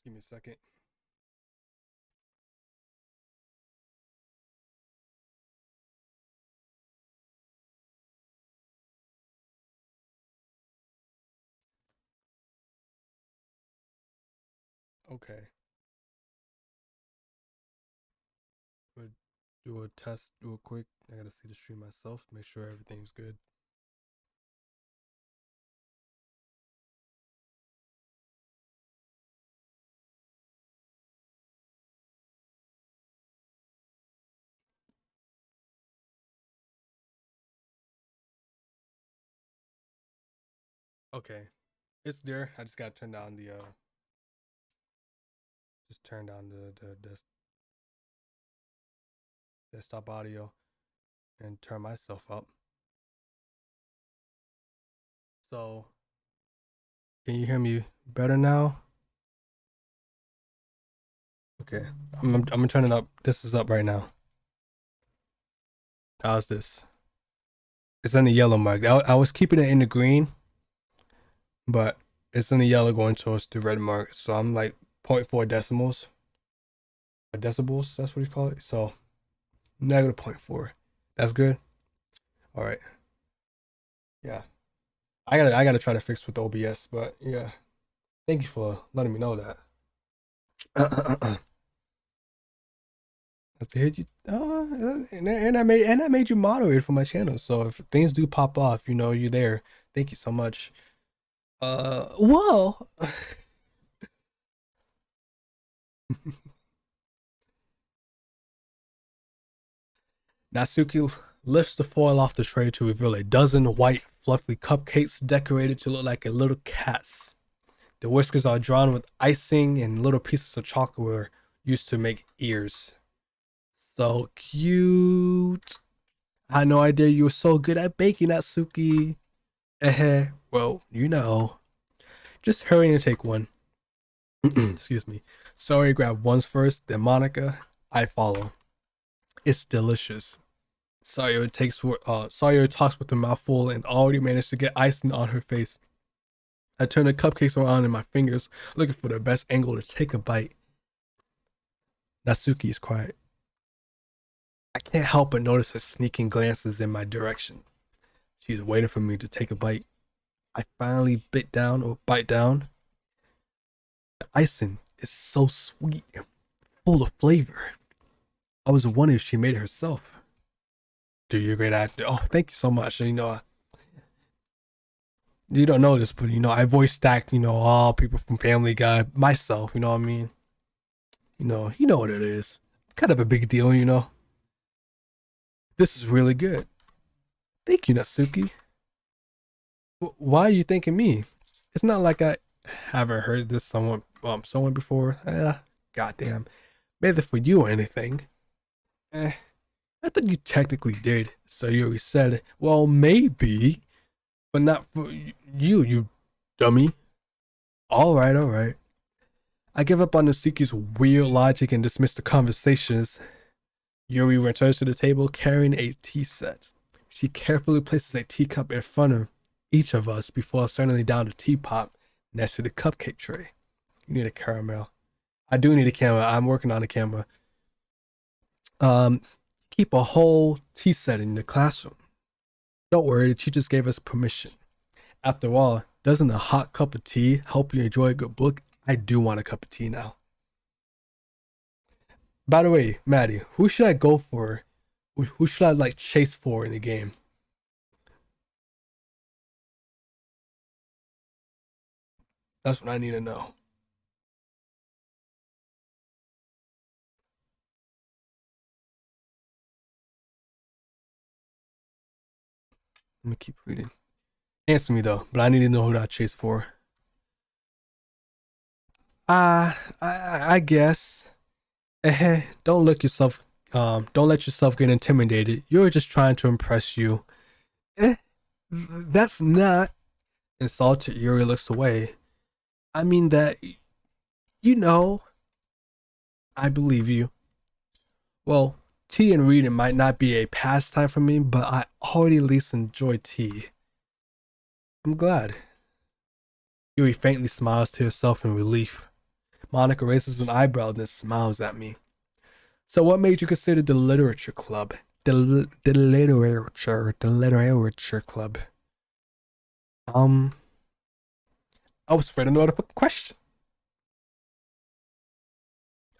Give me a second. Okay. But do a test real quick. I gotta see the stream myself, make sure everything's good. Okay. It's there. I just gotta turn down the just turn down the desktop audio and turn myself up. So can you hear me better now? Okay. I'm gonna turn it up. This is up right now. How's this? It's in the yellow mark. I was keeping it in the green, but it's in the yellow going towards the red mark. So I'm like 0.4 decimals. Or decibels, that's what you call it. So negative 0.4. That's good. All right. Yeah. I gotta try to fix with OBS, but yeah. Thank you for letting me know that. That's to hit you. And I made you moderator for my channel. So if things do pop off, you know you're there. Thank you so much. Well. Natsuki lifts the foil off the tray to reveal a dozen white, fluffy cupcakes decorated to look like a little cat's. The whiskers are drawn with icing, and little pieces of chocolate were used to make ears. So cute. I had no idea you were so good at baking, Natsuki. Well, you know. Just hurry and take one. Excuse me. Sorry, grab ones first, then Monica. I follow. It's delicious. Sawyer talks with her mouth full and already managed to get icing on her face. I turn the cupcakes around in my fingers, looking for the best angle to take a bite. Natsuki is quiet. I can't help but notice her sneaking glances in my direction. She's waiting for me to take a bite. I finally bite down. The icing is so sweet and full of flavor. I was wondering if she made it herself. Dude, you're a great actor. Oh, thank you so much. You know, you don't know this, but you know, I voice act, you know, all people from Family Guy, myself, you know what I mean? You know what it is. Kind of a big deal, you know. This is really good. Thank you, Natsuki. Why are you thanking me? It's not like I haven't heard this someone before. Goddamn. Maybe for you or anything. I thought you technically did. So you already said, well, maybe, but not for you dummy. All right. I give up on Natsuki's weird logic and dismiss the conversations. Yuri returns to the table carrying a tea set. She carefully places a teacup in front of each of us before setting down the teapot next to the cupcake tray. You need a caramel. I do need a camera. I'm working on a camera. Keep a whole tea set in the classroom. Don't worry, she just gave us permission. After all, doesn't a hot cup of tea help you enjoy a good book? I do want a cup of tea now. By the way, Maddie, who should I go for? Who should I like chase for in the game? That's what I need to know. Let me keep reading. Answer me though, but I need to know who I chase for. I guess. Don't look yourself. Don't let yourself get intimidated. You're just trying to impress you. That's not. Insulted, Yuri looks away. I mean that. You know. I believe you. Well, tea and reading might not be a pastime for me, but I already at least enjoy tea. I'm glad. Yuri faintly smiles to herself in relief. Monica raises an eyebrow and then smiles at me. So what made you consider the literature club? The literature club. Um, I was afraid of the motherfucking question.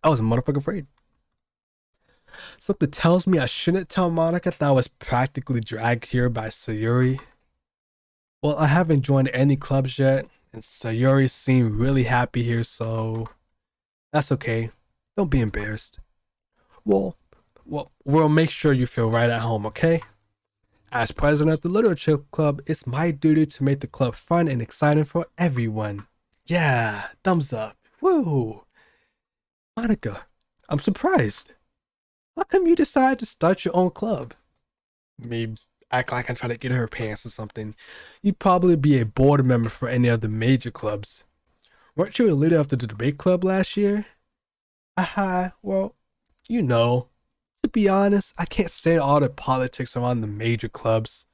I was motherfucking afraid. Something tells me I shouldn't tell Monica that I was practically dragged here by Sayuri. Well, I haven't joined any clubs yet, and Sayuri seemed really happy here, so that's okay. Don't be embarrassed. We'll make sure you feel right at home, okay? As president of the Literature Club, it's my duty to make the club fun and exciting for everyone. Yeah, thumbs up. Woo! Monica, I'm surprised. How come you decided to start your own club? Me act like I'm trying to get her pants or something. You'd probably be a board member for any of the major clubs. Weren't you a leader of the debate club last year? Well, you know. To be honest, I can't say all the politics around the major clubs.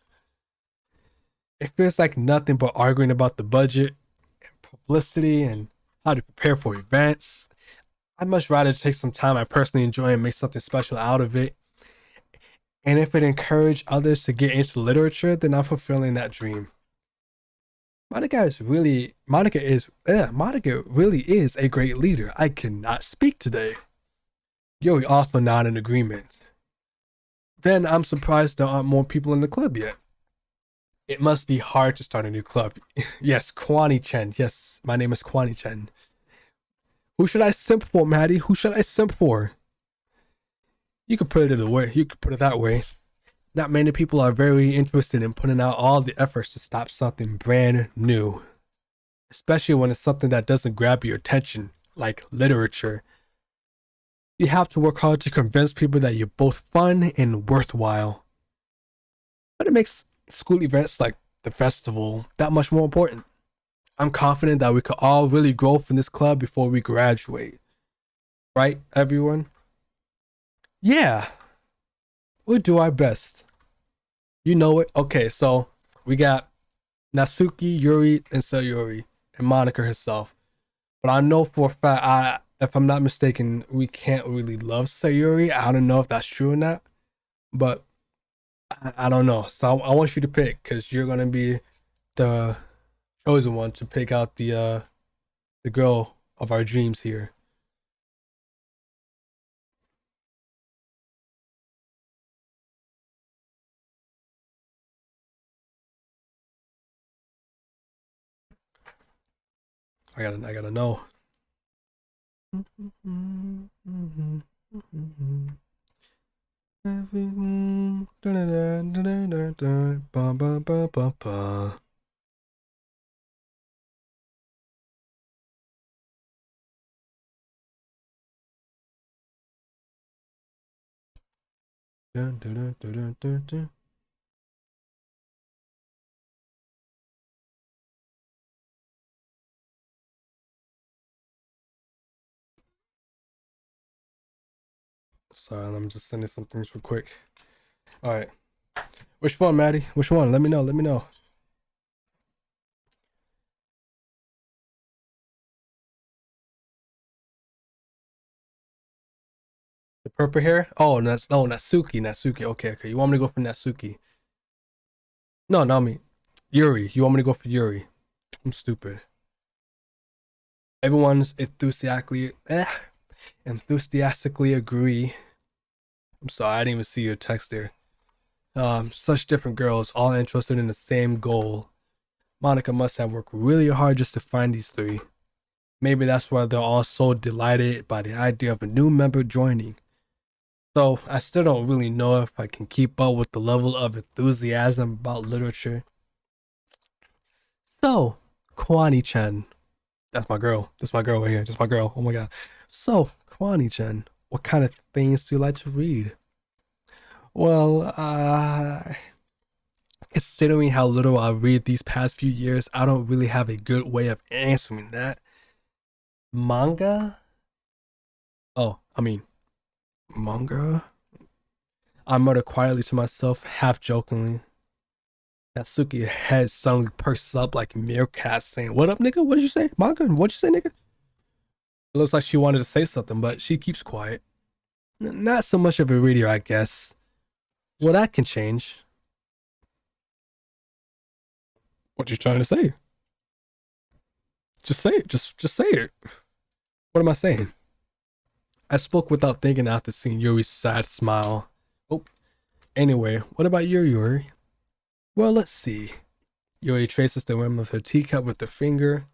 It feels like nothing but arguing about the budget and publicity and how to prepare for events. I'd much rather take some time I personally enjoy and make something special out of it. And if it encouraged others to get into literature, then I'm fulfilling that dream. Monica really is a great leader. I cannot speak today. Yuri also nodded in agreement. Then I'm surprised there aren't more people in the club yet. It must be hard to start a new club. Yes, Kwani-chan. Yes, my name is Kwani-chan. Who should I simp for, Maddie? Who should I simp for? You could put it that way. Not many people are very interested in putting out all the efforts to stop something brand new. Especially when it's something that doesn't grab your attention, like literature. You have to work hard to convince people that you're both fun and worthwhile. But it makes school events like the festival that much more important. I'm confident that we could all really grow from this club before we graduate. Right, everyone? Yeah. We'll do our best. You know it. Okay, so we got Natsuki, Yuri, and Sayuri, and Monica herself. But I know for a fact, if I'm not mistaken, we can't really love Sayuri. I don't know if that's true or not, but I don't know. So I want you to pick, because you're gonna be the chosen one to pick out the girl of our dreams here. I gotta know. Sorry, I'm just sending some things real quick. All right. Which one, Maddie? Which one? Let me know. Let me know. The purple hair? Oh, Natsuki. Natsuki. Okay, okay. You want me to go for Natsuki? No, not me. Yuri. You want me to go for Yuri? I'm stupid. Everyone's enthusiastically agree. I'm sorry, I didn't even see your text there. Such different girls, all interested in the same goal. Monica must have worked really hard just to find these three. Maybe that's why they're all so delighted by the idea of a new member joining. So I still don't really know if I can keep up with the level of enthusiasm about literature. So, Kwani-chan. That's my girl. That's my girl right here. That's my girl. Oh my god. So, Kwani-chan, what kind of things do you like to read? Well, considering how little I read these past few years, I don't really have a good way of answering that. Manga? Oh, I mean, manga? I muttered quietly to myself, half jokingly. Natsuki's head suddenly perks up like meerkat saying, "What up, nigga? What did you say? Manga? What'd you say, nigga?" It looks like she wanted to say something, but she keeps quiet. Not so much of a reader, I guess. Well, that can change. What you trying to say? Just say it. Just say it. What am I saying? I spoke without thinking after seeing Yuri's sad smile. Oh, anyway, what about you, Yuri? Well, let's see. Yuri traces the rim of her teacup with her finger.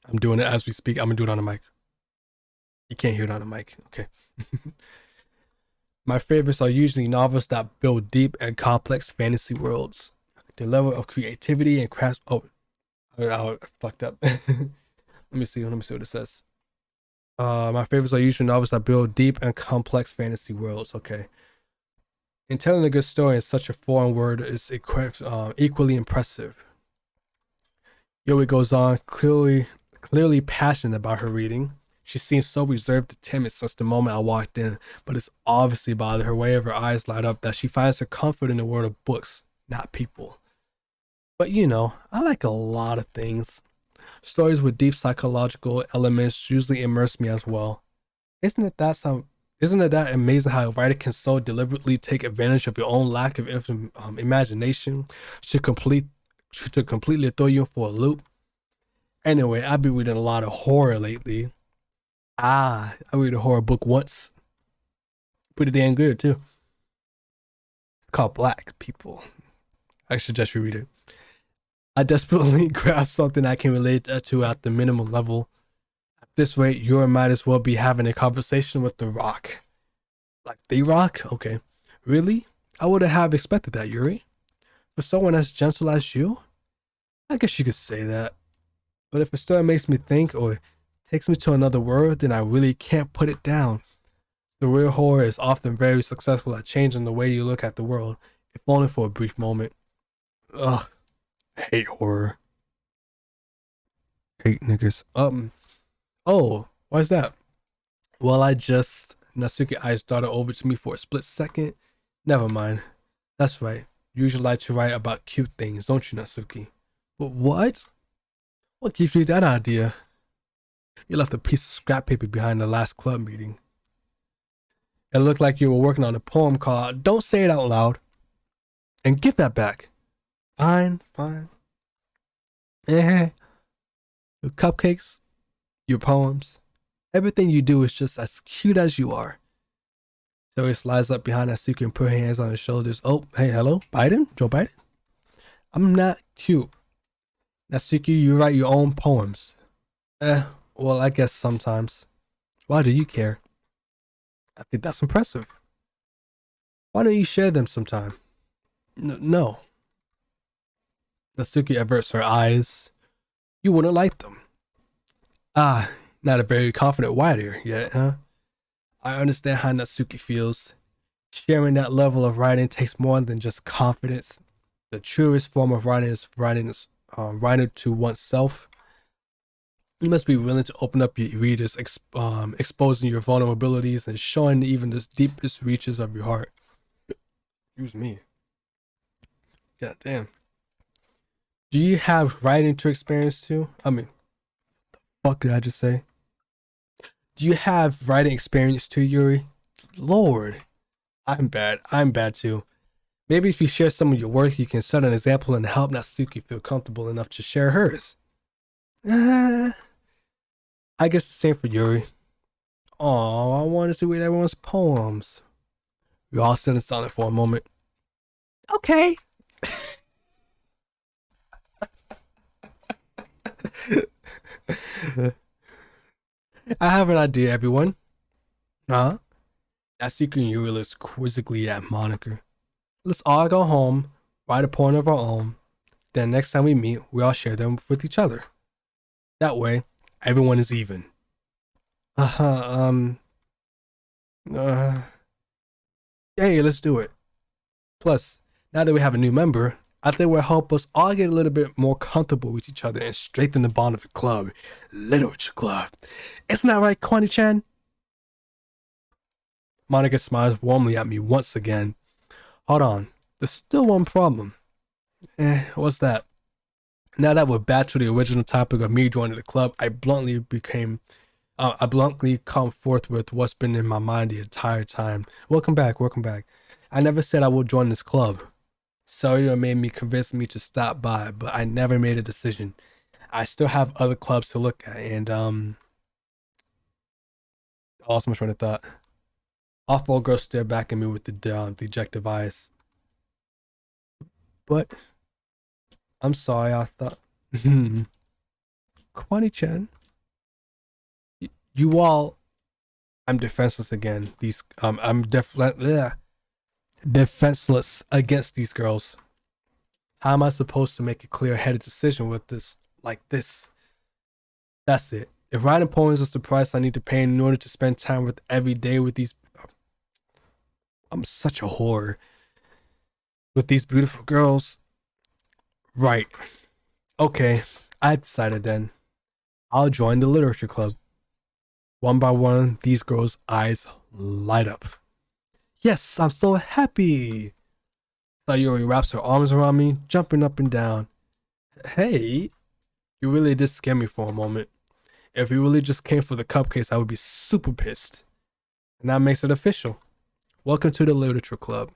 I'm doing it as we speak. I'm gonna do it on the mic. You can't hear it on the mic. Okay. My favorites are usually novels that build deep and complex fantasy worlds. The level of creativity and craft. Oh, I fucked up. Let me see what it says. My favorites are usually novels that build deep and complex fantasy worlds. Okay. And telling a good story in such a foreign word is equally impressive. Yuri goes on, clearly passionate about her reading. She seems so reserved and timid since the moment I walked in, but it's obviously by her way of her eyes light up that she finds her comfort in the world of books, not people. But you know, I like a lot of things. Stories with deep psychological elements usually immerse me as well. Isn't it that amazing how a writer can so deliberately take advantage of your own lack of imagination to completely throw you for a loop? Anyway, I've been reading a lot of horror lately. I read a horror book once. Pretty damn good too. It's called Black People. I suggest you read it. I desperately grasp something I can relate to at the minimum level. At this rate, you might as well be having a conversation with The Rock. Like The Rock? Okay. Really? I wouldn't have expected that, Yuri. For someone as gentle as you? I guess you could say that. But if a story makes me think or takes me to another world, then I really can't put it down. The real horror is often very successful at changing the way you look at the world, if only for a brief moment. Ugh. I hate horror. Hate niggas. Oh, why's that? Well, Natsuki eyes darted over to me for a split second. Never mind. That's right. You usually like to write about cute things, don't you, Natsuki? But what? What gives you that idea? You left a piece of scrap paper behind the last club meeting. It looked like you were working on a poem called Don't Say It Out Loud. And give that back. Fine. Your cupcakes, your poems, everything you do is just as cute as you are. So he slides up behind Natsuki and put her hands on his shoulders. Oh, hey, hello, Biden? Joe Biden? I'm not cute. Natsuki, you write your own poems. Well, I guess sometimes. Why do you care? I think that's impressive. Why don't you share them sometime? No. Natsuki averts her eyes. You wouldn't like them. Not a very confident writer yet, huh? I understand how Natsuki feels. Sharing that level of writing takes more than just confidence. The truest form of writing is writing to oneself. You must be willing to open up your readers, exposing your vulnerabilities and showing even the deepest reaches of your heart. Excuse me. God damn. Do you have writing to experience too? I mean, what the fuck did I just say? Do you have writing experience too, Yuri? Lord, I'm bad too. Maybe if you share some of your work, you can set an example and help Natsuki feel comfortable enough to share hers. I guess the same for Yuri. Oh, I wanted to read everyone's poems. We all sit silent for a moment. Okay. I have an idea, everyone. Huh? Natsuki and Yuri looks quizzically at Monica. Let's all go home, write a poem of our own. Then next time we meet, we all share them with each other. That way, everyone is even. Hey, let's do it. Plus, now that we have a new member, I think it will help us all get a little bit more comfortable with each other and strengthen the bond of the club. Literature club. Isn't that right, Kwani-chan? Monica smiles warmly at me once again. Hold on. There's still one problem. What's that? Now that we're back to the original topic of me joining the club, I bluntly come forth with what's been in my mind the entire time. Welcome back, welcome back. I never said I would join this club. Cellular made me convince me to stop by, but I never made a decision. I still have other clubs to look at, and I lost my train of thought. Awful girl stared back at me with the dejected eyes. But I'm sorry, I thought. Kwani-chan, you all. I'm defenseless again. I'm defenseless against these girls. How am I supposed to make a clear-headed decision with this like this? That's it. If writing poems is the price I need to pay in order to spend time with every day with these, I'm such a whore with these beautiful girls. Right. Okay, I decided then. I'll join the literature club. One by one, these girls' eyes light up. Yes, I'm so happy. Sayuri wraps her arms around me, jumping up and down. Hey, you really did scare me for a moment. If you really just came for the cupcakes, I would be super pissed. And that makes it official. Welcome to the literature club.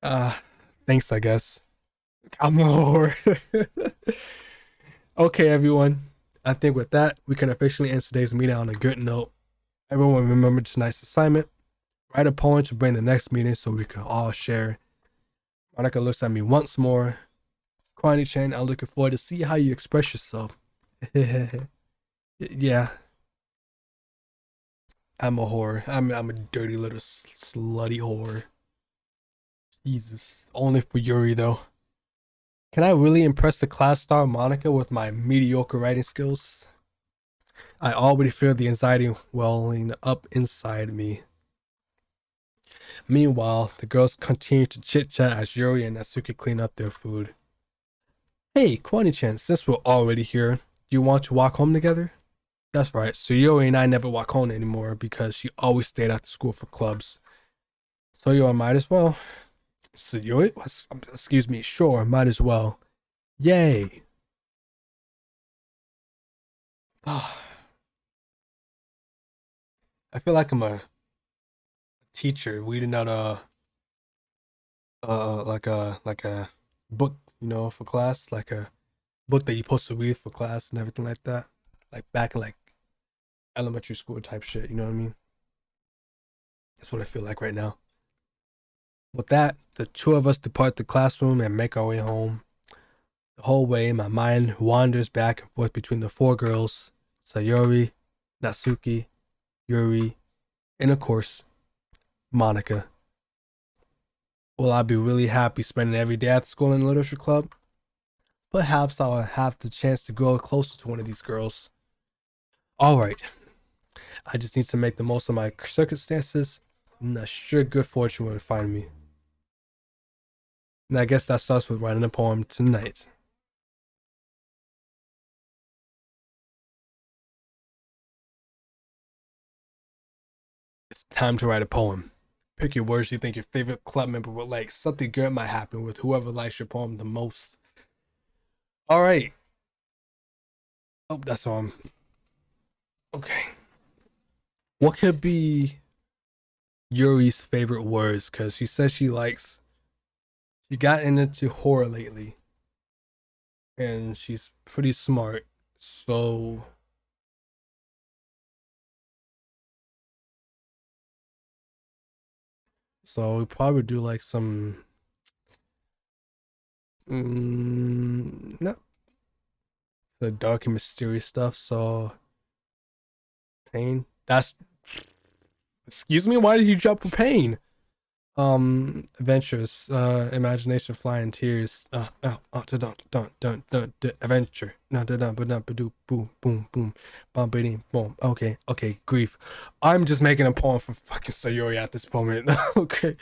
Thanks, I guess. I'm a whore. Okay, everyone. I think with that, we can officially end today's meeting on a good note. Everyone remember tonight's assignment. Write a poem to bring the next meeting so we can all share. Monica looks at me once more. Kwani-chan, I'm looking forward to see how you express yourself. Yeah. I'm a whore. I'm a dirty little slutty whore. Jesus. Only for Yuri, though. Can I really impress the class star Monica with my mediocre writing skills? I already feel the anxiety welling up inside me. Meanwhile, the girls continue to chit-chat as Yuri and Natsuki clean up their food. Hey, Kwani-chan, since we're already here, do you want to walk home together? That's right, so Yuri and I never walk home anymore because she always stayed after school for clubs. So you might as well. So Yuri, excuse me, sure, might as well. Yay. Oh, I feel like I'm a teacher reading out like a book, for class, like a book that you're supposed to read for class and everything like that. Like back in like elementary school type shit, you know what I mean? That's what I feel like right now. With that, the two of us depart the classroom and make our way home. The whole way, my mind wanders back and forth between the four girls, Sayuri, Natsuki, Yuri, and of course, Monica. Will I be really happy spending every day at school in the literature club? Perhaps I'll have the chance to grow closer to one of these girls. Alright, I just need to make the most of my circumstances, and a sure good fortune will find me. And I guess that starts with writing a poem tonight. It's time to write a poem. Pick your words you think your favorite club member would like. Something good might happen with whoever likes your poem the most. Alright. Oh, that's all. Okay. What could be Yuri's favorite words? Because she says she got into horror lately. And she's pretty smart. So we probably do like some no, the dark and mysterious stuff. So pain. That's excuse me. Why did you jump for pain? Adventures, imagination, flying tears, adventure, boom, boom, boom, boom. Okay, grief. I'm just making a poem for fucking Sayori at this moment. Okay.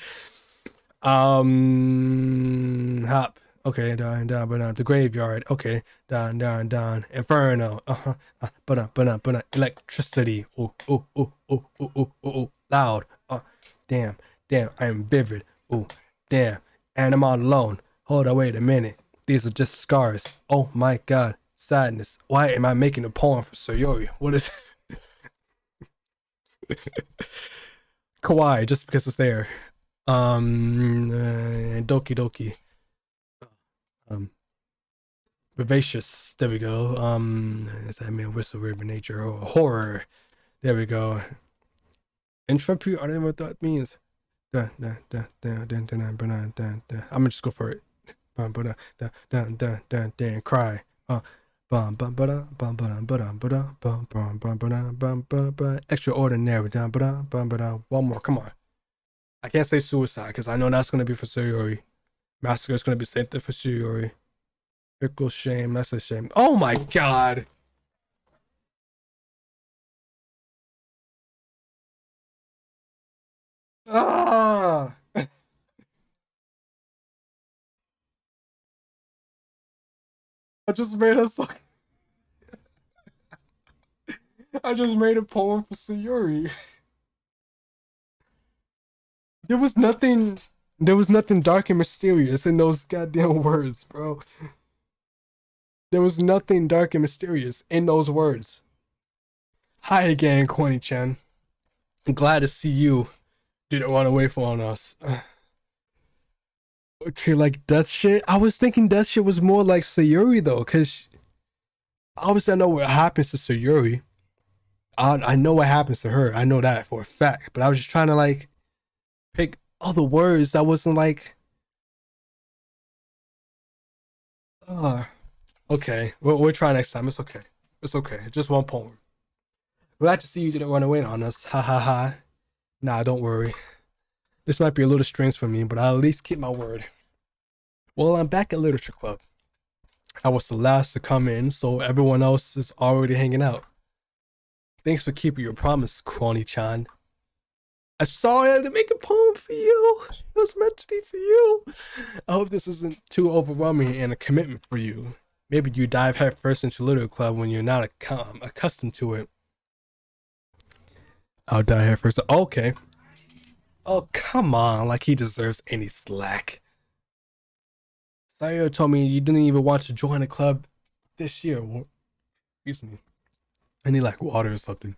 Hop. Okay, down, the graveyard. Okay, down, inferno. But electricity. Oh, loud. Damn, I am vivid. Oh, damn. And I'm all alone. Hold on, wait a minute. These are just scars. Oh my god. Sadness. Why am I making a poem for Sayori? What is Kawaii, just because it's there. Doki Doki. Um, Vivacious. There we go. Is that mean whistle weird by nature? Oh, horror. There we go. Intrepid. I don't know what that means. I'm gonna just go for it. Cry. Extraordinary. One more. Come on. I can't say suicide because I know that's gonna be for Sayori. Massacre is gonna be same thing for Sayori. Fickle shame. That's a shame. Oh my god. Ah. I just made a song. I just made a poem for Sayuri. There was nothing dark and mysterious in those goddamn words, bro. There was nothing dark and mysterious in those words. Hi again, Corny-chan. I'm glad to see you didn't run away from us. Okay, like death shit. I was thinking death shit was more like Sayuri though, because obviously I know what happens to Sayuri. I know what happens to her. I know that for a fact. But I was just trying to like pick other words that wasn't like. Okay, we'll try next time. It's okay. It's okay. Just one poem. Glad to see you didn't run away on us. Ha ha ha. Nah, don't worry. This might be a little strange for me, but I'll at least keep my word. Well, I'm back at Literature Club. I was the last to come in, so everyone else is already hanging out. Thanks for keeping your promise, Crony-chan. I saw I had to make a poem for you. It was meant to be for you. I hope this isn't too overwhelming and a commitment for you. Maybe you dive headfirst into Literature Club when you're not accustomed to it. I'll dive headfirst. Okay. Oh, come on. Like he deserves any slack. Sayo told me you didn't even want to join the club this year. Excuse me. I need like water or something.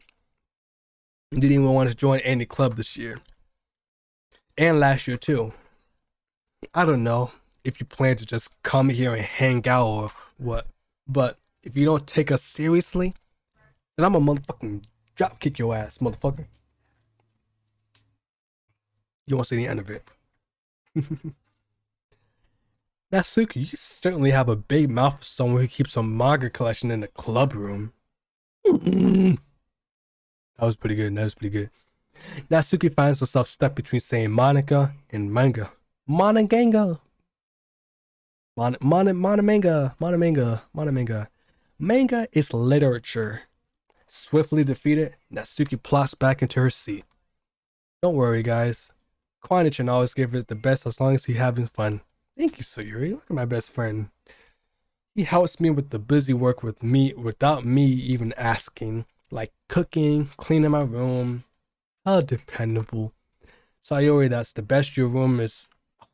You didn't even want to join any club this year. And last year too. I don't know if you plan to just come here and hang out or what. But if you don't take us seriously, then I'm a motherfucking drop kick your ass, motherfucker. You won't see the end of it. Natsuki, you certainly have a big mouth for someone who keeps a manga collection in the club room. That was pretty good. That was pretty good. Natsuki finds herself stuck between saying Monica and manga. Monaganga. Manga. Manga is literature. Swiftly defeated, Natsuki plops back into her seat. Don't worry, guys. Kwanichen always gives it the best as long as he's having fun. Thank you, Sayuri. Look at my best friend. He helps me with the busy work with me without me even asking. Like cooking, cleaning my room. How dependable. Sayuri, that's the best your room is.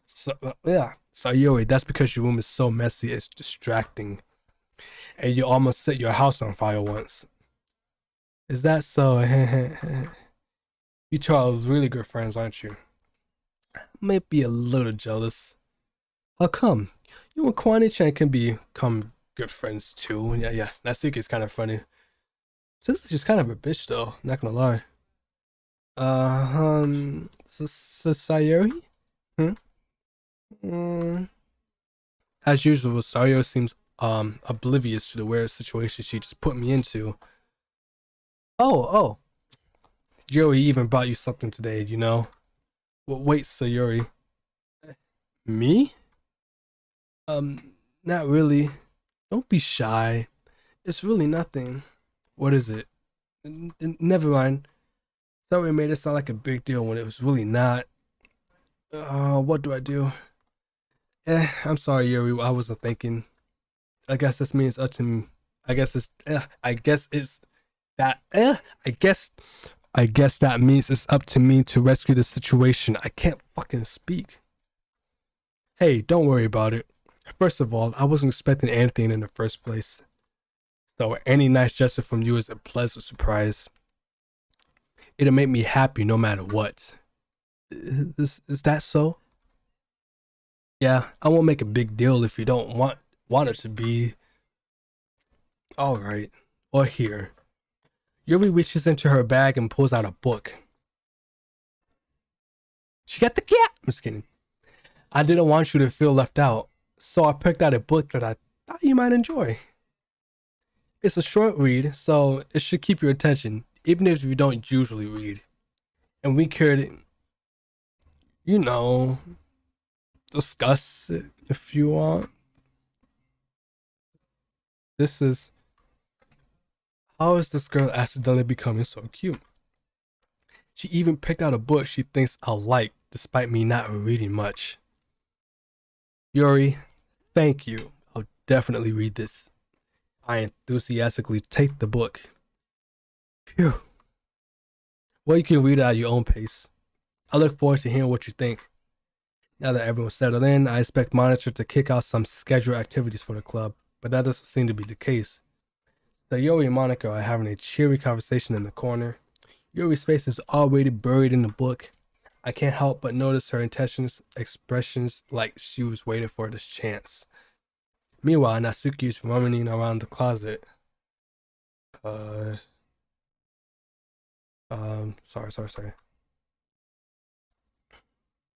Sayuri, that's because your room is so messy, it's distracting. And you almost set your house on fire once. Is that so? You two are really good friends, aren't you? Might be a little jealous. How come? You and Kwani-chan can become good friends too. Yeah. Natsuki is kind of funny. Sis is just kind of a bitch though, not gonna lie. Sayori? As usual, Sayo seems oblivious to the weird situation she just put me into. Oh. Joey even brought you something today, you know? Well, wait, Sayori. Me? Not really. Don't be shy. It's really nothing. What is it? Never mind. Sorry, made it sound like a big deal when it was really not. What do I do? I'm sorry, Yuri. I wasn't thinking. I guess this means up to me. I guess that means it's up to me to rescue the situation. I can't fucking speak. Hey, don't worry about it. First of all, I wasn't expecting anything in the first place. So any nice gesture from you is a pleasant surprise. It'll make me happy no matter what. Is that so? Yeah, I won't make a big deal if you don't want it to be. All right. Or here. Yuri reaches into her bag and pulls out a book. She got the cat. I'm just kidding. I didn't want you to feel left out, so I picked out a book that I thought you might enjoy. It's a short read, so it should keep your attention, even if you don't usually read. And we could, you know, discuss it if you want. This is, how is this girl accidentally becoming so cute? She even picked out a book she thinks I'll like, despite me not reading much. Yuri, thank you. I'll definitely read this. I enthusiastically take the book. Phew. Well, you can read it at your own pace. I look forward to hearing what you think. Now that everyone's settled in, I expect Monitor to kick out some scheduled activities for the club, but that doesn't seem to be the case. So Yuri and Monica are having a cheery conversation in the corner. Yuri's face is already buried in the book. I can't help but notice her expressions like she was waiting for this chance. Meanwhile, Natsuki is running around the closet. Sorry.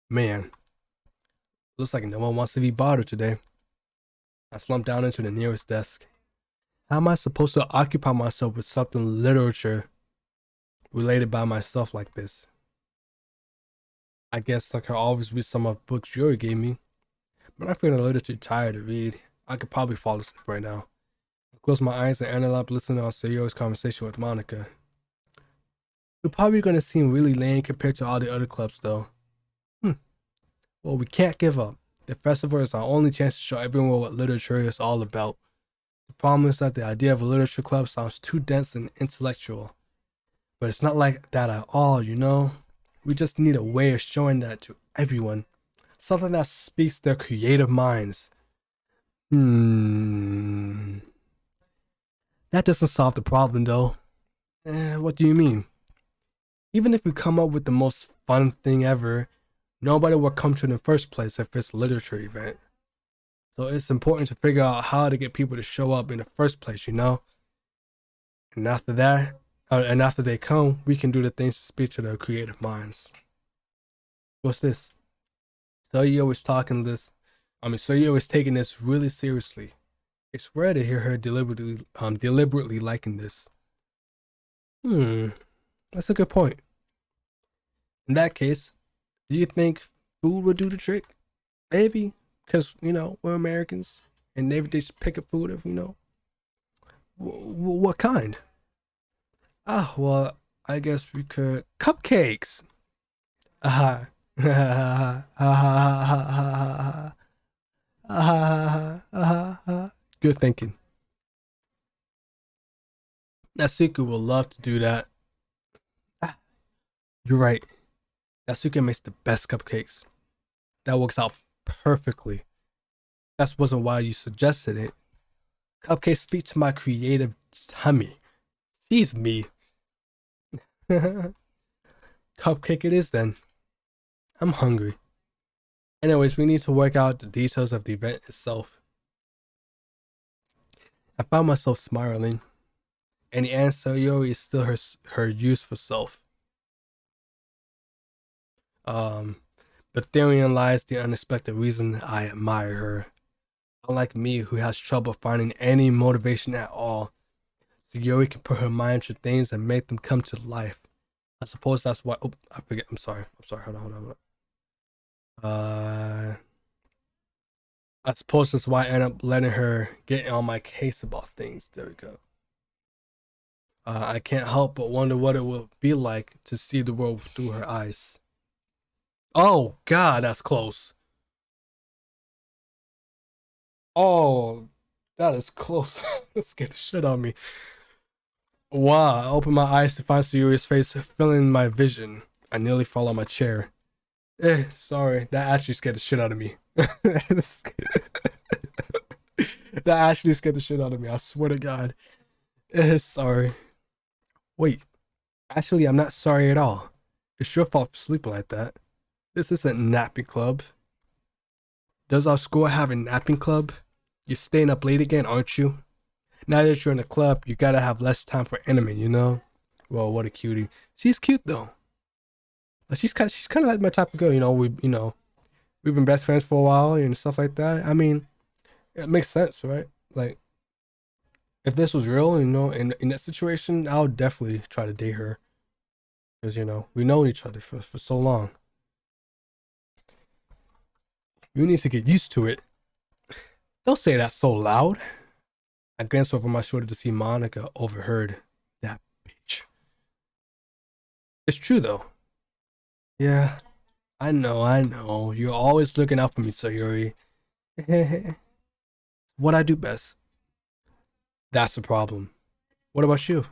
Man, looks like no one wants to be bothered today. I slumped down into the nearest desk. How am I supposed to occupy myself with something literature related by myself like this? I guess I could always read some of the books Yuri gave me, but I'm feeling a little too tired to read. I could probably fall asleep right now. I close my eyes and end up listening to Yuri's conversation with Monica. We're probably going to seem really lame compared to all the other clubs though. Well, we can't give up. The festival is our only chance to show everyone what literature is all about. The problem is that the idea of a literature club sounds too dense and intellectual. But it's not like that at all, you know? We just need a way of showing that to everyone. Something that speaks their creative minds. That doesn't solve the problem though. What do you mean? Even if we come up with the most fun thing ever, nobody will come to it in the first place if it's a literature event. So it's important to figure out how to get people to show up in the first place, you know? And after that, after they come, we can do the things to speak to their creative minds. What's this? Soyo is taking this really seriously. It's rare to hear her deliberately liking this. That's a good point. In that case, do you think food would do the trick? Maybe, because, you know, we're Americans, and maybe they just pick up food if, you know. What kind? Well, I guess we could. Cupcakes! Good thinking. Natsuki will love to do that. You're right. Natsuki makes the best cupcakes. That works out perfectly. That wasn't why you suggested it. Cupcakes speak to my creative tummy. Feeds me. Cupcake it is then. I'm hungry. Anyways, we need to work out the details of the event itself. I found myself smiling, and the answer Yuri is still her useful self. But therein lies the unexpected reason I admire her. Unlike me, who has trouble finding any motivation at all, Yuri can put her mind to things and make them come to life. I suppose that's why. Oh, I forget. I'm sorry. Hold on. I suppose that's why I end up letting her get on my case about things. There we go. I can't help but wonder what it will be like to see the world through her eyes. Oh God, that's close. Oh, that is close. That scared the shit out of me. Wow, I opened my eyes to find Sayuri's face filling my vision. I nearly fell on my chair. Sorry, that actually scared the shit out of me. That actually scared the shit out of me. I swear to God. Sorry. Wait. Actually, I'm not sorry at all. It's your fault for sleeping like that. This isn't napping club. Does our school have a napping club? You're staying up late again, aren't you? Now that you're in a club, you gotta have less time for anime, you know? Well, what a cutie. She's cute though. Like, she's kind of like my type of girl, you know. We've been best friends for a while and stuff like that. I mean, it makes sense, right? Like, if this was real, you know, in that situation, I would definitely try to date her. Because, you know, we know each other for so long. You need to get used to it. Don't say that so loud. I glanced over my shoulder to see Monica overheard. That bitch. It's true, though. Yeah, I know. You're always looking out for me, Sayuri. What I do best. That's the problem. What about you?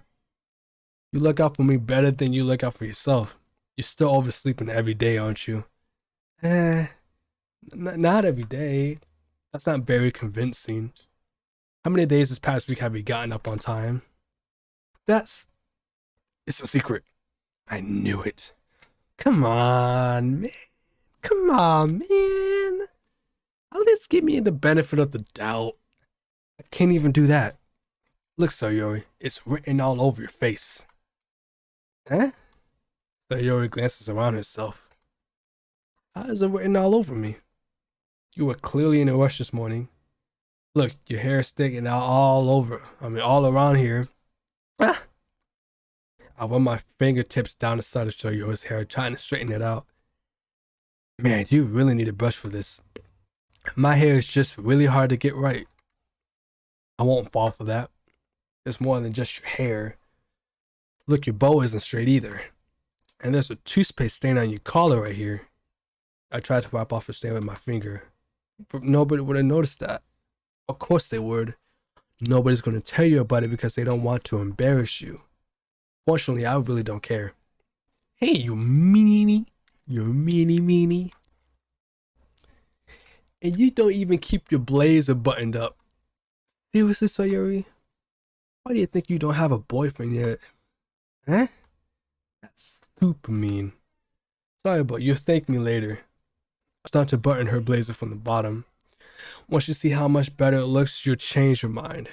You look out for me better than you look out for yourself. You're still oversleeping every day, aren't you? Not every day. That's not very convincing. How many days this past week have you gotten up on time? It's a secret. I knew it. Come on, man. Come on, man. At least give me the benefit of the doubt. I can't even do that. Look, Sayori, it's written all over your face. Huh? Sayori glances around herself. How is it written all over me? You were clearly in a rush this morning. Look, your hair is sticking out all over. I mean, all around here. Ah! I run my fingertips down the side of Sayori's hair, trying to straighten it out. Man, you really need a brush for this. My hair is just really hard to get right. I won't fall for that. It's more than just your hair. Look, your bow isn't straight either. And there's a toothpaste stain on your collar right here. I tried to wipe off the stain with my finger, but nobody would have noticed that. Of course they would. Nobody's going to tell you about it because they don't want to embarrass you. Fortunately, I really don't care. Hey, you meanie. You meanie. And you don't even keep your blazer buttoned up. Seriously, Sayori? Why do you think you don't have a boyfriend yet? Huh? That's super mean. Sorry, but you'll thank me later. I start to button her blazer from the bottom. Once you see how much better it looks, you'll change your mind.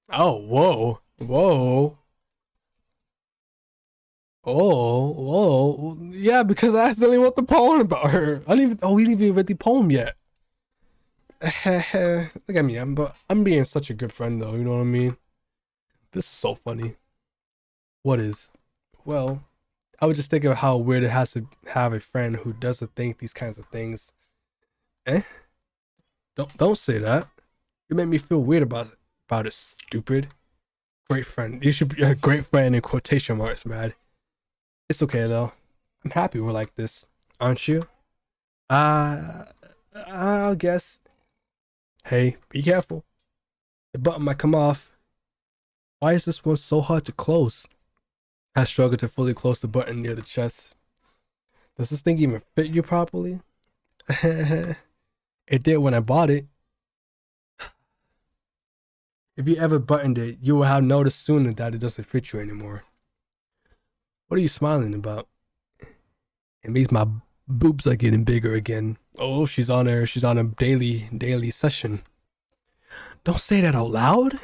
Oh, whoa. Oh, yeah, because I accidentally wrote the poem about her. We didn't even read the poem yet. Look at me, I'm being such a good friend though, you know what I mean? This is so funny. What is? Well, I was just thinking of how weird it has to have a friend who doesn't think these kinds of things. Don't say that. You make me feel weird about it, stupid. Great friend. You should be a great friend in quotation marks, man. It's okay though. I'm happy we're like this, aren't you? I guess. Hey, be careful. The button might come off. Why is this one so hard to close? I struggle to fully close the button near the chest. Does this thing even fit you properly? It did when I bought it. If you ever buttoned it, you will have noticed sooner that it doesn't fit you anymore. What are you smiling about? It means my boobs are getting bigger again. Oh, she's on a daily session. Don't say that out loud.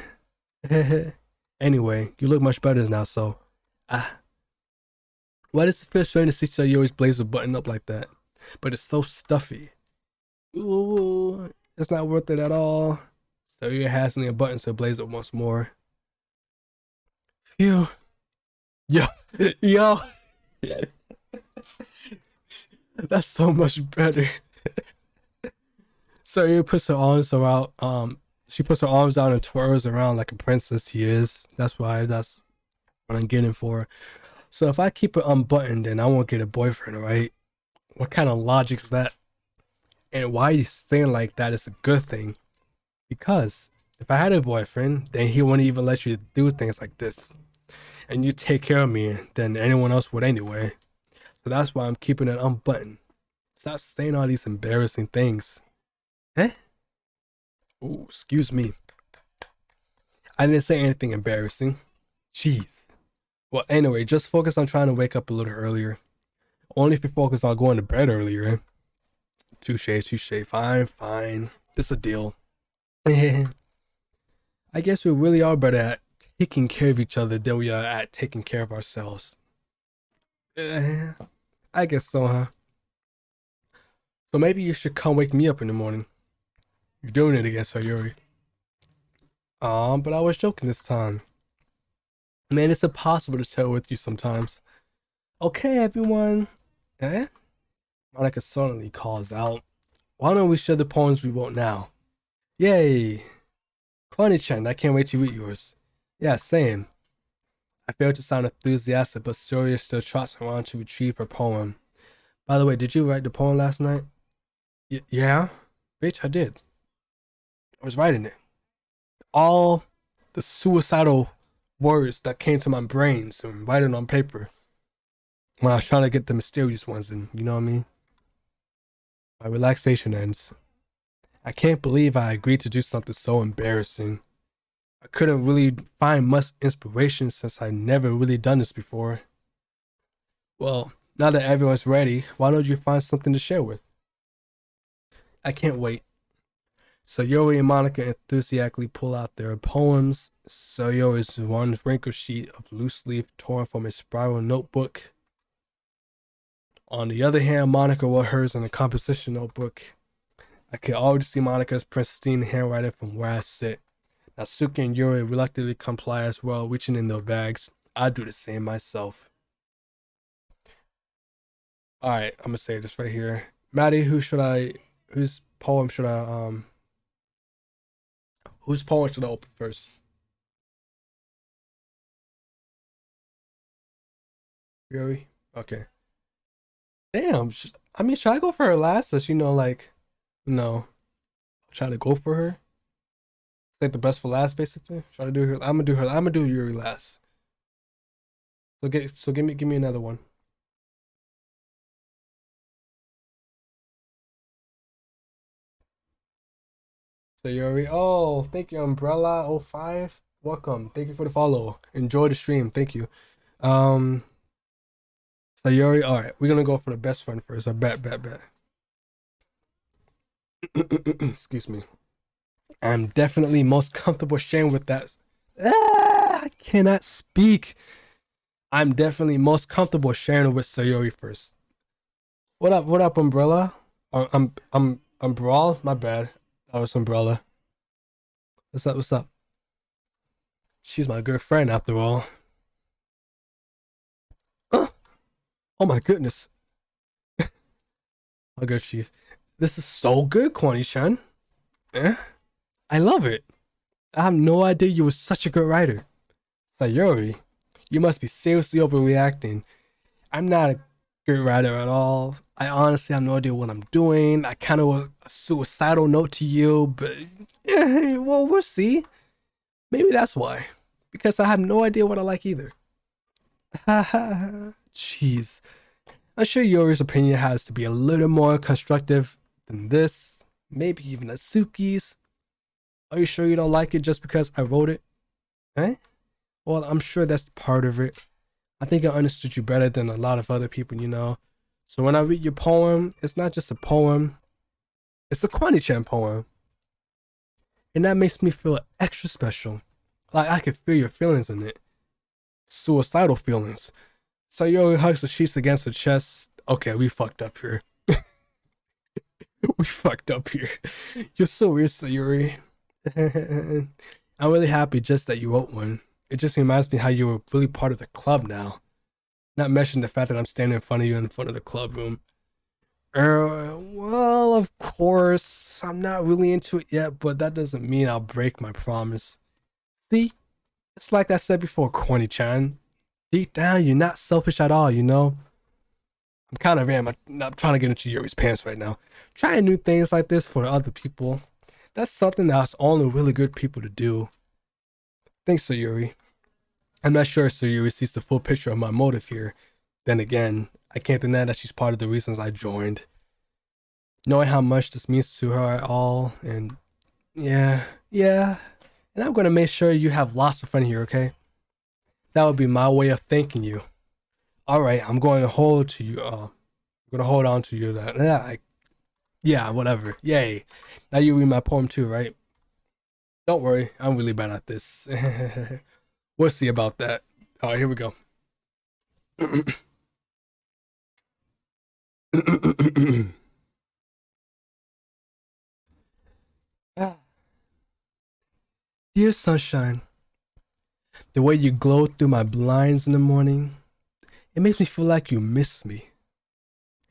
Anyway, you look much better now, so why does it feel strange to see you always blaze a button up like that? But it's so stuffy. Ooh, it's not worth it at all. So you're hassling a button so blaze it once more. Phew. Yo. That's so much better. So you puts her arms around, she puts her arms out and twirls around like a princess he is. That's what I'm getting for. So if I keep it unbuttoned, then I won't get a boyfriend, right? What kind of logic is that? And why are you saying like that is a good thing? Because if I had a boyfriend, then he wouldn't even let you do things like this. And you take care of me than anyone else would anyway. So that's why I'm keeping it unbuttoned. Stop saying all these embarrassing things. Oh, excuse me. I didn't say anything embarrassing. Jeez. Well, anyway, just focus on trying to wake up a little earlier. Only if you focus on going to bed earlier. Touche, touche. Fine, fine. It's a deal. I guess we really are better at taking care of each other than we are at taking care of ourselves. I guess so, huh? So maybe you should come wake me up in the morning. You're doing it again, Sayuri. But I was joking this time. Man, it's impossible to tell with you sometimes. Okay, everyone. Monica suddenly calls out. Why don't we share the poems we wrote now? Yay! Connie-chan, I can't wait to read yours. Yeah, same. I failed to sound enthusiastic, but Sayuri still trots around to retrieve her poem. By the way, did you write the poem last night? Yeah? Bitch, I did. I was writing it. All the suicidal words that came to my brains and writing on paper when I was trying to get the mysterious ones in, you know what I mean? My relaxation ends. I can't believe I agreed to do something so embarrassing. I couldn't really find much inspiration since I'd never really done this before. Well, now that everyone's ready, why don't you find something to share with? I can't wait. Sayuri and Monica enthusiastically pull out their poems. Sayuri's one wrinkled sheet of loose leaf torn from a spiral notebook. On the other hand, Monica wrote hers in a composition notebook. I can already see Monica's pristine handwriting from where I sit. Natsuki and Yuri reluctantly comply as well, reaching in their bags. I do the same myself. Alright, I'm gonna say this right here. Maddie, whose poem should I open first? Yuri? Okay. Damn, should I go for her last? Does she know, like, no. I'll try to go for her. Save the best for last, basically. Try to do her. I'm gonna do Yuri last. So give me another one. So Yuri, oh, thank you, Umbrella05. Welcome. Thank you for the follow. Enjoy the stream. Thank you. So Yuri, all right, we're gonna go for the best friend first. I bet. Excuse me. I'm definitely most comfortable sharing with that. I cannot speak. I'm definitely most comfortable sharing with Sayuri first. What up, Umbrella? I'm Brawl. My bad. That was Umbrella. What's up? She's my good friend after all. Oh my goodness. My good chief. This is so good, Kwani-chan. I love it. I have no idea you were such a good writer. Sayuri, you must be seriously overreacting. I'm not a good writer at all. I honestly have no idea what I'm doing. I kind of a suicidal note to you, but well, we'll see. Maybe that's why. Because I have no idea what I like either. Jeez. I'm sure Yuri's opinion has to be a little more constructive than this. Maybe even Natsuki's. Are you sure you don't like it just because I wrote it? Well, I'm sure that's part of it. I think I understood you better than a lot of other people, you know. So when I read your poem, it's not just a poem. It's a Kwani-chan poem. And that makes me feel extra special. Like I can feel your feelings in it. Suicidal feelings. Sayuri hugs the sheets against her chest. Okay, we fucked up here. We fucked up here. You're so weird, Sayuri. I'm really happy just that you wrote one. It just reminds me how you were really part of the club now. Not mentioning the fact that I'm standing in front of you in front of the club room. Well, of course, I'm not really into it yet, but that doesn't mean I'll break my promise. See? It's like I said before, Kwani-chan. Deep down, you're not selfish at all, you know? I'm trying to get into Yuri's pants right now. Trying new things like this for other people. That's something that's only really good people to do. Thanks, Sayuri. I'm not sure Sayuri sees the full picture of my motive here. Then again, I can't deny that she's part of the reasons I joined. Knowing how much this means to her at all, and Yeah, yeah. And I'm gonna make sure you have lots of fun here, okay? That would be my way of thanking you. All right, I'm going to hold to you. I'm gonna hold on to you. That yeah, whatever. Yay. Now you read my poem too, right? Don't worry, I'm really bad at this. We'll see about that. All right, here we go. Dear sunshine, the way you glow through my blinds in the morning, it makes me feel like you miss me.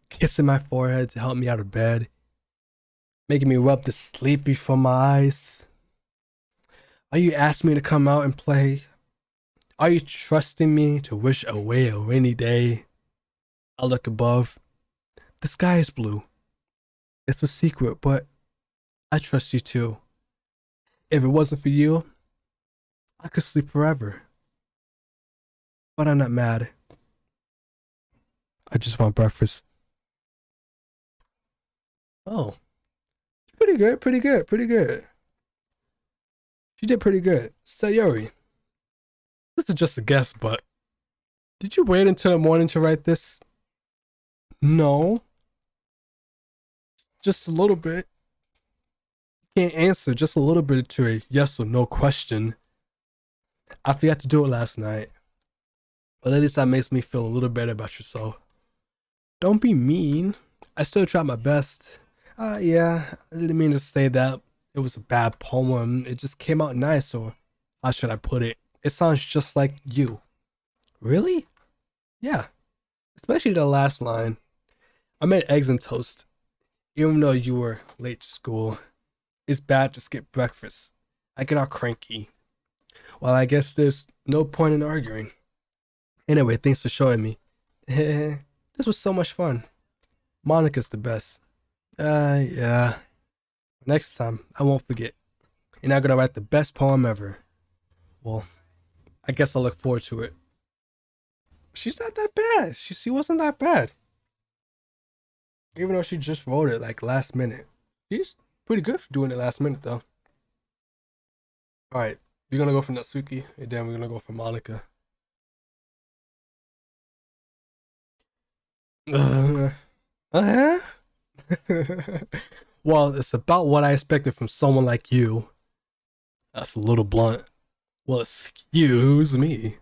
Kissing my forehead to help me out of bed, making me rub the sleepy from my eyes. Are you asking me to come out and play? Are you trusting me to wish away a rainy day? I look above. The sky is blue. It's a secret, but I trust you too. If it wasn't for you, I could sleep forever. But I'm not mad. I just want breakfast. Oh, pretty good, pretty good, pretty good. She did pretty good. Sayori, this is just a guess, but did you wait until the morning to write this? No, just a little bit. Can't answer just a little bit to a yes or no question. I forgot to do it last night. But at least that makes me feel a little better about yourself. Don't be mean. I still tried my best. Yeah, I didn't mean to say that it was a bad poem. It just came out nice, or how should I put it? It sounds just like you. Really? Yeah, especially the last line. I made eggs and toast, even though you were late to school. It's bad to skip breakfast. I get all cranky. Well, I guess there's no point in arguing. Anyway, thanks for showing me. This was so much fun. Monica's the best. Yeah. Next time, I won't forget. You're not gonna write the best poem ever. Well, I guess I'll look forward to it. She's not that bad. She wasn't that bad. Even though she just wrote it like last minute. She's pretty good for doing it last minute though. Alright, we're gonna go for Natsuki, and then we're gonna go for Monica. Uh-huh. Well, it's about what I expected from someone like you. That's a little blunt. Well, excuse me.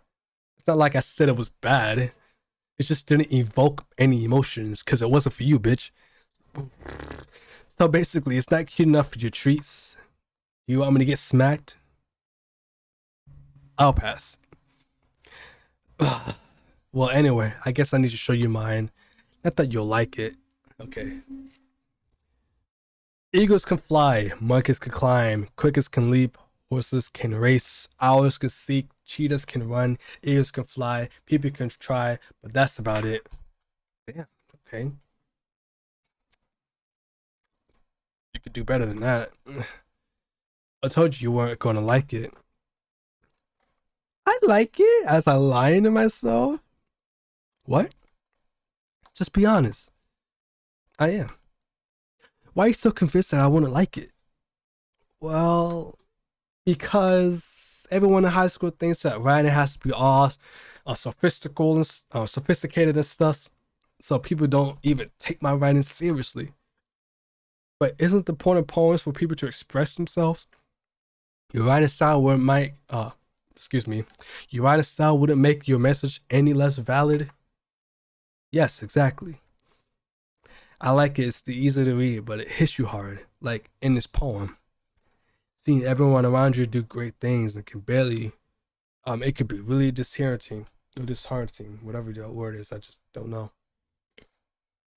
It's not like I said it was bad. It just didn't evoke any emotions because it wasn't for you, bitch. So basically, it's not cute enough for your treats. You want me to get smacked? I'll pass. Well, anyway, I guess I need to show you mine. I thought you'll like it. Okay. Eagles can fly, monkeys can climb, crickets can leap, horses can race, owls can seek, cheetahs can run, eagles can fly, people can try, but that's about it. Damn, okay. You could do better than that. I told you weren't gonna like it. I like it as I lying to myself. What? Just be honest. I am. Why are you so convinced that I wouldn't like it? Well, because everyone in high school thinks that writing has to be all sophisticated and stuff. So people don't even take my writing seriously. But isn't the point of poems for people to express themselves? Your writing style wouldn't make your writing style wouldn't make your message any less valid. Yes, exactly. I like it. It's easy to read, but it hits you hard. Like in this poem, seeing everyone around you do great things and can barely, it could be really disheartening or disheartening, whatever the word is. I just don't know.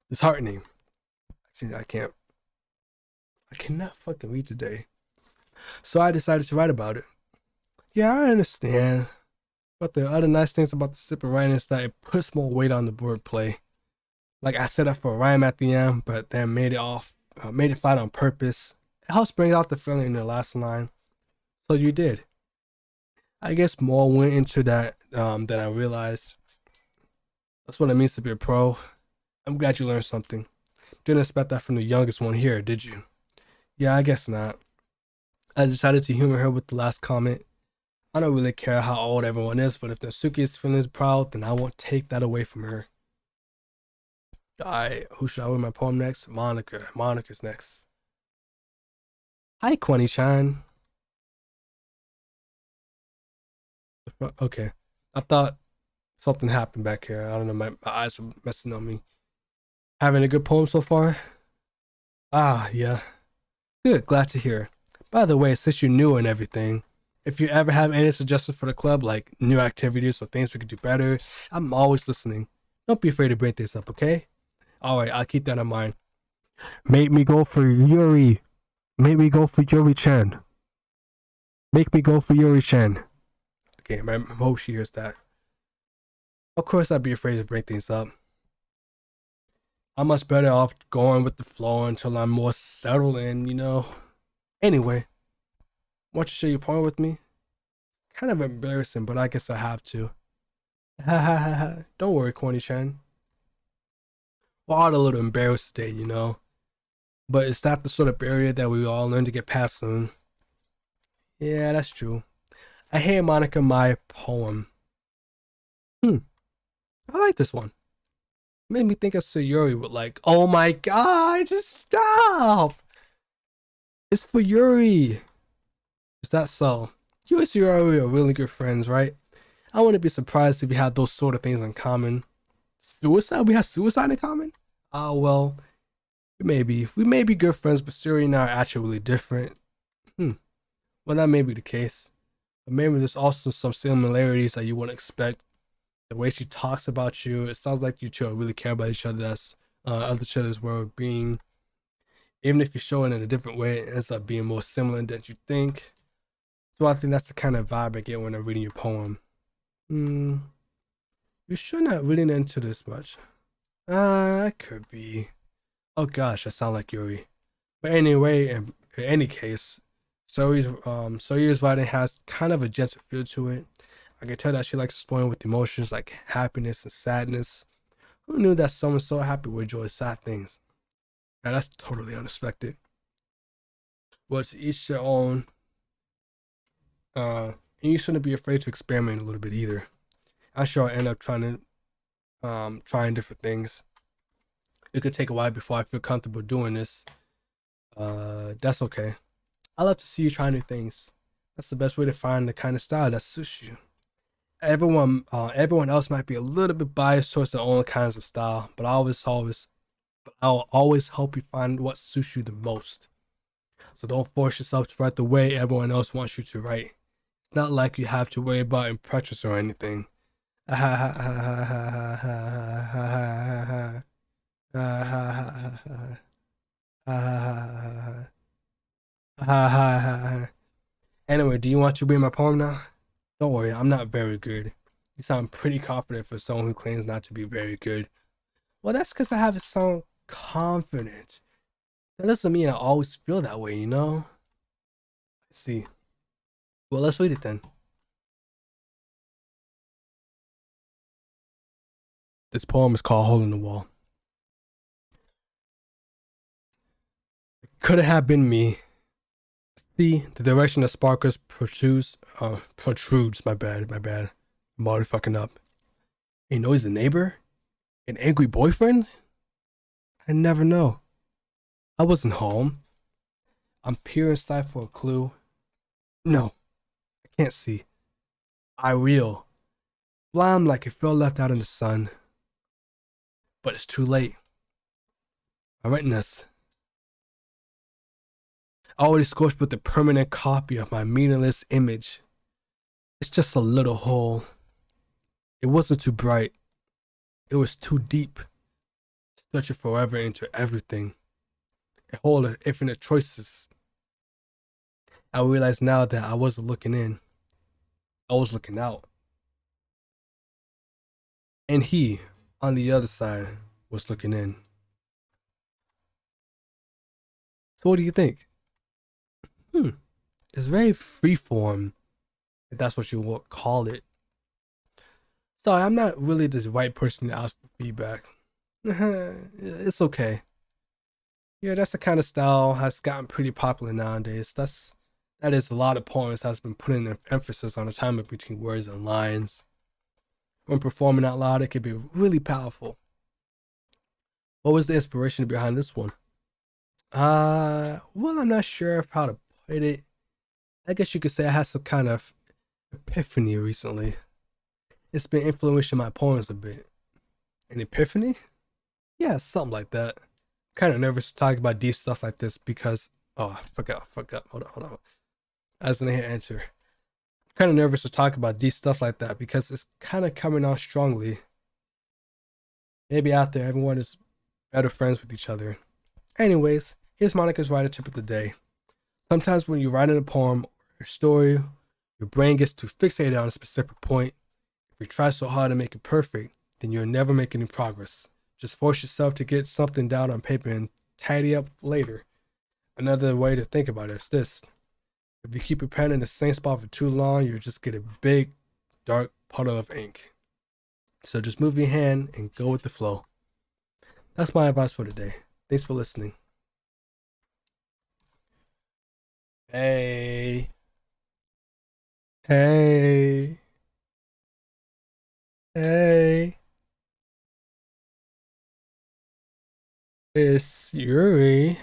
Disheartening. Actually, I cannot fucking read today. So I decided to write about it. Yeah, I understand. But the other nice things about the sip of writing is that it puts more weight on the wordplay. Like I set up for a rhyme at the end, but then made it flat on purpose. It helps bring out the feeling in the last line. So you did. I guess more went into that than I realized. That's what it means to be a pro. I'm glad you learned something. Didn't expect that from the youngest one here, did you? Yeah, I guess not. I decided to humor her with the last comment. I don't really care how old everyone is, but if Natsuki is feeling proud, then I won't take that away from her. Alright, who should I read my poem next? Monica. Monica's next. Hi, Kwani-chan. Okay. I thought something happened back here. I don't know, my eyes were messing on me. Having a good poem so far? Ah, yeah. Good, glad to hear. By the way, since you're new and everything, if you ever have any suggestions for the club, like new activities or things we could do better, I'm always listening. Don't be afraid to bring things up, okay? Alright, I'll keep that in mind. Make me go for Yuri. Make me go for Yuri-chan. Make me go for Yuri-chan. Okay, I hope she hears that. Of course, I'd be afraid to bring things up. I'm much better off going with the flow until I'm more settled in, you know. Anyway, want to share your poem with me? Kind of embarrassing, but I guess I have to. Ha ha ha ha. Don't worry, Kwani-chan. We're all a little embarrassed today, you know. But it's not the sort of barrier that we all learn to get past soon. Yeah, that's true. I hand Monica my poem. I like this one. Made me think of Sayuri with like, oh my god, just stop! It's for Yuri. Is that so? You and Sayuri are really good friends, right? I wouldn't be surprised if you had those sort of things in common. Suicide? We have suicide in common? Well, we may be good friends, but Sayuri and I are actually really different. Well, that may be the case. But maybe there's also some similarities that you wouldn't expect. The way she talks about you, it sounds like you two really care about each other's well-being. Even if you show it in a different way, it ends up being more similar than you think. So I think that's the kind of vibe I get when I'm reading your poem. You sure not reading into this much? It could be. Oh gosh, I sound like Yuri. But anyway, in any case, Sayuri's writing has kind of a gentle feel to it. I can tell that she likes exploring with emotions like happiness and sadness. Who knew that someone so happy would enjoy sad things? Now that's totally unexpected. Well, to each their own. And you shouldn't be afraid to experiment a little bit either. I'm sure I'll end up trying different things. It could take a while before I feel comfortable doing this. That's okay. I love to see you try new things. That's the best way to find the kind of style that suits you. Everyone else might be a little bit biased towards their own kinds of style, but I'll always help you find what suits you the most. So don't force yourself to write the way everyone else wants you to write. It's not like you have to worry about impressions or anything. Anyway, do you want to read my poem now? Don't worry, I'm not very good. You sound pretty confident for someone who claims not to be very good. Well, that's because I have to sound confident. That doesn't mean I always feel that way, you know? I see. Well, let's read it then. This poem is called Hole in the Wall. It could have been me. See, the direction the sparkles protrudes, my bad. I'm already fucking up. A noisy neighbor? An angry boyfriend? I never know. I wasn't home. I'm peering inside for a clue. No, I can't see. I reel. Blind like it felt left out in the sun. But it's too late. My retinas. Already scorched with a permanent copy of my meaningless image. It's just a little hole. It wasn't too bright. It was too deep. Stretching forever into everything. A hole of infinite choices. I realize now that I wasn't looking in. I was looking out. And he, on the other side, was looking in. So what do you think? It's very freeform, if that's what you would call it. Sorry, I'm not really the right person to ask for feedback. It's okay. Yeah, that's the kind of style has gotten pretty popular nowadays. That's That is, a lot of poems has been putting an emphasis on the timing between words and lines. When performing out loud, it can be really powerful. What was the inspiration behind this one? Well, I'm not sure of how to put it. I guess you could say I had some kind of epiphany recently. It's been influencing my poems a bit. An epiphany? Yeah, something like that. Kind of nervous to talk about deep stuff like this because I forgot. Hold on. As an answer, I'm kind of nervous to talk about deep stuff like that because it's kind of coming on strongly. Maybe out there, everyone is better friends with each other. Anyways, here's Monica's writer tip of the day. Sometimes when you're writing a poem or a story, your brain gets too fixated on a specific point. If you try so hard to make it perfect, then you'll never make any progress. Just force yourself to get something down on paper and tidy up later. Another way to think about it is this. If you keep your pen in the same spot for too long, you'll just get a big, dark puddle of ink. So just move your hand and go with the flow. That's my advice for today. Thanks for listening. Hey. Hey. Hey. It's Yuri.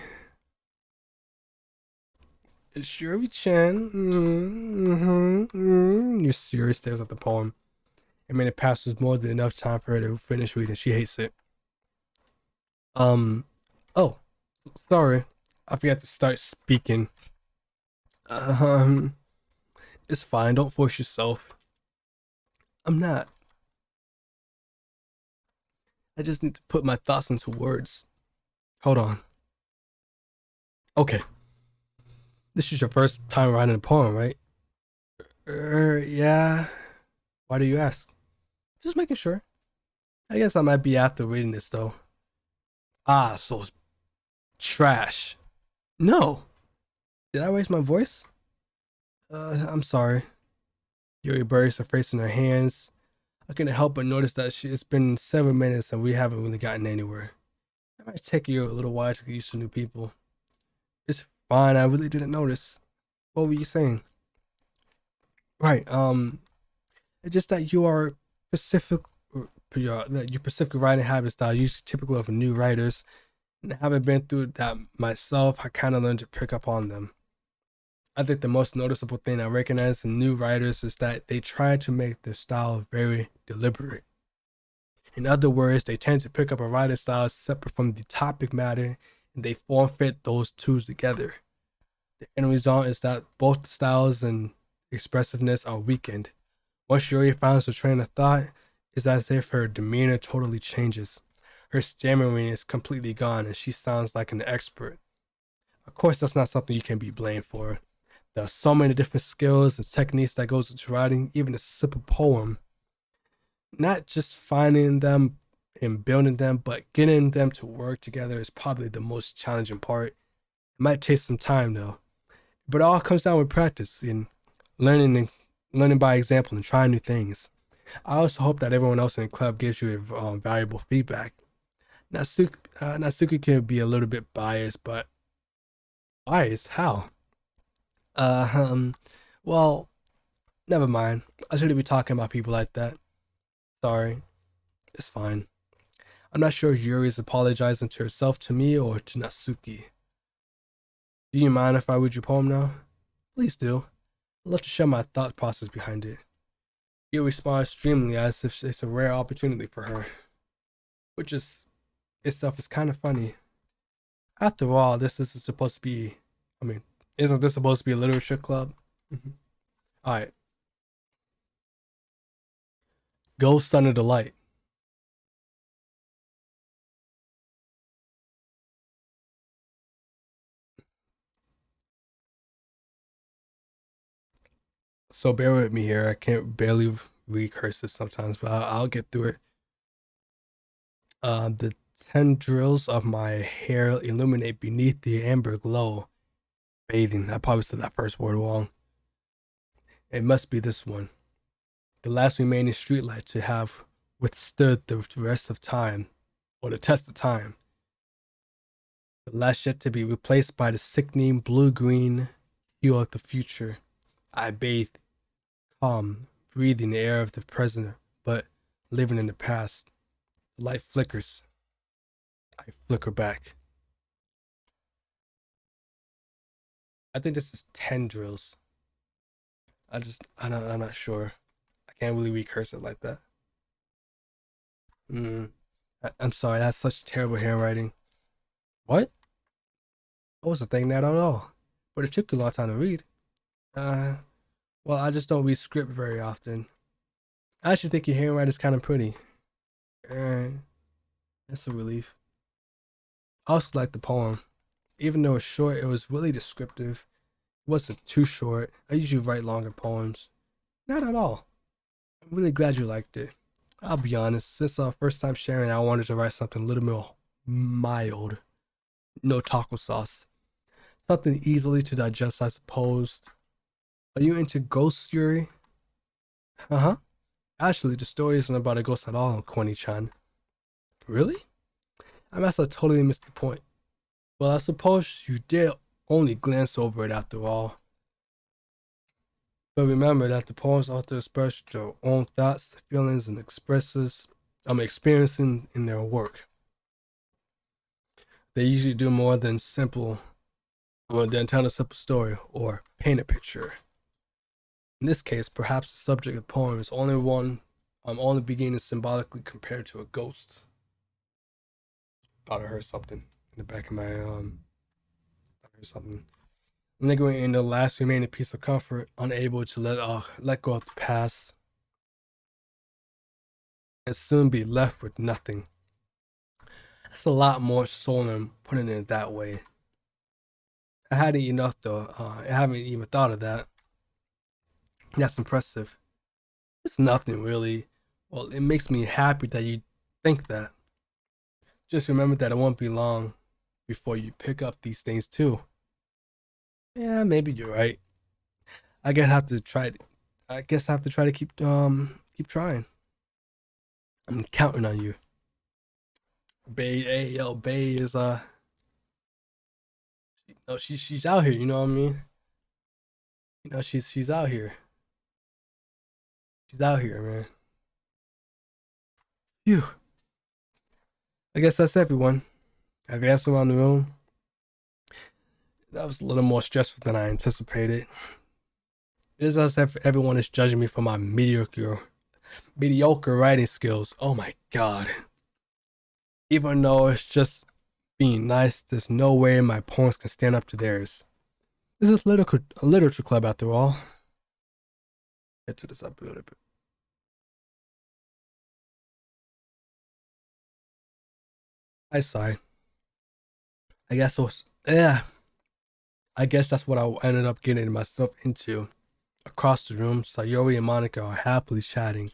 It's Yuri-chan. Yuri stares at the poem. I mean, it passes more than enough time for her to finish reading. She hates it. Oh, sorry. I forgot to start speaking. It's fine. Don't force yourself. I'm not. I just need to put my thoughts into words. Hold on. Okay. This is your first time writing a poem, right? Yeah. Why do you ask? Just making sure. I guess I might be after reading this though. So trash. No. Did I raise my voice? I'm sorry. Yuri buries her face in her hands. I couldn't help but notice that it's been 7 minutes and we haven't really gotten anywhere. It might take you a little while to get used to new people. It's fine, I really didn't notice. What were you saying? Right, it's just that you are specific, that your specific writing habit style, usually typical of new writers. And I haven't been through that myself, I kind of learned to pick up on them. I think the most noticeable thing I recognize in new writers is that they try to make their style very deliberate. In other words, they tend to pick up a writing style separate from the topic matter and they form fit those two together. The end result is that both styles and expressiveness are weakened. Once Yuri finds her train of thought, it's as if her demeanor totally changes. Her stammering is completely gone and she sounds like an expert. Of course, that's not something you can be blamed for. There are so many different skills and techniques that goes into writing even a simple poem. Not just finding them and building them, but getting them to work together is probably the most challenging part. It might take some time though, but it all comes down with practice and learning by example and trying new things. I also hope that everyone else in the club gives you valuable feedback. Natsuki can be a little bit biased, but biased? How? Well, never mind. I shouldn't be talking about people like that. Sorry. It's fine. I'm not sure if Yuri is apologizing to herself, to me, or to Natsuki. Do you mind if I read your poem now? Please do. I'd love to share my thought process behind it. Yuri responds extremely as if it's a rare opportunity for her. Which is itself is kind of funny. After all, this isn't supposed to be, isn't this supposed to be a literature club? Alright. Ghost Under the Light. So bear with me here. I can't barely read cursive sometimes, but I'll get through it. The tendrils of my hair illuminate beneath the amber glow. Bathing. I probably said that first word wrong. It must be this one. The last remaining streetlight to have withstood the rest of time, or the test of time. The last yet to be replaced by the sickening blue-green feel of the future. I bathe, calm, breathing the air of the present, but living in the past. The light flickers. I flicker back. I think this is tendrils. I'm not sure. I can't really recurse it like that. Mm. I'm sorry, that's such terrible handwriting. What? I wasn't thinking that at all. But it took you a long time to read. Uh, well, I just don't read script very often. I actually think your handwriting is kind of pretty. Uh, that's a relief. I also like the poem. Even though it's short, it was really descriptive. It wasn't too short. I usually write longer poems. Not at all. I'm really glad you liked it. I'll be honest, since our first time sharing, I wanted to write something a little more mild. No taco sauce. Something easily to digest, I suppose. Are you into ghost theory? Uh huh. Actually, the story isn't about a ghost at all, Kwani-chan. Really? I must have totally missed the point. Well, I suppose you did only glance over it after all. But remember that the poem's author express their own thoughts, feelings, and expresses experiencing in their work. They usually do more than tell a simple story or paint a picture. In this case, perhaps the subject of the poem is only beginning symbolically compared to a ghost. Thought I heard something in the back of my I heard something. Lingering in the last remaining piece of comfort, unable to let go of the past, and soon be left with nothing. That's a lot more soul than putting it that way. I hadn't enough though. I haven't even thought of that. That's impressive. It's nothing really. Well, it makes me happy that you think that. Just remember that it won't be long before you pick up these things too. Yeah, maybe you're right. I guess I have to try. I guess I have to try to keep trying. I'm counting on you. Bay, hey yo, Bay is no, she's out here. You know what I mean? You know she's out here. She's out here, man. Phew. I guess that's everyone. I glanced around the room. That was a little more stressful than I anticipated. It is as if everyone is judging me for my mediocre writing skills. Oh my god. Even though it's just being nice, there's no way my poems can stand up to theirs. This is a literature club after all. Get to this up a little bit. I sigh. I guess it was, yeah. I guess that's what I ended up getting myself into. Across the room, Sayori and Monica are happily chatting.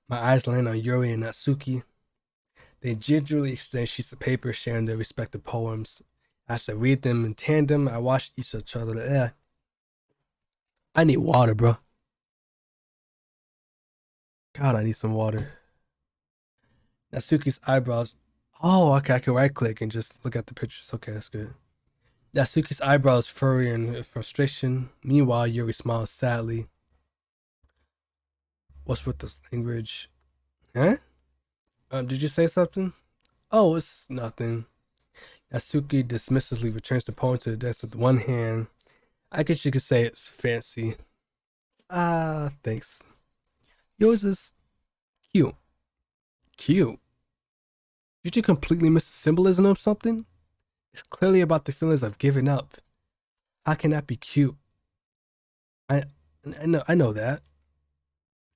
My eyes land on Yuri and Natsuki. They gingerly exchange sheets of paper, sharing their respective poems. As I read them in tandem, I watch each other. I need water, bro. God, I need some water. Natsuki's eyebrows. Oh, okay, I can right click and just look at the pictures. Okay, that's good. Natsuki's eyebrows furry in frustration. Meanwhile, Yuri smiles sadly. What's with this language? Huh? Did you say something? Oh, it's nothing. Natsuki dismissively returns the poem to the desk with one hand. I guess you could say it's fancy. Ah, thanks. Yours is cute. Cute? Did you completely miss the symbolism of something? It's clearly about the feelings of giving up. How can that be cute? I I know that.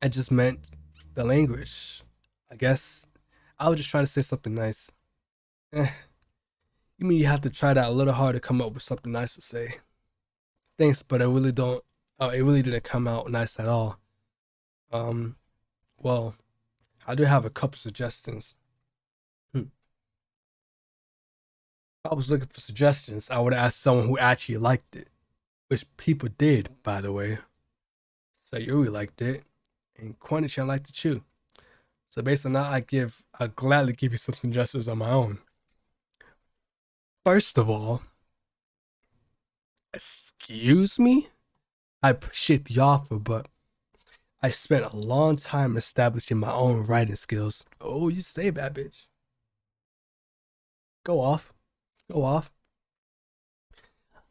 I just meant the language. I guess I was just trying to say something nice. Eh, you mean you have to try that a little hard to come up with something nice to say? Thanks, but I really don't. Oh, it really didn't come out nice at all. Um, well, I do have a couple suggestions. Hmm. If I was looking for suggestions, I would ask someone who actually liked it, which people did, by the way. Sayuri liked it, and Kwani-chan liked it too. So based on that, I'll gladly give you some suggestions on my own. First of all, Excuse me? I appreciate the offer, but I spent a long time establishing my own writing skills. Oh, you say that, bitch. Go off. Go off.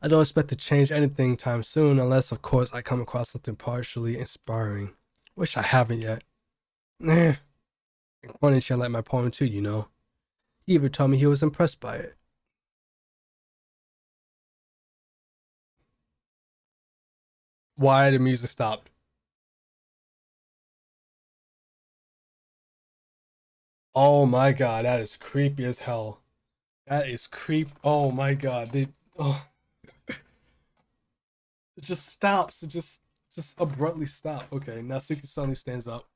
I don't expect to change anything time soon unless, of course, I come across something partially inspiring. Which I haven't yet. Eh. Cornish liked my poem too, you know. He even told me he was impressed by it. Why the music stopped? Oh my god, that is creepy as hell. That is creep. Oh my god, oh, it just stops. It just abruptly stop. Okay, now Suki suddenly stands up.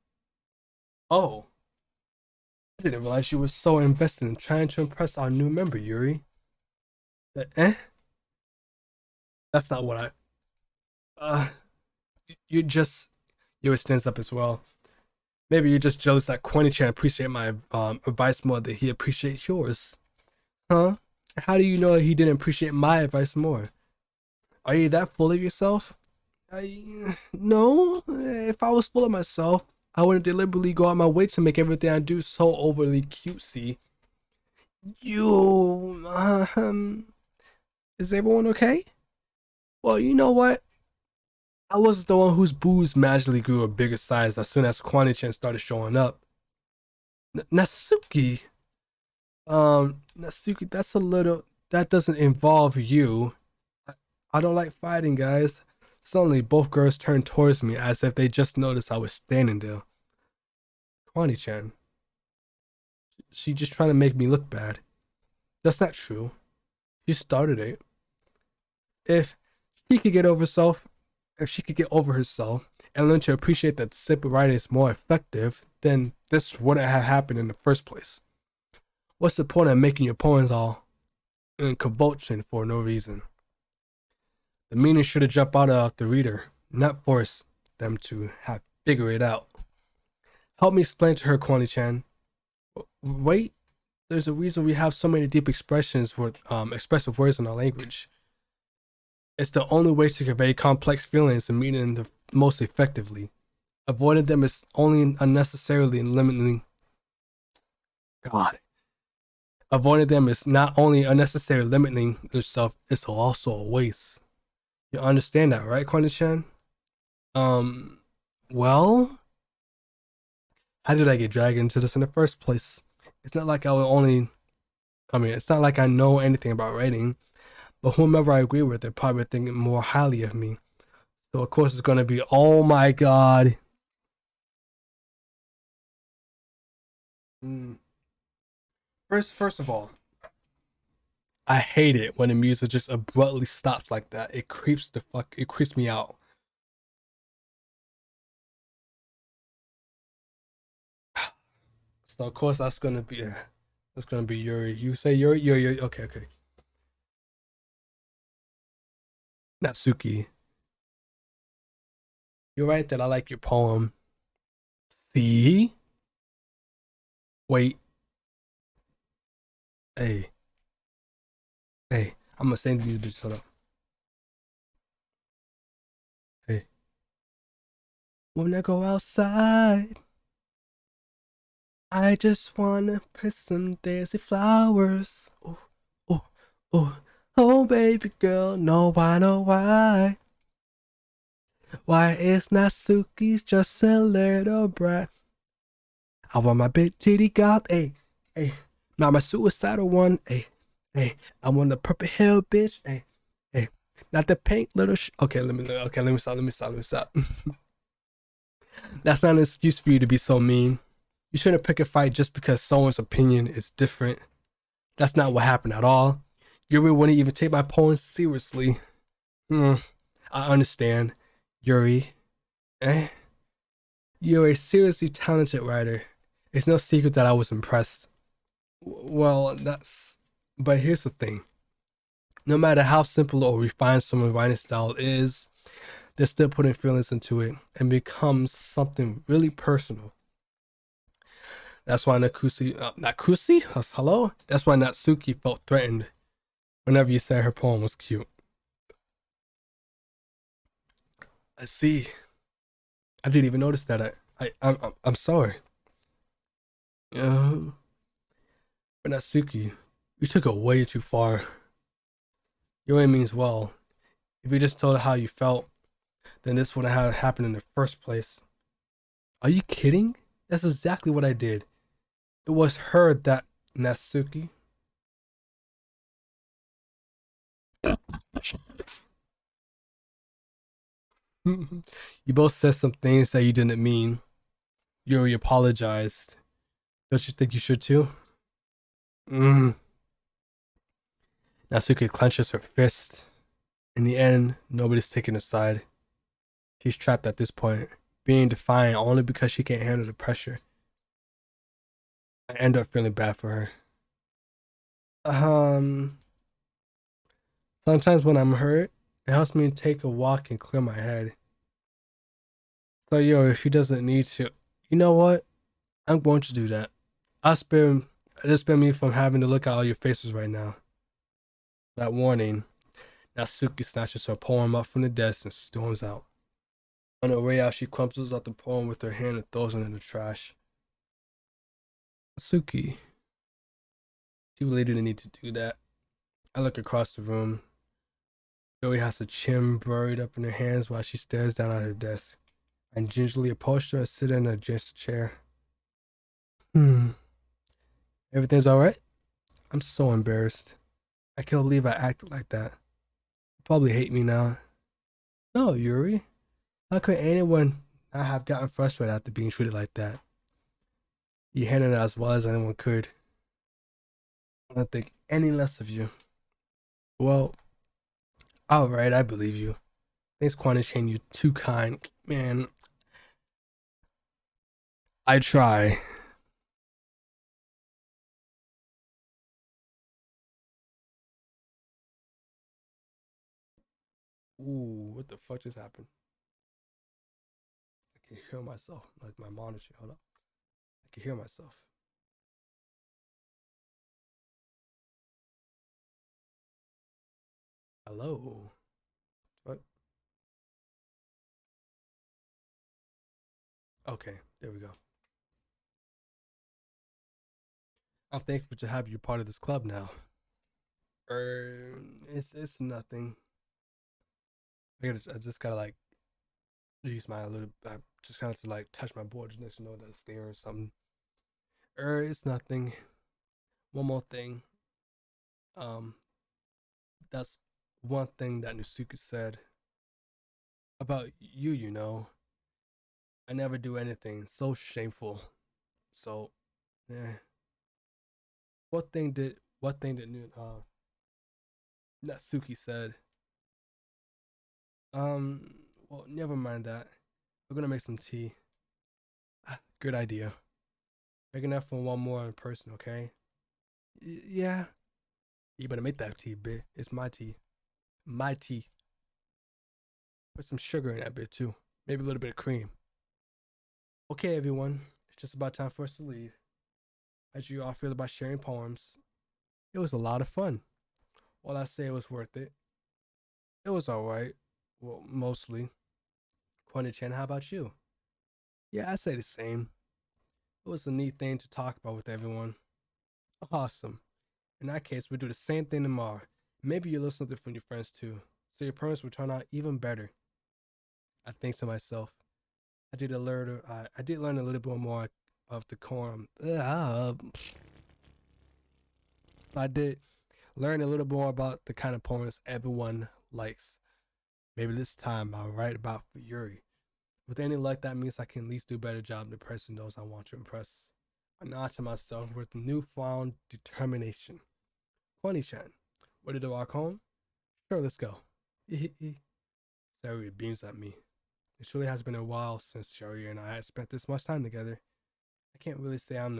Oh, I didn't realize you were so invested in trying to impress our new member, Yuri. Eh? That's not what I. Uh, you just. Yuri stands up as well. Maybe you're just jealous that Corny-chan appreciate my advice more than he appreciates yours. Huh? How do you know he didn't appreciate my advice more? Are you that full of yourself? No. If I was full of myself, I wouldn't deliberately go out my way to make everything I do so overly cutesy. Is everyone okay? Well, you know what? I wasn't the one whose boobs magically grew a bigger size as soon as Kwani-chan started showing up. Natsuki? Natsuki, that doesn't involve you. I don't like fighting, guys. Suddenly, both girls turned towards me as if they just noticed I was standing there. Kwani-chan. She just trying to make me look bad. That's not true. She started it. If she could get over herself, if she could get over herself and learn to appreciate that simple writing is more effective, then this wouldn't have happened in the first place. What's the point of making your poems all in convulsion for no reason? The meaning should have jumped out of the reader, not force them to have figure it out. Help me explain to her, Kwani-chan. Wait, there's a reason we have so many deep expressions with expressive words in our language. It's the only way to convey complex feelings and meaning the most effectively. Avoiding them is only unnecessarily limiting. God. Avoiding them is not only unnecessarily limiting yourself, it's also a waste. You understand that, right, Kwani-chan? Well, how did I get dragged into this in the first place? It's not like it's not like I know anything about writing, but whomever I agree with, they're probably thinking more highly of me. So of course it's gonna be, oh my god. First of all, I hate it when the music just abruptly stops like that. It creeps me out. So of course that's gonna be Yuri. You say Yuri. Okay. Natsuki. You're right that I like your poem. See? Wait. Hey. I'm gonna send these bitches. Hold up. Hey. When I go outside, I just wanna put some daisy flowers. Oh, baby girl, no, I know why. Why is Natsuki just a little brat? I want my big titty god, hey, not my suicidal one, hey. I want the purple hair bitch, hey, not the pink little okay, let me stop. That's not an excuse for you to be so mean. You shouldn't pick a fight just because someone's opinion is different. That's not what happened at all. Yuri wouldn't even take my poems seriously. I understand, Yuri. You're a seriously talented writer. It's no secret that I was impressed. Well, but here's the thing. No matter how simple or refined someone's writing style is, they're still putting feelings into it and becomes something really personal. That's why hello? That's why Natsuki felt threatened whenever you said her poem was cute. I see. I didn't even notice that. I'm sorry. Uh, but Natsuki, you took it way too far. Your aim means well. If you just told her how you felt, then this wouldn't have happened in the first place. Are you kidding? That's exactly what I did. It was her that Natsuki. You both said some things that you didn't mean. Yuri apologized. Don't you think you should too? Mm. Natsuki clenches her fist. In the end, nobody's taking her side. She's trapped at this point, being defiant only because she can't handle the pressure. I end up feeling bad for her. Um, Sometimes when I'm hurt, it helps me take a walk and clear my head. So yo, if she doesn't need to, you know what? I'm going to do that. It'll spare me from having to look at all your faces right now. That warning, Natsuki snatches her poem up from the desk and storms out. On her way out, she crumples up the poem with her hand and throws it in the trash. Natsuki, she really didn't need to do that. I look across the room. Joey has her chin buried up in her hands while she stares down at her desk. I gingerly approach her and sit in a chair. Everything's alright? I'm so embarrassed. I can't believe I acted like that. You probably hate me now. No, Yuri. How could anyone not have gotten frustrated after being treated like that? You handled it as well as anyone could. I don't think any less of you. Well, alright, I believe you. Thanks, Quantichain, you're too kind. Man, I try. Ooh, what the fuck just happened? I can hear myself. Like my monitor. Hold up. I can hear myself. Hello. What? Okay, there we go. I'm thankful to have you part of this club now. It's nothing. I just gotta like use my little. I just kind of to like touch my board just next to know that it's there or something. It's nothing. One more thing. Um, that's one thing that Nusuke said about you. You know, I never do anything so shameful. So, yeah. What thing did Natsuki said? Well, never mind that. We're gonna make some tea. Good idea. Making that for one more in person, okay? Yeah. You better make that tea, bitch. It's my tea. My tea. Put some sugar in that bit too. Maybe a little bit of cream. Okay, everyone. It's just about time for us to leave. How did you all feel about sharing poems? It was a lot of fun. Well, I say it was worth it. It was alright. Well, mostly. Chan, how about you? Yeah, I say the same. It was a neat thing to talk about with everyone. Awesome. In that case, we'll do the same thing tomorrow. Maybe you'll learn something from your friends too, so your performance will turn out even better. I think to myself, I did learn a little bit more of decorum. I did learn a little more about the kind of poems everyone likes. Maybe this time I'll write about for Yuri. With any luck, that means I can at least do a better job than impressing those I want to impress. I nod to myself with newfound determination. 20-chan, ready to walk home? Sure, let's go. Sari beams at me. It surely has been a while since Sherry and I had spent this much time together. I can't really say I'm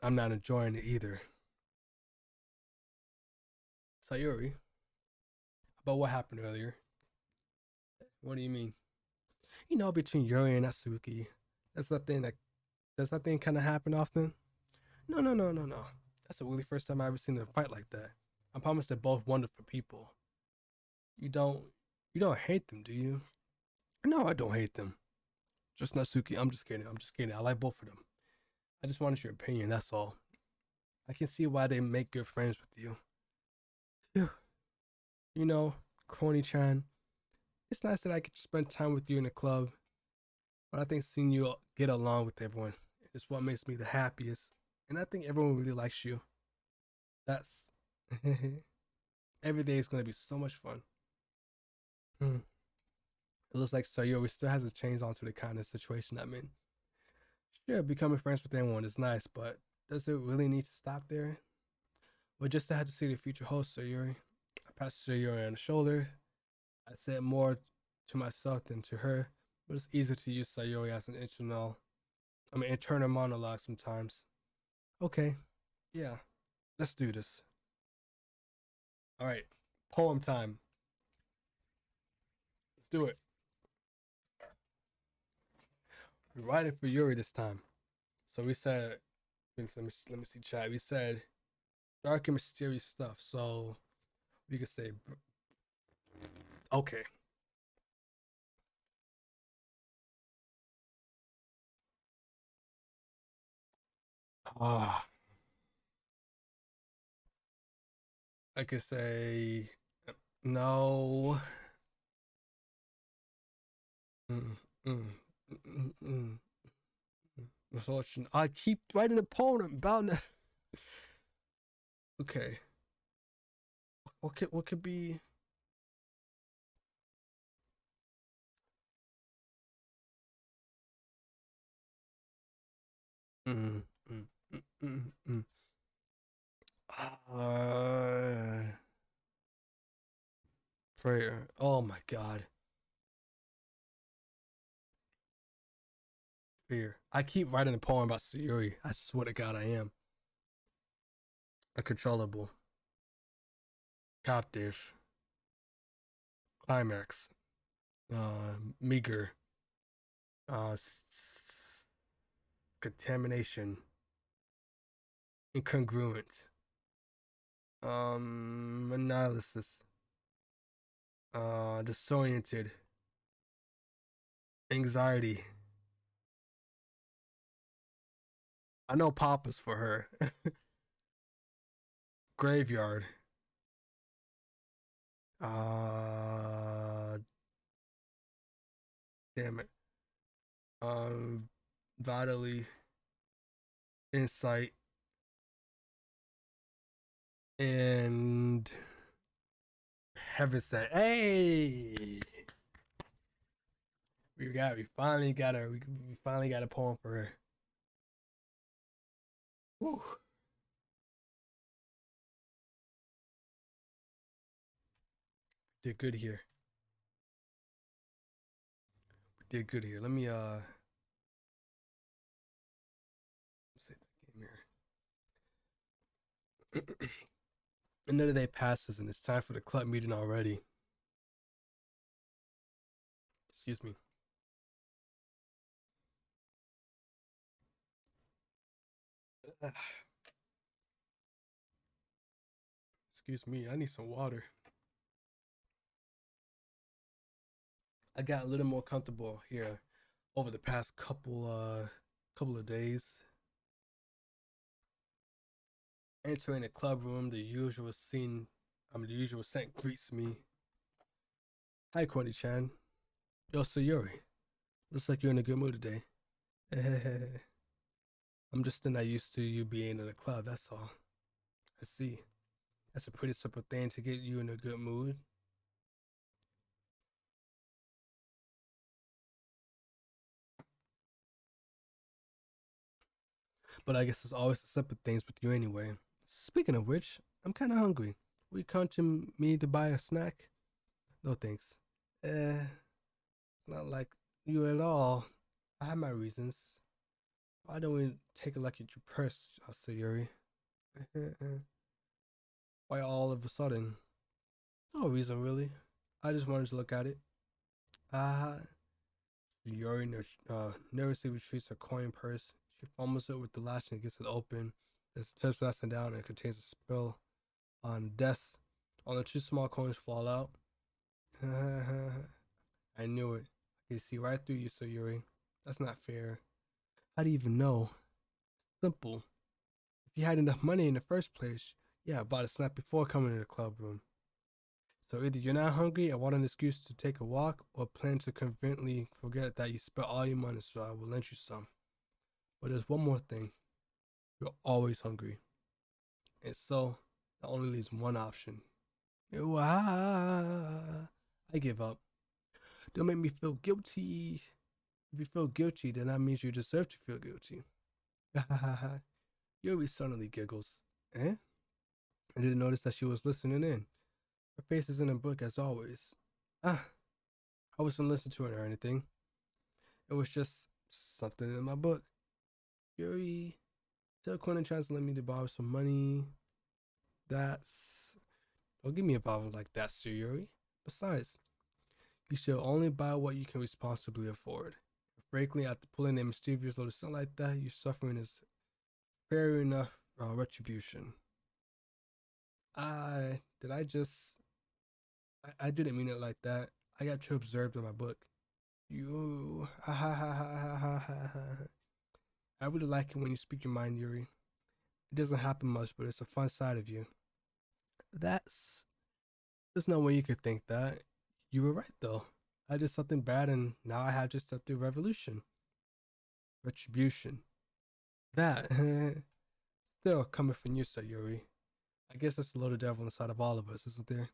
not enjoying it either. Sayuri, about what happened earlier? What do you mean? You know, between Yuri and Natsuki, that's nothing that does that thing kind of happen often? No, no, no, no, no. That's the really first time I ever seen them fight like that. I promise they're both wonderful people. You don't, you don't hate them, do you? No, I don't hate them. Just Natsuki. I'm just kidding. I'm just kidding. I like both of them. I just wanted your opinion. That's all. I can see why they make good friends with you. Phew. You know, Crony Chan, it's nice that I could spend time with you in the club, but I think seeing you get along with everyone is what makes me the happiest. And I think everyone really likes you. That's every day is going to be so much fun. Hmm. It looks like Sayori still hasn't changed onto the kind of situation I'm in. Sure, becoming friends with anyone is nice, but does it really need to stop there? Well, just to have to see the future host, Sayori. I passed Sayori on the shoulder. I said more to myself than to her, but it's easier to use Sayori as an internal monologue sometimes. Okay, yeah, let's do this. All right, poem time. Let's do it. We're writing for Yuri this time. So we said, let me see, chat. We said dark and mysterious stuff. So we could say, okay. Ah, I could say no. Mm, mm, mm, mm, Misfortune. I keep writing a poem about. Okay. What could be? Mm, mm, mm, mm, mm. Uh, prayer. Oh my God. Fear. I keep writing a poem about Sayuri. I swear to God, I am. Uncontrollable. Captive. Climax. Meager. Contamination. Incongruent. Analysis. Disoriented. Anxiety. I know Papa's for her. Graveyard. Uh, damn it. Um, Vitally. Insight. And heaven said, "Hey, we finally got a poem for her." Whew. Did good here. We did good here. Let me save that game here. Another day passes and it's time for the club meeting already. Excuse me. Excuse me. I need some water. I got a little more comfortable here over the past couple of days. Entering the club room, the usual scent greets me. Hi, Corny Chan. Yo, Sayuri. Looks like you're in a good mood today. I'm just not used to you being in a club, that's all. I see. That's a pretty simple thing to get you in a good mood. But I guess it's always the simple things with you anyway. Speaking of which, I'm kind of hungry. Will you come to me to buy a snack? No thanks. It's not like you at all. I have my reasons. Why don't we take a look at your purse, Sayuri? Why all of a sudden? No reason really. I just wanted to look at it. Ah, Sayuri nervously retrieves her coin purse. She fumbles it with the latch and gets it open. As it tips upside down and contains a spill on the desk. All the two small coins fall out. I knew it. You see right through you, Sayuri. That's not fair. How do you even know? Simple. If you had enough money in the first place, yeah, I bought a snack before coming to the club room. So either you're not hungry and want an excuse to take a walk, or plan to conveniently forget that you spent all your money, so I will lend you some. But there's one more thing. You're always hungry. And so, that only leaves one option. I give up. Don't make me feel guilty. If you feel guilty, then that means you deserve to feel guilty. Yuri suddenly giggles. Eh? I didn't notice that she was listening in. Her face is in a book as always. Ah, I wasn't listening to it or anything. It was just something in my book. Yuri, tell Quinn and tries to lend me to borrow some money. That's... Don't give me a bottle like that, Sir Yuri. Besides, you should only buy what you can responsibly afford. Frankly, after pulling a mischievous little stunt like that, your suffering is fair enough retribution. Did I just... I didn't mean it like that. I got too observed in my book. You... I really like it when you speak your mind, Yuri. It doesn't happen much, but it's a fun side of you. That's... There's no way you could think that. You were right, though. I did something bad, and now I have just stepped through revolution. Retribution. That... Still coming from you, Sir Yuri. I guess that's the little devil inside of all of us, isn't there?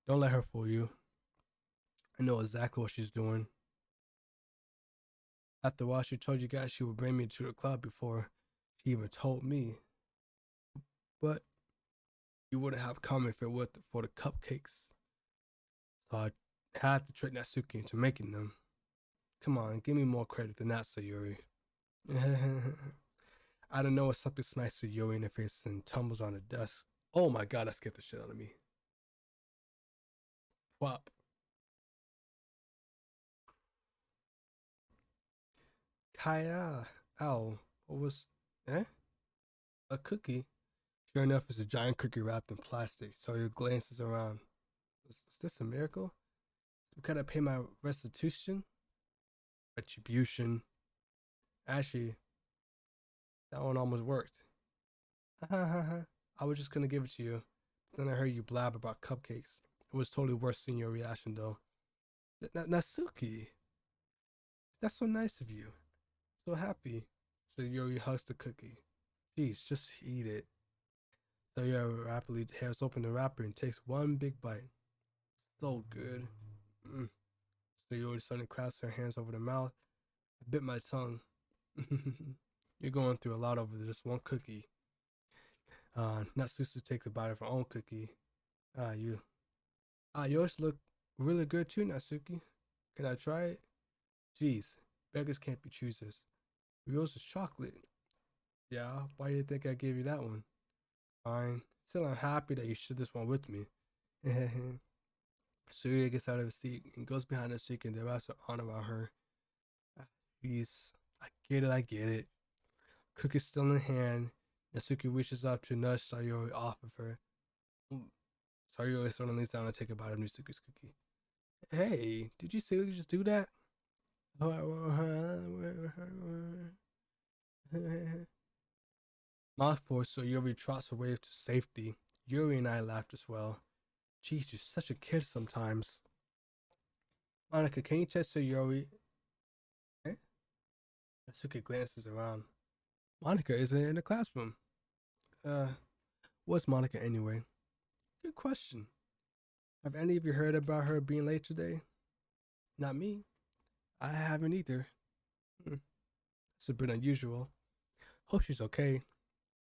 Don't let her fool you. I know exactly what she's doing. After a while, she told you guys she would bring me to the club before she even told me. But you wouldn't have come if it were for the cupcakes. So I had to trick Natsuki into making them. Come on, give me more credit than that, Sayuri. I don't know if something smacks Sayuri in the face and tumbles on the desk. Oh my god, that scared the shit out of me. Pop. Kaya. Ow. What was... Eh? A cookie? Sure enough, it's a giant cookie wrapped in plastic. Sawyer glances around. Is this a miracle? Could I pay my restitution? Retribution. Actually, that one almost worked. I was just gonna give it to you. Then I heard you blab about cupcakes. It was totally worth seeing your reaction, though. Natsuki, that's so nice of you. So happy. So Yuri hugs the cookie. Jeez, just eat it. So Yuri rapidly tears open the wrapper and takes one big bite. So good. So Yuri suddenly clasps her hands over the mouth. I bit my tongue. You're going through a lot over just one cookie. Natsuki takes a bite of her own cookie. Yours look really good too, Natsuki. Can I try it? Jeez, beggars can't be choosers. Yours is chocolate. Yeah, why do you think I gave you that one? Fine. Still, I'm happy that you shared this one with me. Surya gets out of his seat and goes behind Natsuki and wraps her arm around her. Jeez, I get it. Cookie's still in hand. Natsuki reaches up to nudge Sayori off of her. Sayori suddenly leans down to take a bite of Natsuki's cookie. Hey, did you seriously just do that? Mouthful, so Yuri trots away to safety. Yuri and I laughed as well. Jeez, you're such a kid sometimes. Monica, can you test Yuri? Eh? Natsuki glances around. Monica isn't in the classroom. What's Monica anyway? Good question. Have any of you heard about her being late today? Not me. I haven't either. It's a bit unusual. Hope she's okay.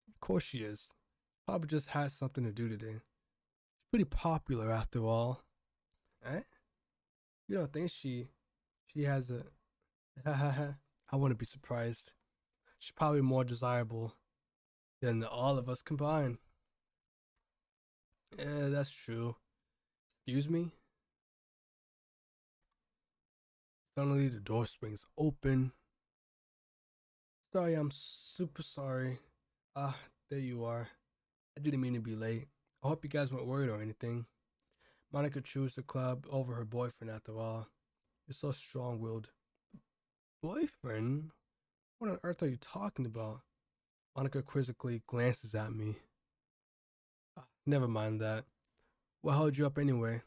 Of course she is. Probably just has something to do today. She's pretty popular after all. Eh? You don't think she has a... I wouldn't be surprised. She's probably more desirable than all of us combined. Yeah, that's true. Excuse me? Suddenly the door swings open. Sorry, I'm super sorry. There you are. I didn't mean to be late. I hope you guys weren't worried or anything. Monica chose the club over her boyfriend after all. You're so strong willed. Boyfriend? What on earth are you talking about? Monica quizzically glances at me. Never mind that. What held you up anyway?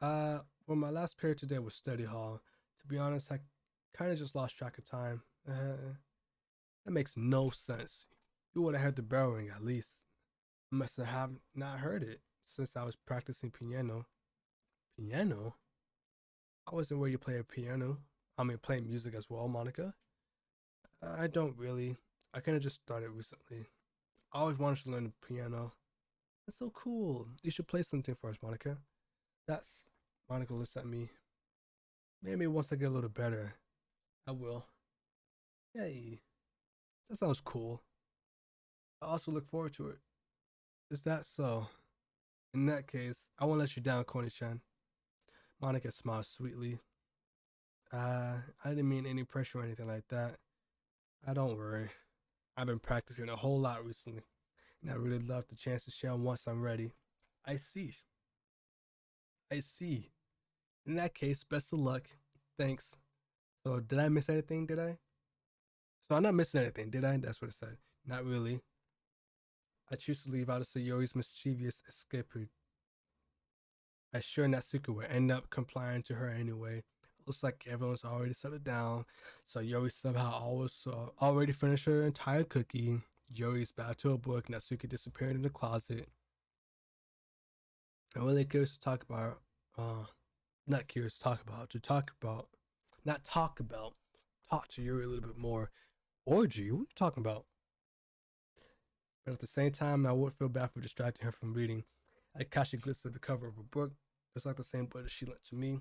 Well, my last period today was study hall. To be honest, I kind of just lost track of time. That makes no sense. You would have heard the bell ring at least. I must have not heard it since I was practicing piano. Piano? I wasn't where you play a piano. I mean, play music as well, Monica. I don't really. I kind of just started recently. I always wanted to learn the piano. That's so cool. You should play something for us, Monica. That's. Monica looks at me. Maybe once I get a little better, I will. Hey, that sounds cool. I also look forward to it. Is that so? In that case, I won't let you down, Connie-chan. Monica smiled sweetly. I didn't mean any pressure or anything like that. Don't worry. I've been practicing a whole lot recently, and I really love the chance to share once I'm ready. I see. I see. In that case, best of luck. Thanks. So, did I miss anything, did I? So, I'm not missing anything, did I? That's what it said. Not really. I choose to leave out of Sayori's mischievous escape. I'm sure Natsuko will end up complying to her anyway. Looks like everyone's already settled down. So Yori somehow already finished her entire cookie. Yori's back to a book. Natsuko disappeared in the closet. I'm really curious to talk about. Not curious to talk about. To talk about. Not talk about. Talk to Yori a little bit more. Orgy? What are you talking about? But at the same time, I would feel bad for distracting her from reading. I catch a glimpse of the cover of a book. It's like the same book that she lent to me.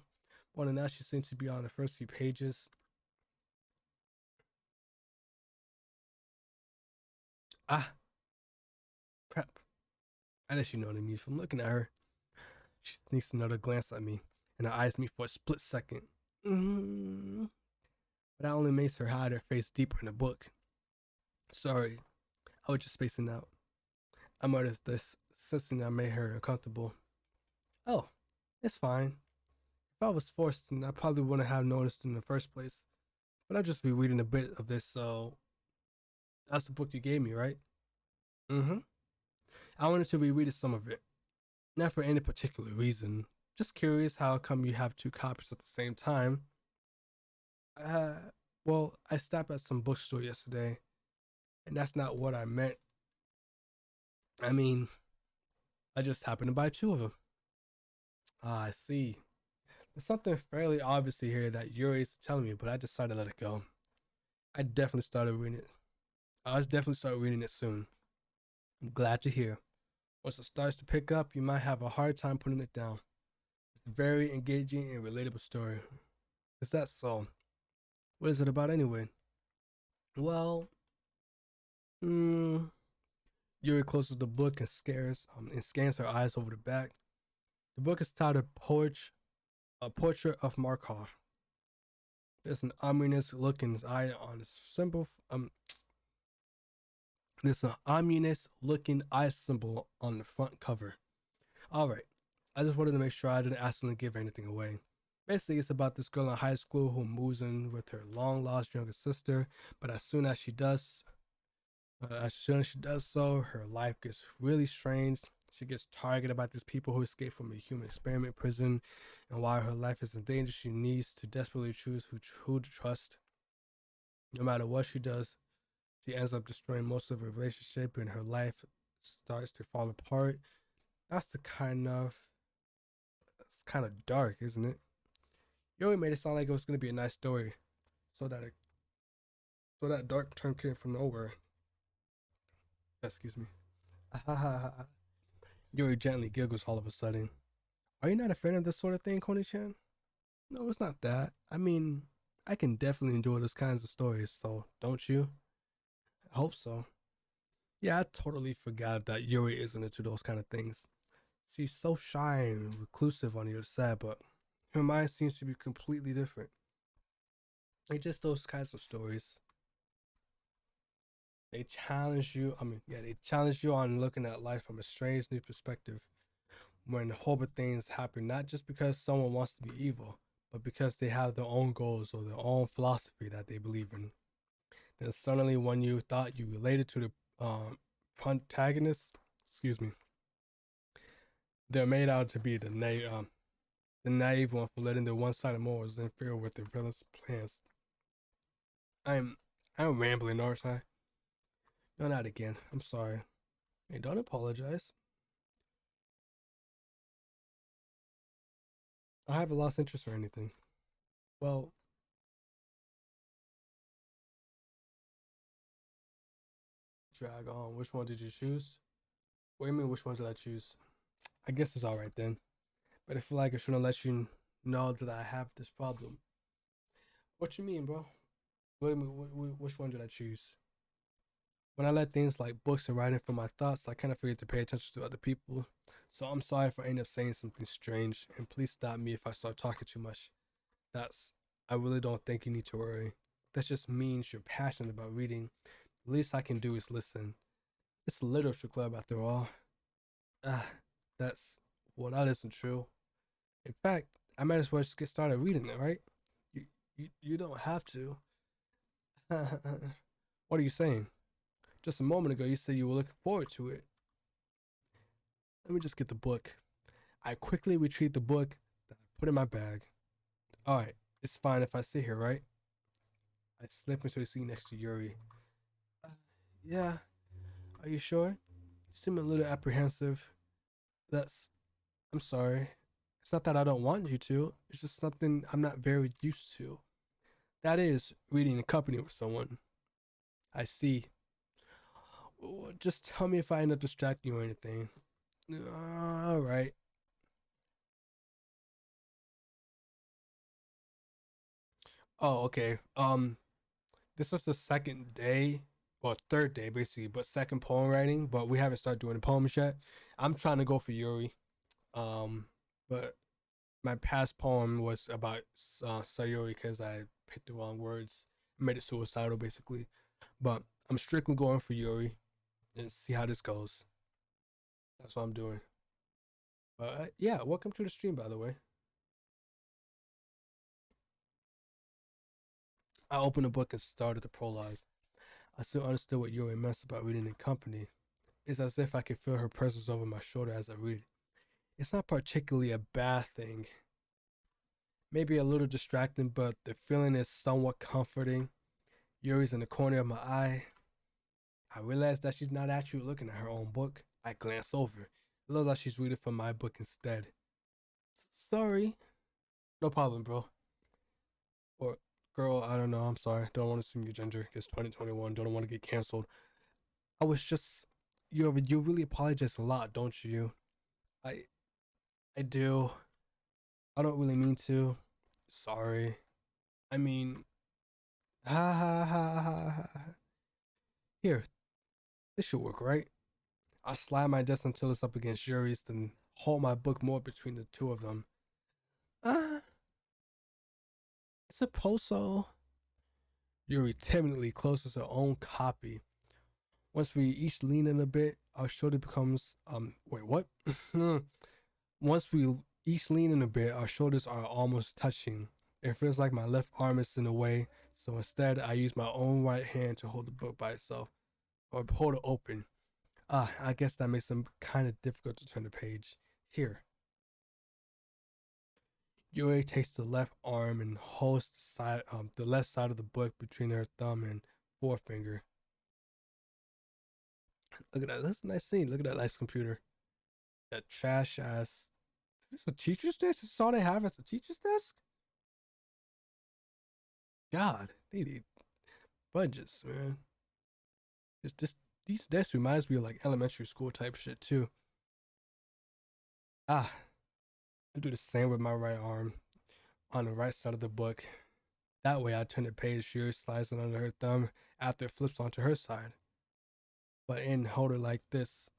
More than that, she seems to be on the first few pages. Ah, crap. I let you know what I mean from looking at her. She sneaks another glance at me, and her eyes meet for a split second. But that only makes her hide her face deeper in the book. Sorry, I was just spacing out. I muttered this, sensing I made her uncomfortable. Oh, it's fine. If I was forced, then I probably wouldn't have noticed in the first place. But I'm just rereading a bit of this, so that's the book you gave me, right? Mm-hmm. I wanted to reread some of it. Not for any particular reason. Just curious how come you have two copies at the same time. Well, I stopped at some bookstore yesterday, and that's not what I meant. I mean, I just happened to buy two of them. I see. There's something fairly obvious here that Yuri's telling me, but I decided to let it go. I definitely started reading it. I was definitely start reading it soon. I'm glad to hear. Once it starts to pick up, you might have a hard time putting it down. It's a very engaging and relatable story. Is that so? What is it about anyway? Well, Yuri closes the book and scans her eyes over the back. The book is titled A Portrait of Markov. There's an ominous look in his eye on the symbol. There's an ominous looking eye symbol on the front cover. Alright, I just wanted to make sure I didn't accidentally give anything away. Basically, it's about this girl in high school who moves in with her long lost younger sister, but as soon as she does so, her life gets really strange. She gets targeted by these people who escape from a human experiment prison, and while her life is in danger, she needs to desperately choose who to trust. No matter what she does, she ends up destroying most of her relationship, and her life starts to fall apart. That's it's kind of dark, isn't it? You already made it sound like it was going to be a nice story, so that dark turn came from nowhere. Excuse me. Yuri gently giggles all of a sudden. Are you not a fan of this sort of thing, Connie-chan? No, it's not that. I mean, I can definitely enjoy those kinds of stories, so don't you? I hope so. Yeah, I totally forgot that Yuri isn't into those kind of things. She's so shy and reclusive on the other side, but her mind seems to be completely different. It's just those kinds of stories. They challenge you on looking at life from a strange new perspective. when horrible things happen, not just because someone wants to be evil, but because they have their own goals or their own philosophy that they believe in. Then suddenly, when you thought you related to the protagonist, excuse me, they're made out to be the naive one for letting their one-sided morals interfere with their villain's plans. I'm I'm rambling, aren't I? No, not again. I'm sorry. Hey, don't apologize. I haven't lost interest or anything. Well, drag on. Which one did you choose? What do you mean, which one did I choose? I guess it's alright then. But I feel like I shouldn't let you know that I have this problem. What you mean, bro? What do you mean, which one did I choose? When I let things like books and writing from my thoughts, I kind of forget to pay attention to other people. So I'm sorry if I end up saying something strange, and please stop me if I start talking too much. That's, I really don't think you need to worry. That just means you're passionate about reading. The least I can do is listen. It's a literature club after all. Ah, that's, well, that isn't true. In fact, I might as well just get started reading it, right? You don't have to. What are you saying? Just a moment ago, you said you were looking forward to it. Let me just get the book. I quickly retrieved the book that I put in my bag. All right, it's fine if I sit here, right? I slip into the seat next to Yuri. Uh, yeah, are you sure? You seem a little apprehensive. That's, I'm sorry. It's not that I don't want you to, it's just something I'm not very used to. That is, reading in company with someone. I see. Just tell me if I end up distracting you or anything. All right. Oh, okay. This is the second day, or third day basically, but second poem writing. But we haven't started doing the poems yet. I'm trying to go for Yuri. Um, but my past poem was about Sayuri because I picked the wrong words, made it suicidal basically. But I'm strictly going for Yuri and see how this goes. That's what I'm doing. But yeah, welcome to the stream, by the way. I opened the book and started the prologue. I still understood what Yuri meant about reading in company. It's as if I could feel her presence over my shoulder as I read. It's not particularly a bad thing. Maybe a little distracting, but the feeling is somewhat comforting. Yuri's in the corner of my eye. I realize that she's not actually looking at her own book. I glance over. It looks like she's reading from my book instead. Sorry. No problem, bro. Or girl, I don't know. I'm sorry. Don't want to assume your gender. It's 2021. Don't want to get canceled. I was just you really apologize a lot, don't you? I I do. I don't really mean to. Sorry. I mean, ha ha ha ha ha. Here, this should work, right? I slide my desk until it's up against Yuri's, then hold my book more between the two of them. I suppose so. Yuri timidly closes her own copy. Once we each lean in a bit, our shoulder becomes wait, what? Once we each lean in a bit, our shoulders are almost touching. It feels like my left arm is in the way, so instead I use my own right hand to hold the book by itself, or hold it open. I guess that makes it kind of difficult to turn the page. Here, Yuri takes the left arm and holds the left side of the book between her thumb and forefinger. Look at that. That's a nice scene. Look at that nice computer. That trash ass. Is this a teacher's desk? This is all they have as a teacher's desk? God, they need budgets, man. It's just these desks reminds me of like elementary school type shit too. Ah, I do the same with my right arm on the right side of the book. That way I turn the page, she slides it under her thumb after it flips onto her side. But in hold it like this,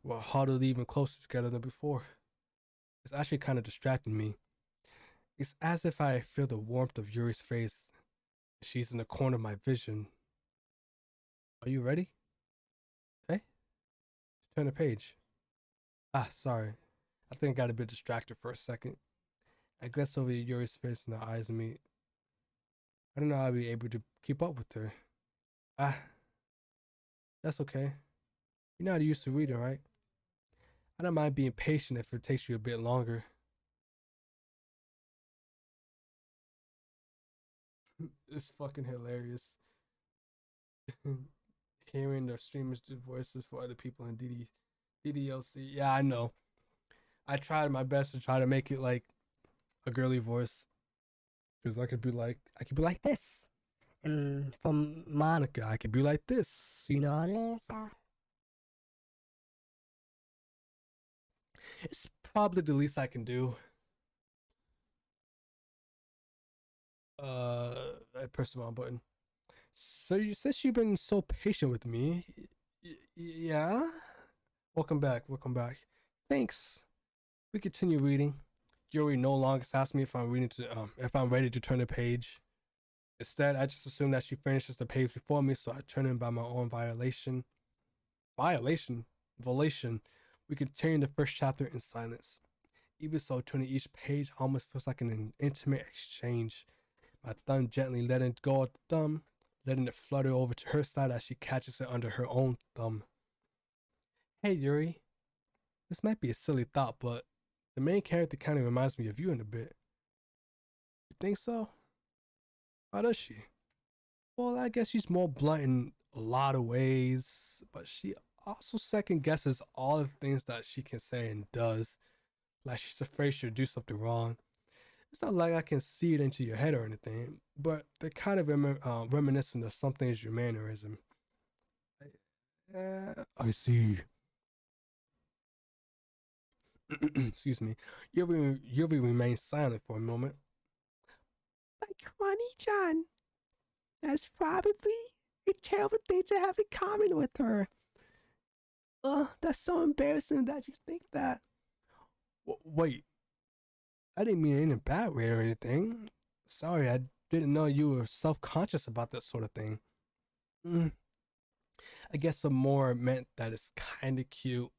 we're huddled even closer together than before. It's actually kind of distracting me. It's as if I feel the warmth of Yuri's face. She's in the corner of my vision. Are you ready? Hey, turn the page. Ah, sorry. I think I got a bit distracted for a second. I glanced over Yuri's face and her eyes meet. I don't know how I'll be able to keep up with her. Ah, that's okay. You're not used to reading, right? I don't mind being patient if it takes you a bit longer. It's fucking hilarious. Hearing the streamers do voices for other people in DDLC. Yeah, I know. I tried my best to try to make it like a girly voice. Because I could be like this. And from Monica, I could be like this. You know, Lisa. It's probably the least I can do. I pressed the wrong button. So since you've been so patient with me, yeah. Welcome back. Welcome back. Thanks. We continue reading. Yuri no longer asks me if I'm if I'm ready to turn the page. Instead, I just assume that she finishes the page before me, so I turn in by my own volation. We continue the first chapter in silence. Even so, turning each page almost feels like an intimate exchange. My thumb gently letting go of the thumb, letting it flutter over to her side as she catches it under her own thumb. Hey Yuri, this might be a silly thought, but the main character kind of reminds me of you in a bit. You think so? How does she? Well, I guess she's more blunt in a lot of ways, but she also second guesses all of the things that she can say and does. Like she's afraid she'll do something wrong. It's not like I can see it into your head or anything, but they're kind of reminiscent of something as your mannerism. I see. Excuse me. Yuri remains silent for a moment. Like Ronnie-chan, that's probably a terrible thing to have in common with her. That's so embarrassing that you think that. Wait, I didn't mean it in a bad way or anything. Sorry, I didn't know you were self-conscious about that sort of thing. I guess some more meant that it's kind of cute.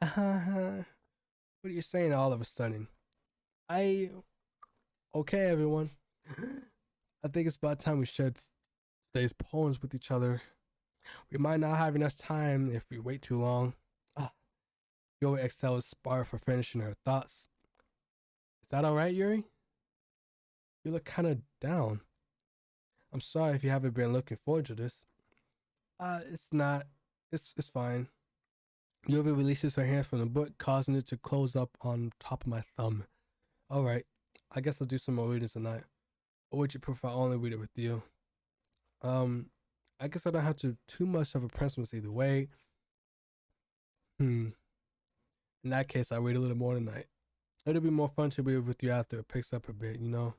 What are you saying all of a sudden? Okay, everyone. I think it's about time we shared today's poems with each other. We might not have enough time if we wait too long. Yuri exhales Spar for finishing her thoughts. Is that alright, Yuri? You look kind of down. I'm sorry if you haven't been looking forward to this. It's not. It's fine. Yuri releases her hands from the book, causing it to close up on top of my thumb. Alright, I guess I'll do some more reading tonight. Or would you prefer I only read it with you? I guess I don't have too much of a preference either way. In that case, I read a little more tonight. It'll be more fun to read with you after it picks up a bit, you know?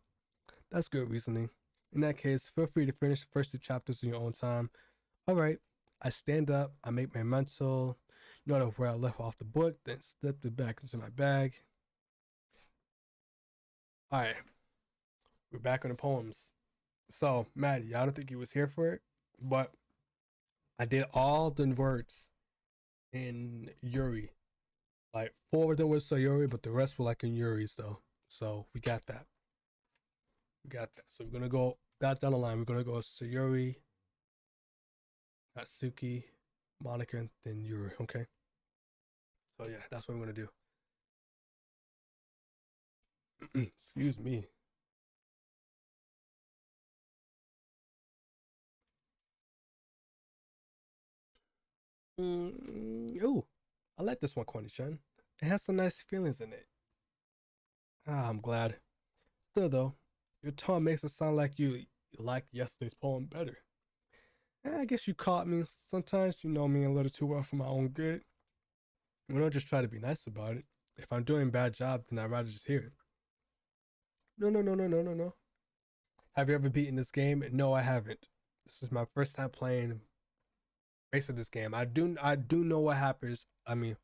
That's good reasoning. In that case, feel free to finish the first 2 chapters in your own time. Alright, I stand up, I make my mental note of where I left off the book, then slip it back into my bag. Alright, we're back on the poems. So, Maddie, I don't think you was here for it, but I did all the words in Yuri. Like 4 of them was Sayuri, but the rest were like in Yuri's though. So we got that. So we're gonna go back down the line. We're gonna go Sayuri, Natsuki, Monica, and then Yuri. Okay. So yeah, that's what we're gonna do. Excuse me. Oh, I like this one, Corny-chan. It has some nice feelings in it. I'm glad. Still though, your tone makes it sound like you like yesterday's poem better. I guess you caught me. Sometimes you know me a little too well for my own good. I don't just try to be nice about it. If I'm doing a bad job, then I'd rather just hear it. No. Have you ever beaten this game? No, I haven't. This is my first time playing basically this game. I do know what happens. I mean,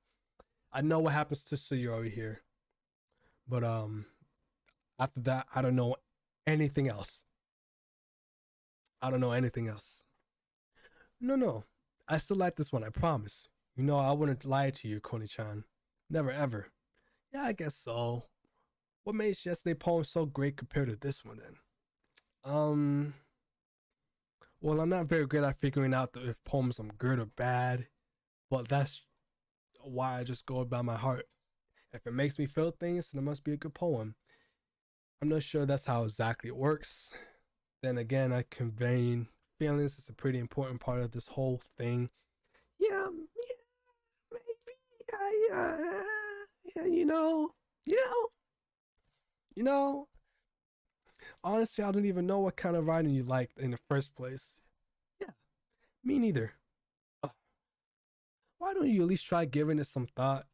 I know what happens to Sayori here. But after that, I don't know anything else. No. I still like this one, I promise. You know, I wouldn't lie to you, Koni-chan. Never ever. Yeah, I guess so. What made yesterday's poem so great compared to this one then? Um, well, I'm not very good at figuring out if poems I'm good or bad, but that's why I just go by my heart. If it makes me feel things, then it must be a good poem. I'm not sure that's how exactly it works. Then again, I conveying feelings is a pretty important part of this whole thing. Yeah, yeah, maybe yeah, you know, you know. Honestly, I don't even know what kind of writing you liked in the first place. Yeah, me neither. Uh, why don't you at least try giving it some thought?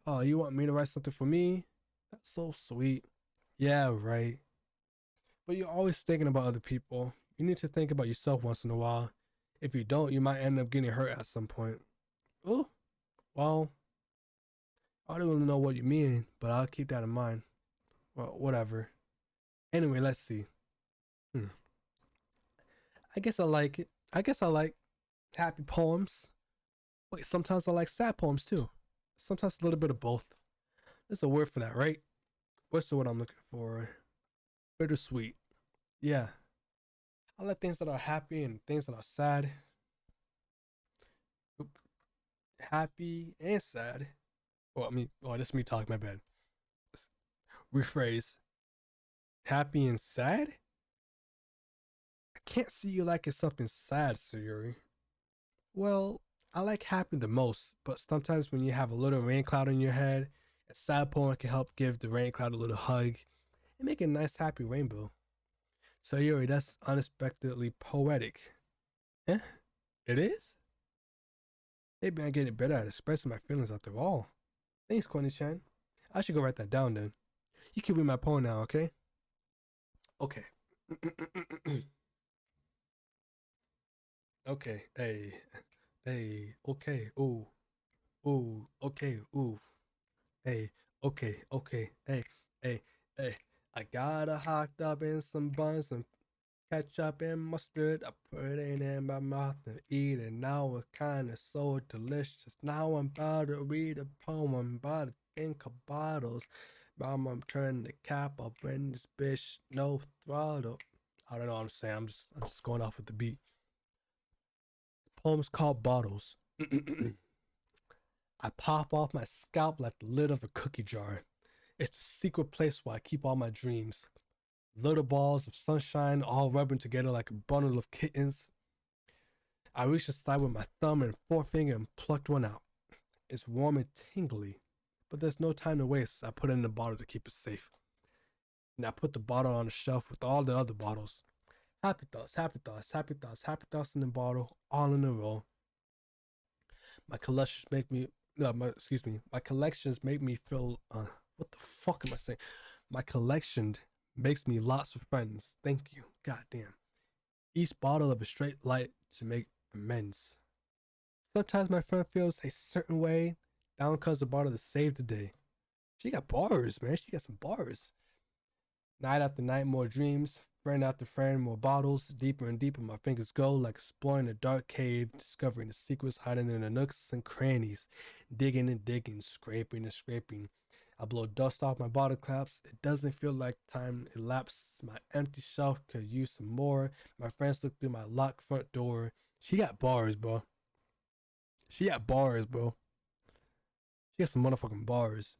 Oh, you want me to write something for me? That's so sweet. Yeah, right. But you're always thinking about other people. You need to think about yourself once in a while. If you don't, you might end up getting hurt at some point. Oh, well, I don't really know what you mean, but I'll keep that in mind. Well, whatever. Anyway, let's see. Hmm. I guess I like it. I guess I like happy poems. Wait, sometimes I like sad poems too. Sometimes a little bit of both. There's a word for that, right? What's the word I'm looking for? Bittersweet. Yeah. I like things that are happy and things that are sad. Oop. Happy and sad. This is me talking, my bad. Rephrase. Happy and sad? I can't see you liking something sad, Sayuri. Well, I like happy the most, but sometimes when you have a little rain cloud in your head, a sad poem can help give the rain cloud a little hug and make a nice happy rainbow. Sayuri, that's unexpectedly poetic. Eh? It is? Maybe I'm getting better at expressing my feelings after all. Thanks, Connie-chan. I should go write that down then. You can read my poem now, okay? Okay. Okay. Hey. Okay. Ooh. Ooh. Okay. Ooh. Hey. Okay. Hey. I got a hot dog and some buns and ketchup and mustard. I put it in my mouth and eat it. Now it's kinda so delicious. Now I'm about to read a poem. I'm about to think of bottles. I'm turning the cap up in this bitch. No throttle. I don't know what I'm saying. I'm just going off with the beat. The poem's called Bottles. I pop off my scalp like the lid of a cookie jar. It's the secret place where I keep all my dreams. Little balls of sunshine all rubbing together like a bundle of kittens. I reached aside with my thumb and forefinger and plucked one out. It's warm and tingly, but there's no time to waste. I put it in the bottle to keep it safe. And I put the bottle on the shelf with all the other bottles. Happy thoughts in the bottle, all in a row. My collections make me, no, excuse me, my collections make me feel, what the fuck am I saying? My collection makes me lots of friends. Thank you. God damn. Each bottle of a straight light to make amends. Sometimes my friend feels a certain way. Down comes the bottle to save the day. She got bars, man. She got some bars. Night after night, more dreams. Friend after friend, more bottles. Deeper and deeper, my fingers go like exploring a dark cave, discovering the secrets hiding in the nooks and crannies. Digging and digging, scraping and scraping. I blow dust off my bottle caps. It doesn't feel like time elapsed. My empty shelf could use some more. My friends look through my locked front door. She got bars, bro. She got bars, bro. She got some motherfucking bars.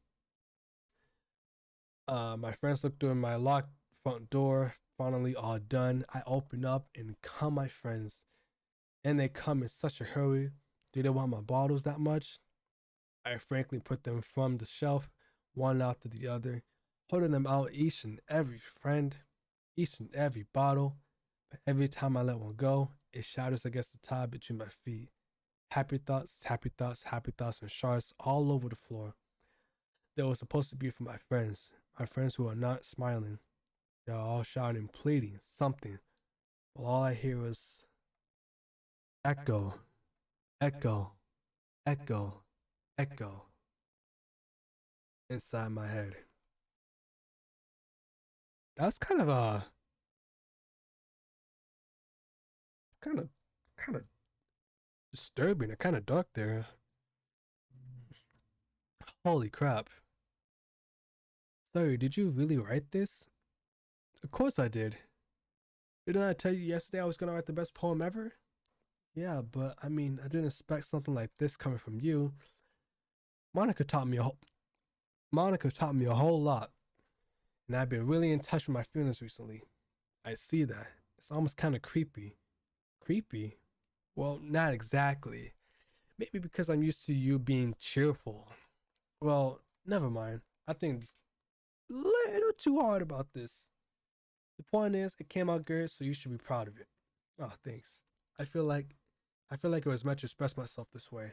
My friends look through my locked front door. Finally, all done. I open up and come, my friends. And they come in such a hurry. Do they want my bottles that much? I frankly put them from the shelf, one after the other, holding them out each and every friend, each and every bottle. But every time I let one go, it shatters against the tile between my feet. Happy thoughts, and shards all over the floor. They were supposed to be for my friends who are not smiling. They are all shouting, pleading, something. Well, all I hear is echo, echo, echo, echo inside my head. That's kind of, kind of disturbing and kind of dark there. Holy crap. Sorry, did you really write this? Of course I did. Didn't I tell you yesterday I was gonna write the best poem ever? Yeah, but I mean, I didn't expect something like this coming from you. Monica taught me a whole Monica taught me a whole lot, and I've been really in touch with my feelings recently. I see that. It's almost kind of creepy. Creepy? Well, not exactly. Maybe because I'm used to you being cheerful. Well, never mind. I think a little too hard about this. The point is, it came out good, so you should be proud of it. Oh, thanks. I feel like I feel like it was meant to express myself this way.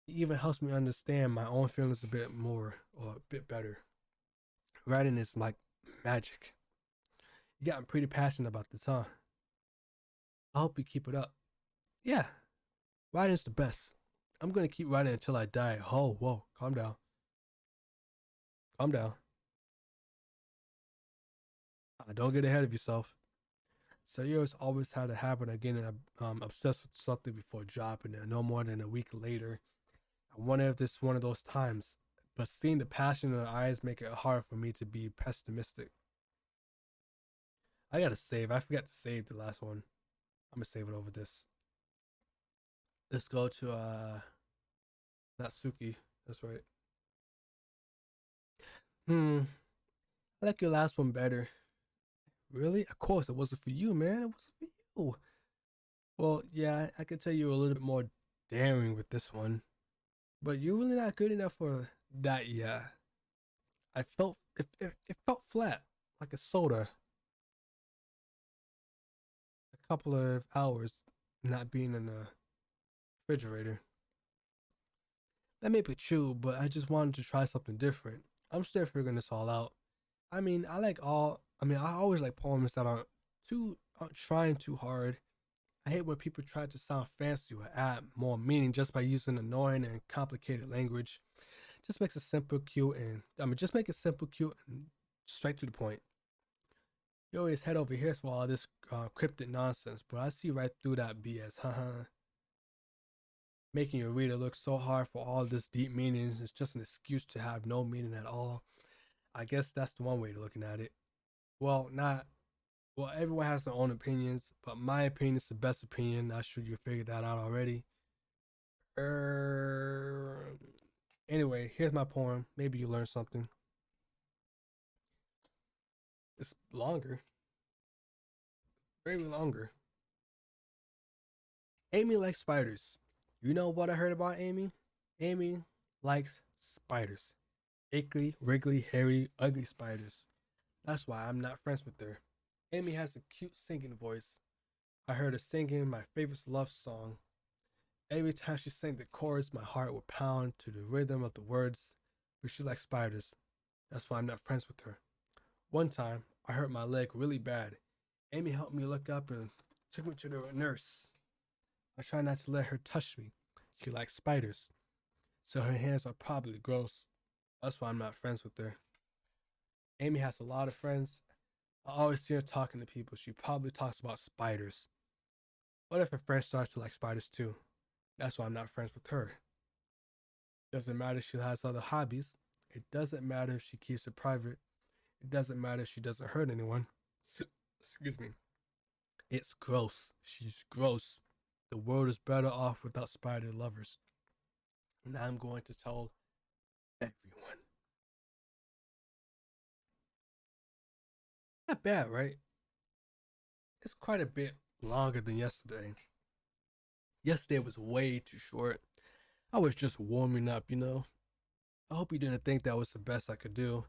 It even helps me understand my own feelings a bit more or a bit better. Writing is like magic. You gotten pretty passionate about this, huh? I hope you keep it up. Yeah, writing's the best. I'm gonna keep writing until I die. Oh, whoa, calm down. Calm down. Don't get ahead of yourself. Sayers always had a habit of getting obsessed with something before dropping it, no more than a week later. I wonder if this is one of those times, but seeing the passion in her eyes make it hard for me to be pessimistic. I gotta save. I forgot to save the last one. I'm gonna save it over this. Let's go to Natsuki. That's right. I like your last one better. Really? Of course, it wasn't for you, man. It wasn't for you. Well, yeah, I could tell you were a little bit more daring with this one, but you're really not good enough for that. Yeah, I felt it felt flat, like a soda. A couple of hours not being in the refrigerator. That may be true, but I just wanted to try something different. I'm still figuring this all out. I mean, I always like poems that aren't trying too hard. I hate when people try to sound fancy or add more meaning just by using annoying and complicated language. Just makes it simple, cute, and just make it simple, cute, and straight to the point. You always head over here for all this cryptic nonsense, but I see right through that BS. Haha. Making your reader look so hard for all this deep meaning is just an excuse to have no meaning at all. I guess that's the one way of looking at it. Well, not well. Everyone has their own opinions, but my opinion is the best opinion. Not sure you figured that out already. Er, anyway, here's my poem. Maybe you learned something. It's longer, very longer. Amy likes spiders. You know what I heard about Amy? Amy likes spiders. Ickly, wriggly, hairy, ugly spiders. That's why I'm not friends with her. Amy has a cute singing voice. I heard her singing my favorite love song. Every time she sang the chorus, my heart would pound to the rhythm of the words. But she likes spiders. That's why I'm not friends with her. One time, I hurt my leg really bad. Amy helped me look up and took me to the nurse. I try not to let her touch me. She likes spiders, so her hands are probably gross. That's why I'm not friends with her. Amy has a lot of friends. I always see her talking to people. She probably talks about spiders. What if her friends start to like spiders too? That's why I'm not friends with her. Doesn't matter if she has other hobbies. It doesn't matter if she keeps it private. It doesn't matter if she doesn't hurt anyone. Excuse me. It's gross. She's gross. The world is better off without spider lovers. And I'm going to tell everyone. Not bad, right? It's quite a bit longer than yesterday. Yesterday was way too short. I was just warming up, you know. I hope you didn't think that was the best I could do.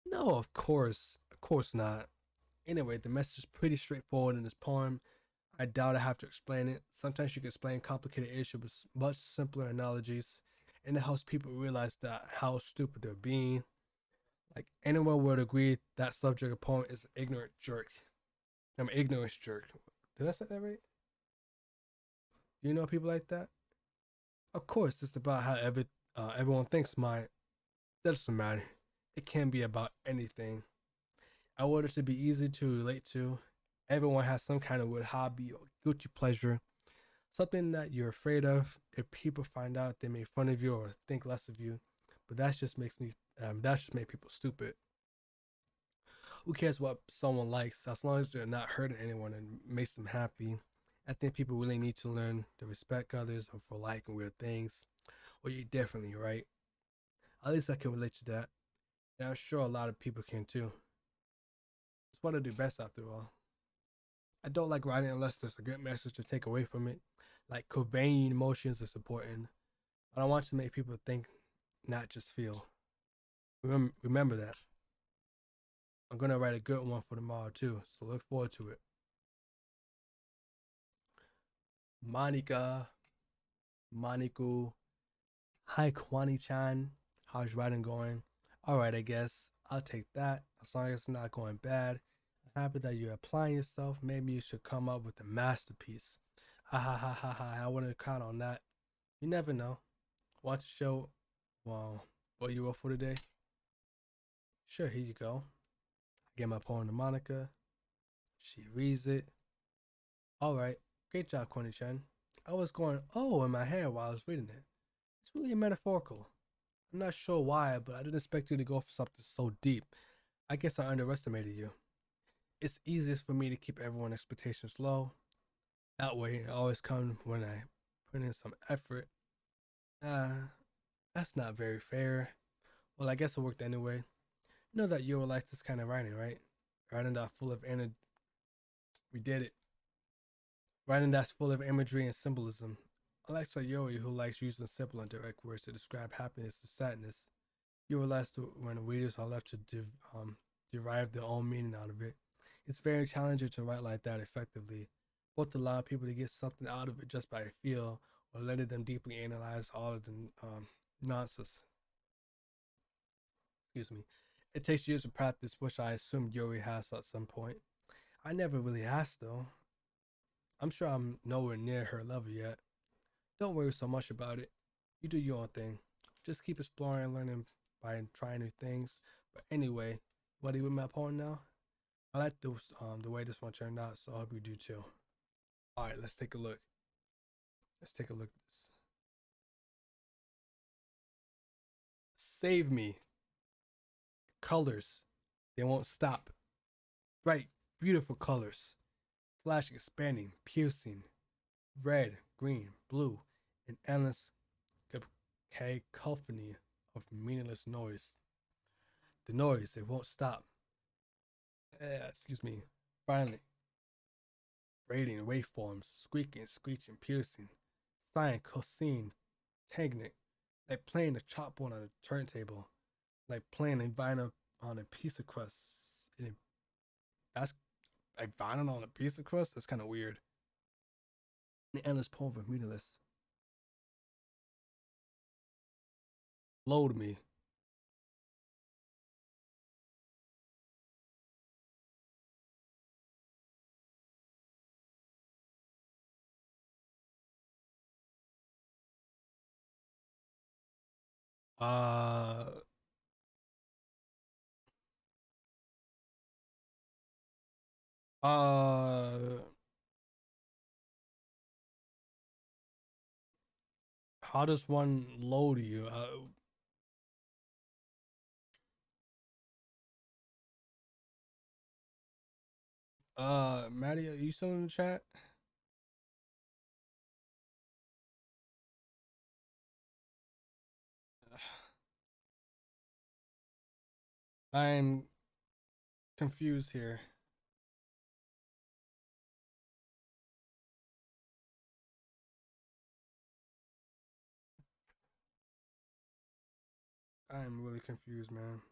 No, of course. Of course not. Anyway, the message is pretty straightforward in this poem. I doubt I have to explain it. Sometimes you can explain complicated issues with much simpler analogies, and it helps people realize that how stupid they're being. Like anyone would agree that subject of poem is an ignorant jerk. I'm an ignorance jerk. Did I say that right? Do you know people like that? Of course, it's about how everyone thinks mine. That doesn't matter. It can be about anything. I want it to be easy to relate to. Everyone has some kind of weird hobby or guilty pleasure, something that you're afraid of. If people find out, they make fun of you or think less of you. But that just makes me That just make people stupid. Who cares what someone likes as long as they're not hurting anyone and makes them happy? I think people really need to learn to respect others for liking weird things. Well, you're definitely right. At least I can relate to that. And I'm sure a lot of people can too. It's what I do best after all. I don't like writing unless there's a good message to take away from it. Like conveying emotions is important. But I want to make people think, not just feel. Remember that. I'm gonna write a good one for tomorrow too, so look forward to it. Monica, Maniku, hi Kwani-chan. How's writing going? All right, I guess I'll take that as long as it's not going bad. I'm happy that you're applying yourself. Maybe you should come up with a masterpiece. Ha ha ha ha ha. I wouldn't count on that. You never know. Want to show, well, what you wrote for today? Sure, here you go. I get my poem to Monica. She reads it. All right, great job, Kwani-chan. I was going, oh, in my head while I was reading it. It's really metaphorical. I'm not sure why, but I didn't expect you to go for something so deep. I guess I underestimated you. It's easiest for me to keep everyone's expectations low. That way, it always comes when I put in some effort. That's not very fair. Well, I guess it worked anyway. You know that you like this kind of writing, right? Writing that full of energy. We did it. Writing that's full of imagery and symbolism. I like Sayori, who likes using simple and direct words to describe happiness or sadness. You realize when readers are left to derive their own meaning out of it. It's very challenging to write like that effectively, both to allow people to get something out of it just by feel, or letting them deeply analyze all of the nonsense. Excuse me. It takes years of practice, which I assume Yuri has at some point. I never really asked though. I'm sure I'm nowhere near her level yet. Don't worry so much about it. You do your own thing. Just keep exploring and learning by trying new things. But anyway, what are you with my poem now? I like the way this one turned out, so I hope you do too. All right, let's take a look. Let's take a look at this. Save me. Colors. They won't stop. Bright, beautiful colors. Flashing, expanding, piercing. Red, green, blue, an endless cacophony of meaningless noise. The noise, it won't stop. Excuse me. Finally, braiding waveforms, squeaking, screeching, piercing, sine, cosine, tangent, like playing a chopboard on a turntable, like playing a vinyl on a piece of crust. And that's like vinyl on a piece of crust. That's kind of weird. The endless poem of meaningless. Load me. Uh, uh, how does one load you? Maddie, are you still in the chat? I'm confused here. I'm really confused, man.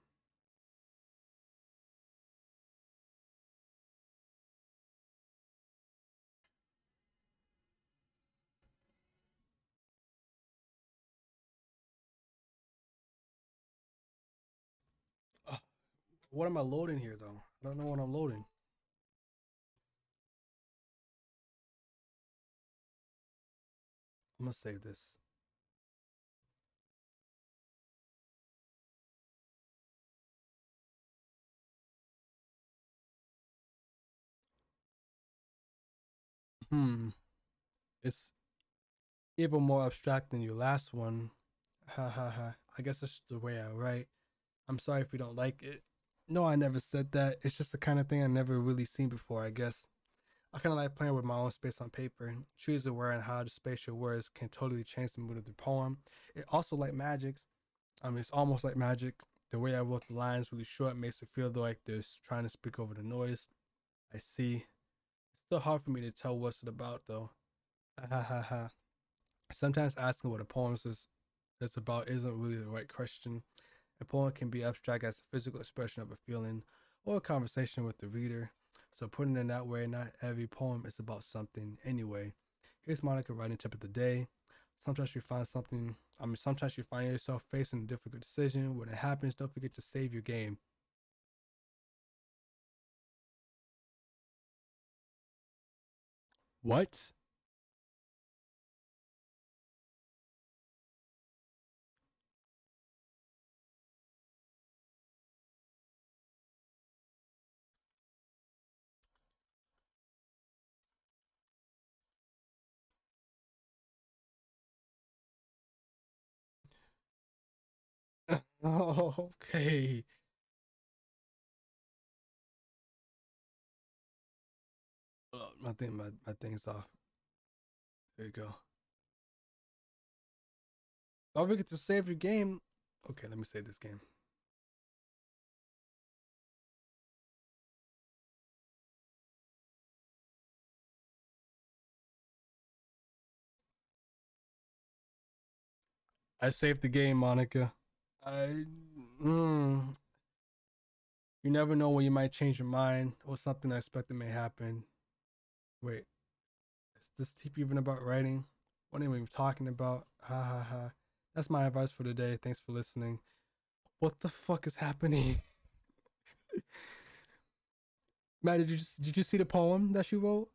Uh, what am I loading here, though? I don't know what I'm loading. I'm gonna save this. Hmm. It's even more abstract than your last one. Ha ha ha. I guess it's the way I write. I'm sorry if you don't like it. No, I never said that. It's just the kind of thing I never really seen before, I guess. I kind of like playing with my own space on paper. Choose where and how the spatial words can totally change the mood of the poem. It also like magic. It's almost like magic. The way I wrote the lines really short makes it feel like there's trying to speak over the noise. I see. It's still hard for me to tell what's it about though. Ha ha ha. Sometimes asking what a is about isn't really the right question. A poem can be abstract as a physical expression of a feeling or a conversation with the reader. So putting it in that way, not every poem is about something anyway. Here's Monica writing tip of the day. Sometimes you find yourself facing a difficult decision. When it happens, don't forget to save your game. What? Oh, okay. My thing's off. There you go. Don't forget to save your game. Okay, let me save this game. I saved the game, Monica. I. Mm, you never know when you might change your mind or something unexpected may happen. Wait, is this tip even about writing? What are we even talking about? Ha ha ha. That's my advice for today. Thanks for listening. What the fuck is happening? Matt, did you see the poem that she wrote?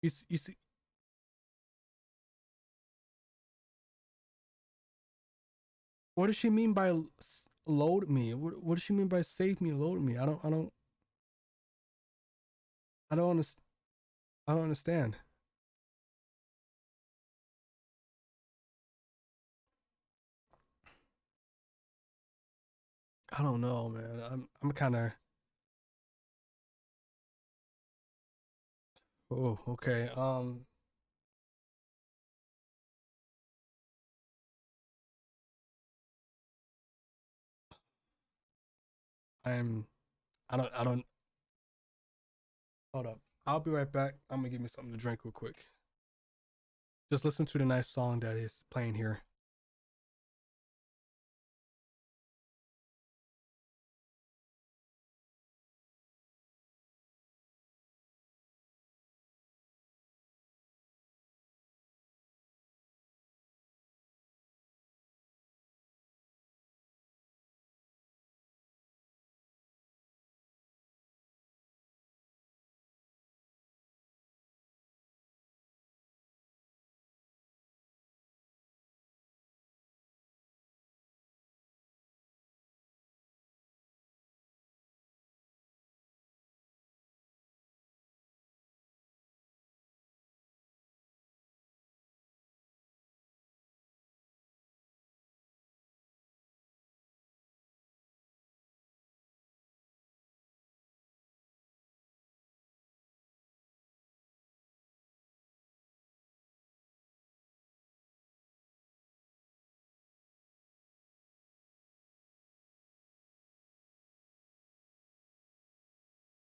You see, what does she mean by load me? What does she mean by save me, load me? I don't understand. I don't understand. I don't know, man. I'm kind of. Oh, okay. I'm. I don't. Hold up. I'll be right back. I'm gonna give me something to drink real quick. Just listen to the nice song that is playing here.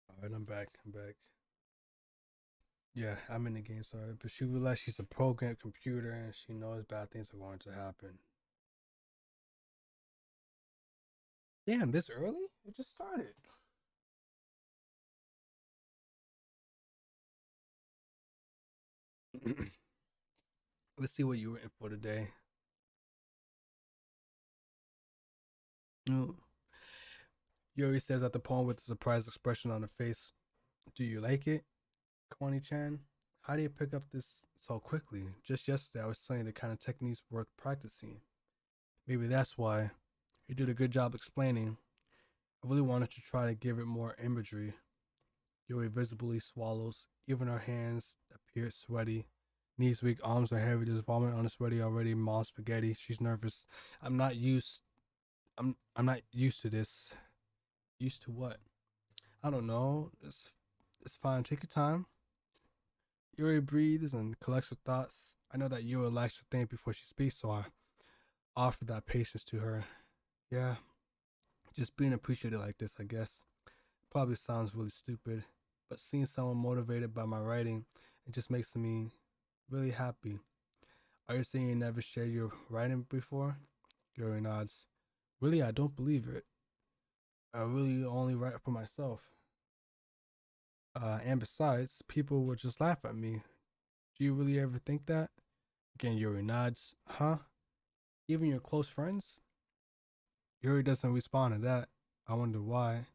All right, I'm back. I'm back. Yeah, I'm in the game. Sorry, but she realized she's a programmed computer and she knows bad things are going to happen. Damn, this early? It just started. Let's see what you were in for today. Oh. Yuri says at the poem with a surprised expression on her face. Do you like it, Kwani Chan? How do you pick up this so quickly? Just yesterday, I was telling you the kind of techniques worth practicing. Maybe that's why. You did a good job explaining. I really wanted to try to give it more imagery. Yuri visibly swallows. Even her hands appear sweaty. Knees weak, arms are heavy. There's vomit on the sweaty already. Mom spaghetti. She's nervous. I'm not used. I'm not used to this. Used to what? I don't know. It's fine. Take your time. Yuri breathes and collects her thoughts. I know that Yuri likes to think before she speaks, so I offer that patience to her. Yeah, just being appreciated like this, I guess. Probably sounds really stupid, but seeing someone motivated by my writing, it just makes me really happy. Are you saying you never shared your writing before? Yuri nods. Really, I don't believe it. I really only write for myself. And besides, people would just laugh at me. Do you really ever think that? Again, Yuri nods. Huh? Even your close friends? Yuri doesn't respond to that. I wonder why.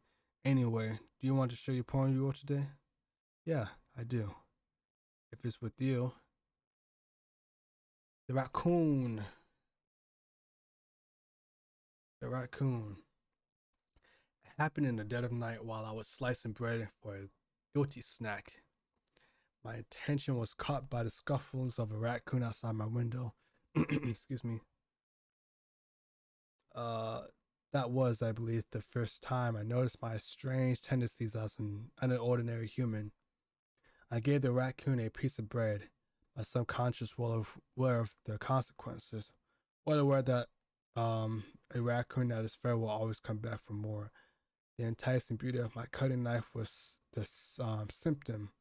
Anyway, do you want to show your poem you wrote today? Yeah, I do. If it's with you. The raccoon. The raccoon. It happened in the dead of night while I was slicing bread for a guilty snack. My attention was caught by the scuffles of a raccoon outside my window. Excuse me. Uh, that was, I believe, the first time I noticed my strange tendencies as an ordinary human. I gave the raccoon a piece of bread, my subconscious well aware of the consequences, well aware that a raccoon that is fed will always come back for more. The enticing beauty of my cutting knife was the symptom.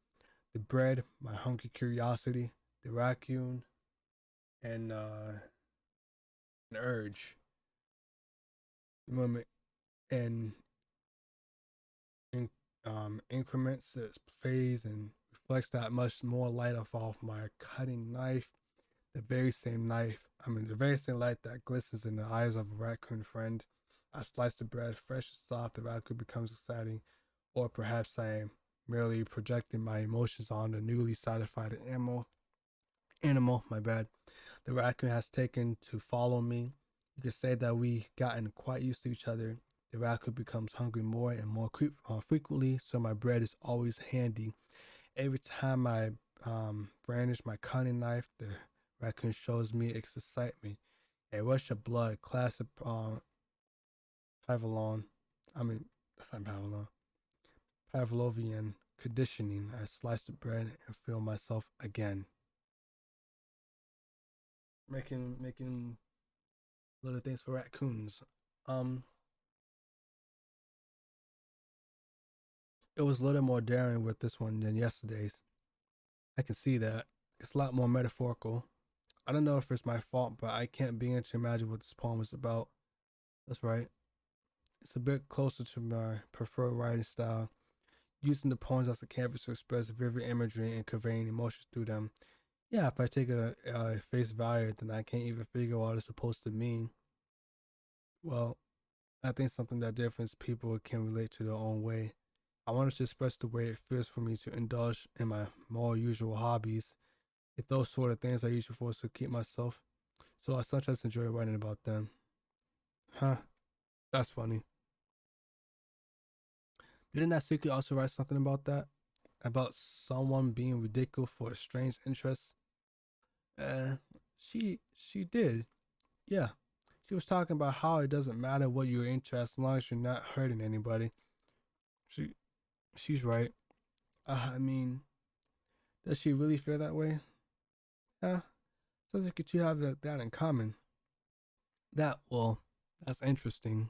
The bread, my hungry curiosity, the raccoon, and an urge. The moment and in, increments its phase and reflects that much more light off my cutting knife. The very same light that glistens in the eyes of a raccoon friend. I slice the bread, fresh and soft, the raccoon becomes exciting. Or perhaps I am merely projecting my emotions on the newly satisfied animal, my bad. The raccoon has taken to follow me. You could say that we gotten quite used to each other. The raccoon becomes hungry more and more frequently, so my bread is always handy. Every time I brandish my cutting knife, the raccoon shows me its excitement. A rush of blood, classic Pavlon. I mean, that's not Pavlon. Pavlovian conditioning. I slice the bread and feel myself again. Making little things for raccoons. Um, it was a little more daring with this one than yesterday's. I can see that. It's a lot more metaphorical. I don't know if it's my fault, but I can't begin to imagine what this poem is about. That's right. It's a bit closer to my preferred writing style, using the poems as a canvas to express vivid imagery and conveying emotions through them. Yeah, if I take it at face value, then I can't even figure out what it's supposed to mean. Well, I think something that different people can relate to their own way. I wanted to express the way it feels for me to indulge in my more usual hobbies. If those sort of things I usually forced to keep myself, so I sometimes enjoy writing about them. Huh, that's funny. Didn't that secret also write something about that? About someone being ridiculous for a strange interest? Uh, she did. Yeah. She was talking about how it doesn't matter what you're into as long as you're not hurting anybody. She she's right. I mean, does she really feel that way? Yeah. Sounds like you two have that in common. That's interesting.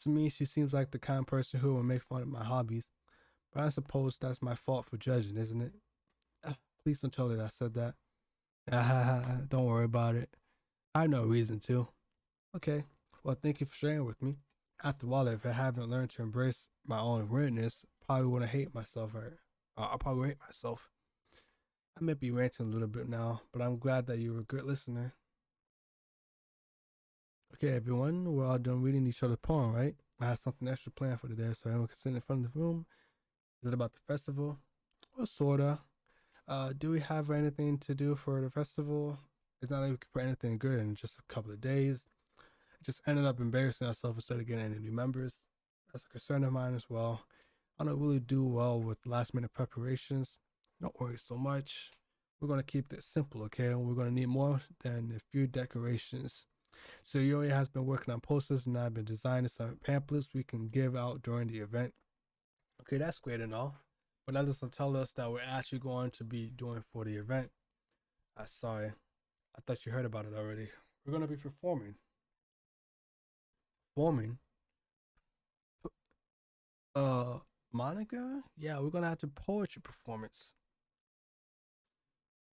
To me, she seems like the kind of person who will make fun of my hobbies. But I suppose that's my fault for judging, isn't it? Please don't tell her that I said that. Don't worry about it. I have no reason to. Okay. Well, thank you for sharing with me. After all, if I haven't learned to embrace my own weirdness, probably wouldn't hate myself. Or I'll probably hate myself. I may be ranting a little bit now, but I'm glad that you were a good listener. Okay, everyone, we're all done reading each other's poem, right? I have something extra planned for today, so everyone can sit in front of the room. Is it about the festival? Well, sorta. Do we have anything to do for the festival? It's not like we could put anything good in just a couple of days. It just ended up embarrassing ourselves instead of getting any new members. That's a concern of mine as well. I don't really do well with last minute preparations. Don't worry so much. we're gonna keep this simple, okay? And we're gonna need more than a few decorations. So Yuri has been working on posters, and I've been designing some pamphlets we can give out during the event. Okay, that's great and all, but that doesn't tell us that we're actually going to be doing for the event. Sorry, I thought you heard about it already. We're gonna be performing. Performing? Uh, Monica? Yeah, we're gonna have to poetry performance.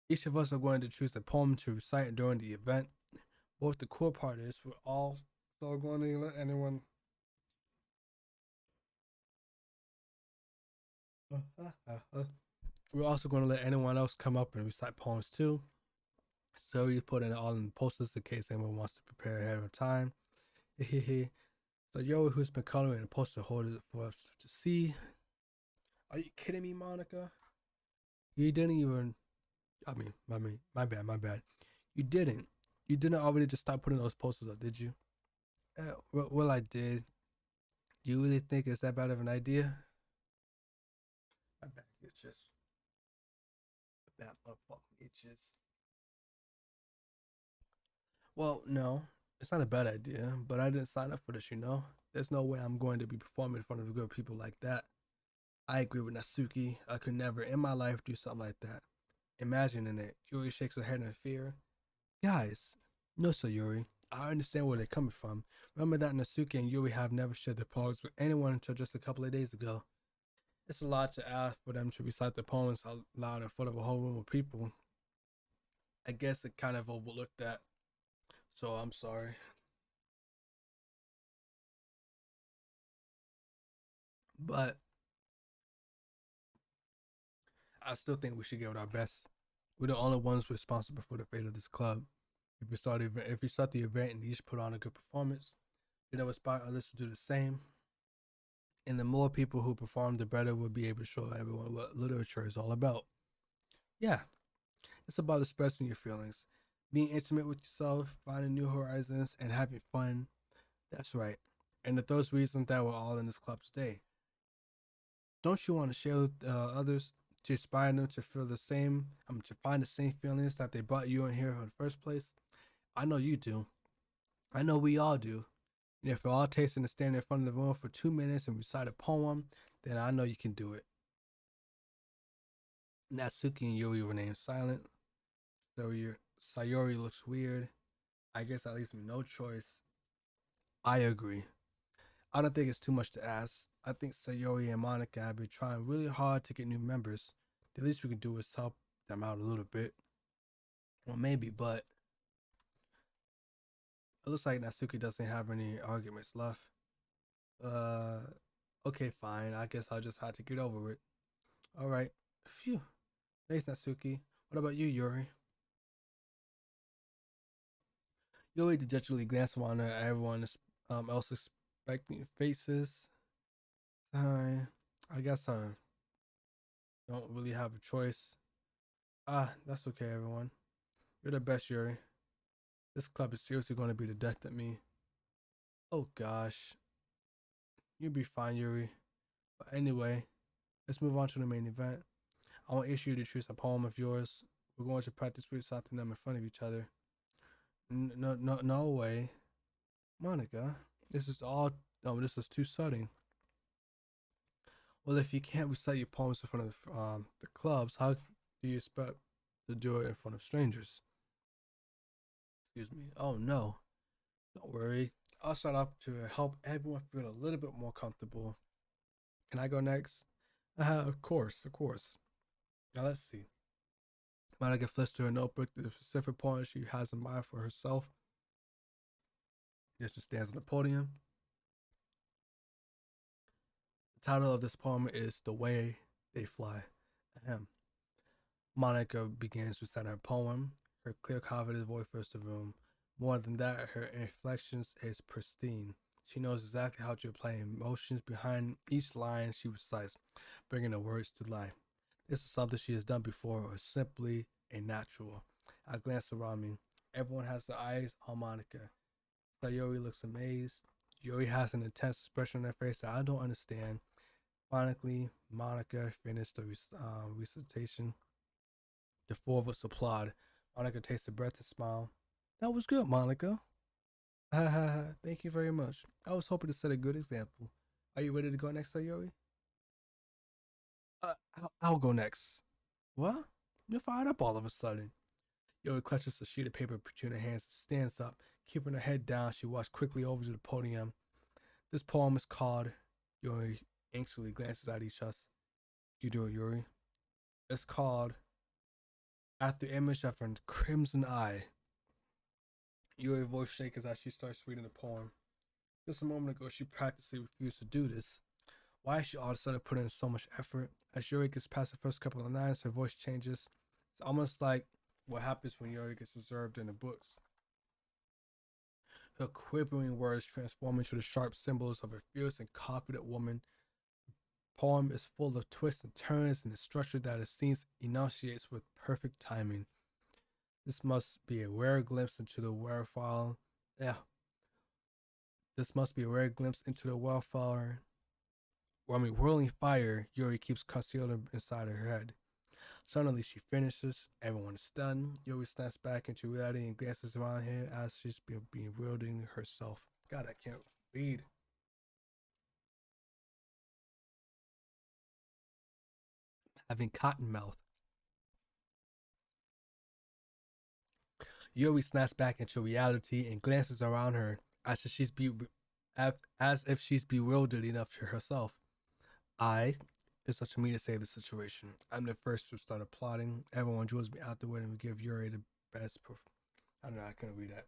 Each of us are going to choose a poem to recite during the event. Both the cool part is we're all so going to let anyone. We're also going to let anyone else come up and recite poems too. So you put it all in posters in case anyone wants to prepare ahead of time. So Yo, who's been coloring the poster, hold it for us to see. Are you kidding me, Monica? You didn't even. My bad. You didn't. You didn't already just start putting those posters up, did you? Well, I did. Do you really think it's that bad of an idea? My back itches. My back motherfucking itches. Well, no, it's not a bad idea, but I didn't sign up for this, you know? There's no way I'm going to be performing in front of good people like that. I agree with Natsuki. I could never in my life do something like that. Imagining it, Yuri shakes her head in fear. Guys, no, Sayuri. I understand where they're coming from. Remember that Natsuki and Yuri have never shared their poems with anyone until just a couple of days ago. It's a lot to ask for them to recite their poems out loud in front of a whole room of people. I guess it kind of overlooked that, so I'm sorry. But I still think we should give it our best. We're the only ones responsible for the fate of this club. If we start the event and each put on a good performance, then it will inspire others to do the same. And the more people who perform, the better we'll be able to show everyone what literature is all about. Yeah, it's about expressing your feelings, being intimate with yourself, finding new horizons, and having fun. That's right. And if those reasons that we're all in this club today, don't you want to share with others to inspire them to feel the same, to find the same feelings that they brought you in here in the first place? I know you do. I know we all do. And if we're all tasting to stand in front of the room for 2 minutes and recite a poem, then I know you can do it. Natsuki and Yuri remain silent. Sayori looks weird. I guess that leaves me no choice. I agree. I don't think it's too much to ask. I think Sayori and Monica have been trying really hard to get new members. The least we can do is help them out a little bit. Well, maybe, but it looks like Natsuki doesn't have any arguments left. Uh, okay, fine. I guess I'll just have to get over it. All right. Phew. Thanks, Natsuki. What about you, Yuri? Yuri dejectedly glanced around at everyone else expecting faces. I guess I don't really have a choice. That's okay, everyone. You're the best, Yuri. This club is seriously going to be the death of me. Oh gosh. You'll be fine, Yuri. But anyway, let's move on to the main event. I want you to choose a poem of yours. We're going to practice reciting them in front of each other. No way. Monica, this is all. No, this is too sudden. Well, if you can't recite your poems in front of the clubs, how do you expect to do it in front of strangers? Excuse me. Oh no. Don't worry. I'll start up to help everyone feel a little bit more comfortable. Can I go next? Of course, of course. Now let's see. Monica flips to her notebook the specific poem she has in mind for herself. Yes, she stands on the podium. The title of this poem is The Way They Fly. Ahem. Monica begins to recite her poem. Her clear, confident voice fills the room. More than that, her inflections is pristine. She knows exactly how to apply emotions behind each line she recites, bringing the words to life. This is something she has done before or simply a natural. I glance around me. Everyone has their eyes on Monica. Sayori looks amazed. Yuri has an intense expression on her face that I don't understand. Finally, Monica finished the recitation. The four of us applaud. Monica takes a breath and smile. That was good, Monica. Ha ha ha. Thank you very much. I was hoping to set a good example. Are you ready to go next, Sayori? I'll go next. What? You're fired up all of a sudden. Yuri clutches a sheet of paper between her hands and stands up. Keeping her head down, she walks quickly over to the podium. This poem is called. Yuri anxiously glances at each other. You do it, Yuri. It's called At the Image of a Crimson Eye. Yuri's voice shakes as she starts reading the poem. Just a moment ago, she practically refused to do this. Why is she all of a sudden putting in so much effort? As Yuri gets past the first couple of lines, her voice changes. It's almost like what happens when Yuri gets observed in the books. Her quivering words transform into the sharp symbols of a fierce and confident woman. The poem is full of twists and turns and the structure that it seems enunciates with perfect timing. This must be a rare glimpse into the wildflower. Yeah. This must be a rare glimpse into the wildflower. Whirling fire Yuri keeps concealed inside her head. Suddenly she finishes. Everyone is stunned. Yuri snaps back into reality and glances around her as she's bewildering herself. God, I can't read. Having cotton mouth. Yuri snaps back into reality and glances around her as if she's bewildered enough to herself. I, it's up to me to save the situation. I'm the first to start applauding. Everyone draws me out the way and we give Yuri the best proof. I don't know, I couldn't read that.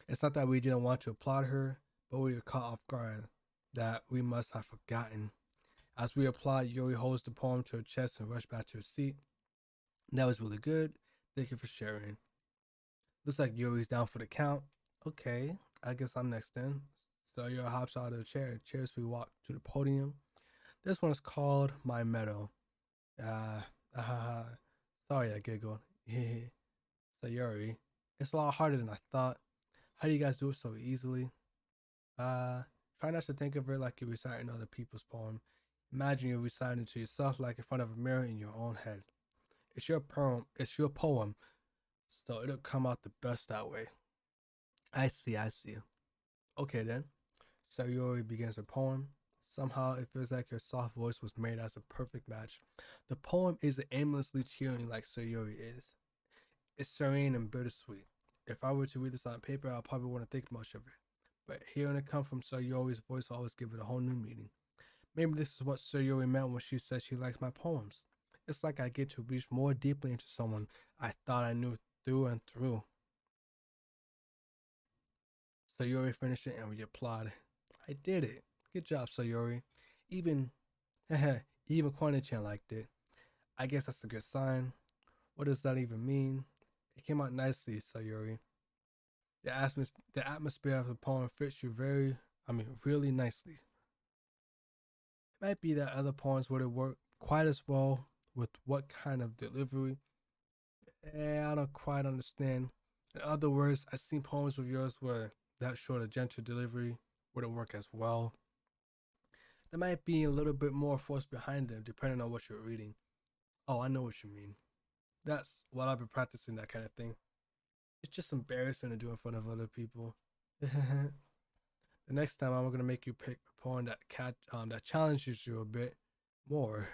It's not that we didn't want to applaud her, but we were caught off guard. That we must have forgotten. As we applaud, Yuri holds the poem to her chest and rushes back to her seat. That was really good. Thank you for sharing. Looks like Yuri's down for the count. Okay, I guess I'm next then. So Yuri hops out of the chair. Cheers, we walk to the podium. This one is called My Meadow. Sorry, I giggled. Sayori, it's a lot harder than I thought. How do you guys do it so easily? Try not to think of it like you're reciting other people's poem. Imagine you're reciting it to yourself like in front of a mirror in your own head. It's your poem. It's your poem, so it'll come out the best that way. I see. Okay then. Sayori begins her poem. Somehow it feels like your soft voice was made as a perfect match. The poem isn't aimlessly cheering like Sayori is. It's serene and bittersweet. If I were to read this on paper, I probably wouldn't think much of it. But hearing it come from Sayori's voice always gives it a whole new meaning. Maybe this is what Sayori meant when she said she likes my poems. It's like I get to reach more deeply into someone I thought I knew through and through. Sayori finished it and we applaud. I did it. Good job, Sayori. Even, even Kwani-chan liked it. I guess that's a good sign. What does that even mean? It came out nicely, Sayori. The atmosphere of the poem fits you really nicely. It might be that other poems wouldn't work quite as well with what kind of delivery. I don't quite understand. In other words, I've seen poems of yours where that short of gentle delivery wouldn't work as well. There might be a little bit more force behind them depending on what you're reading. Oh, I know what you mean. That's what I've been practicing, that kind of thing. It's just embarrassing to do in front of other people. The next time I'm gonna make you pick a poem that challenges you a bit more.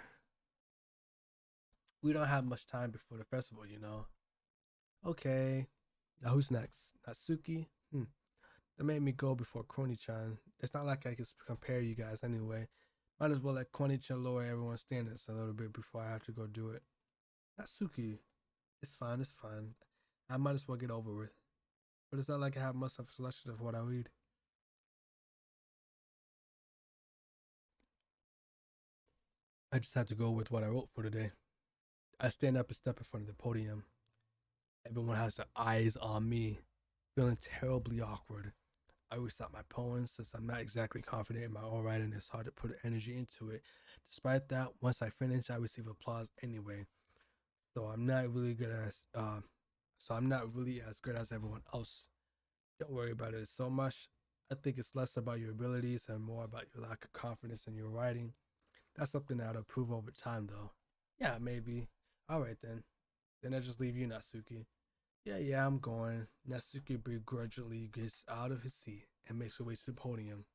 We don't have much time before the festival, you know. Okay. Now who's next? Natsuki? That made me go before Kroni-chan. It's not like I can compare you guys anyway. Might as well let Kroni-chan lower everyone's standards a little bit before I have to go do it. Natsuki. It's fine. I might as well get over with. But it's not like I have much of a selection of what I read. I just had to go with what I wrote for today. I stand up and step in front of the podium. Everyone has their eyes on me, feeling terribly awkward. I recite my poems since I'm not exactly confident in my own writing. It's hard to put energy into it. Despite that, once I finish, I receive applause anyway. So I'm not really good as I'm not really as good as everyone else. Don't worry about it so much. I think it's less about your abilities and more about your lack of confidence in your writing. That's something that I'll improve over time, though. Yeah, maybe. All right then. Then I just leave you, Natsuki. Yeah, I'm going. Natsuki begrudgingly gets out of his seat and makes her way to the podium.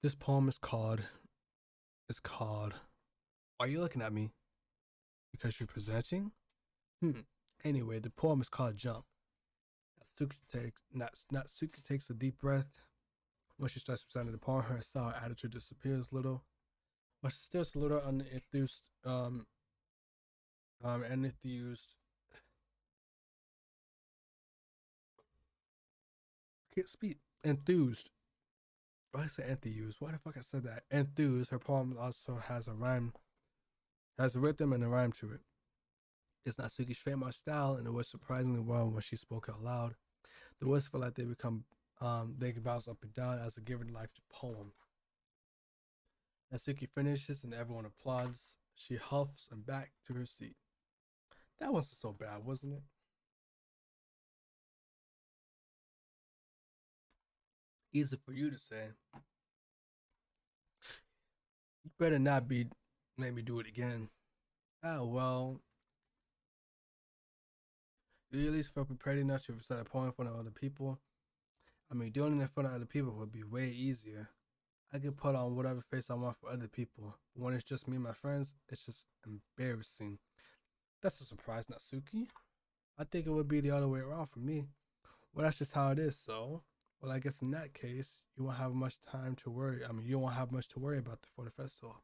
This poem is called Why are you looking at me? Because you're presenting? Anyway, the poem is called Jump. Natsuki takes a deep breath. When she starts presenting the poem, her sour attitude disappears a little. But she's still a little unenthused, enthused. Can't speak. Enthused. Why did I say enthused? Why the fuck I said that? Enthused. Her poem also has a rhyme, has a rhythm and a rhyme to it. It's Natsuki's trademark style, and it was surprisingly well when she spoke out loud. The words feel like they can bounce up and down as a given life to poem. Natsuki finishes and everyone applauds. She huffs and back to her seat. That wasn't so bad, wasn't it? Easy for you to say. You better not be let me do it again. Oh well. You at least feel prepared enough to recite a poem in front of other people. I mean, doing it in front of other people would be way easier. I can put on whatever face I want for other people. But when it's just me and my friends, it's just embarrassing. That's a surprise, Natsuki. I think it would be the other way around for me. Well, that's just how it is, so. Well, I guess in that case, you won't have much time to worry. I mean, you won't have much to worry about for the festival.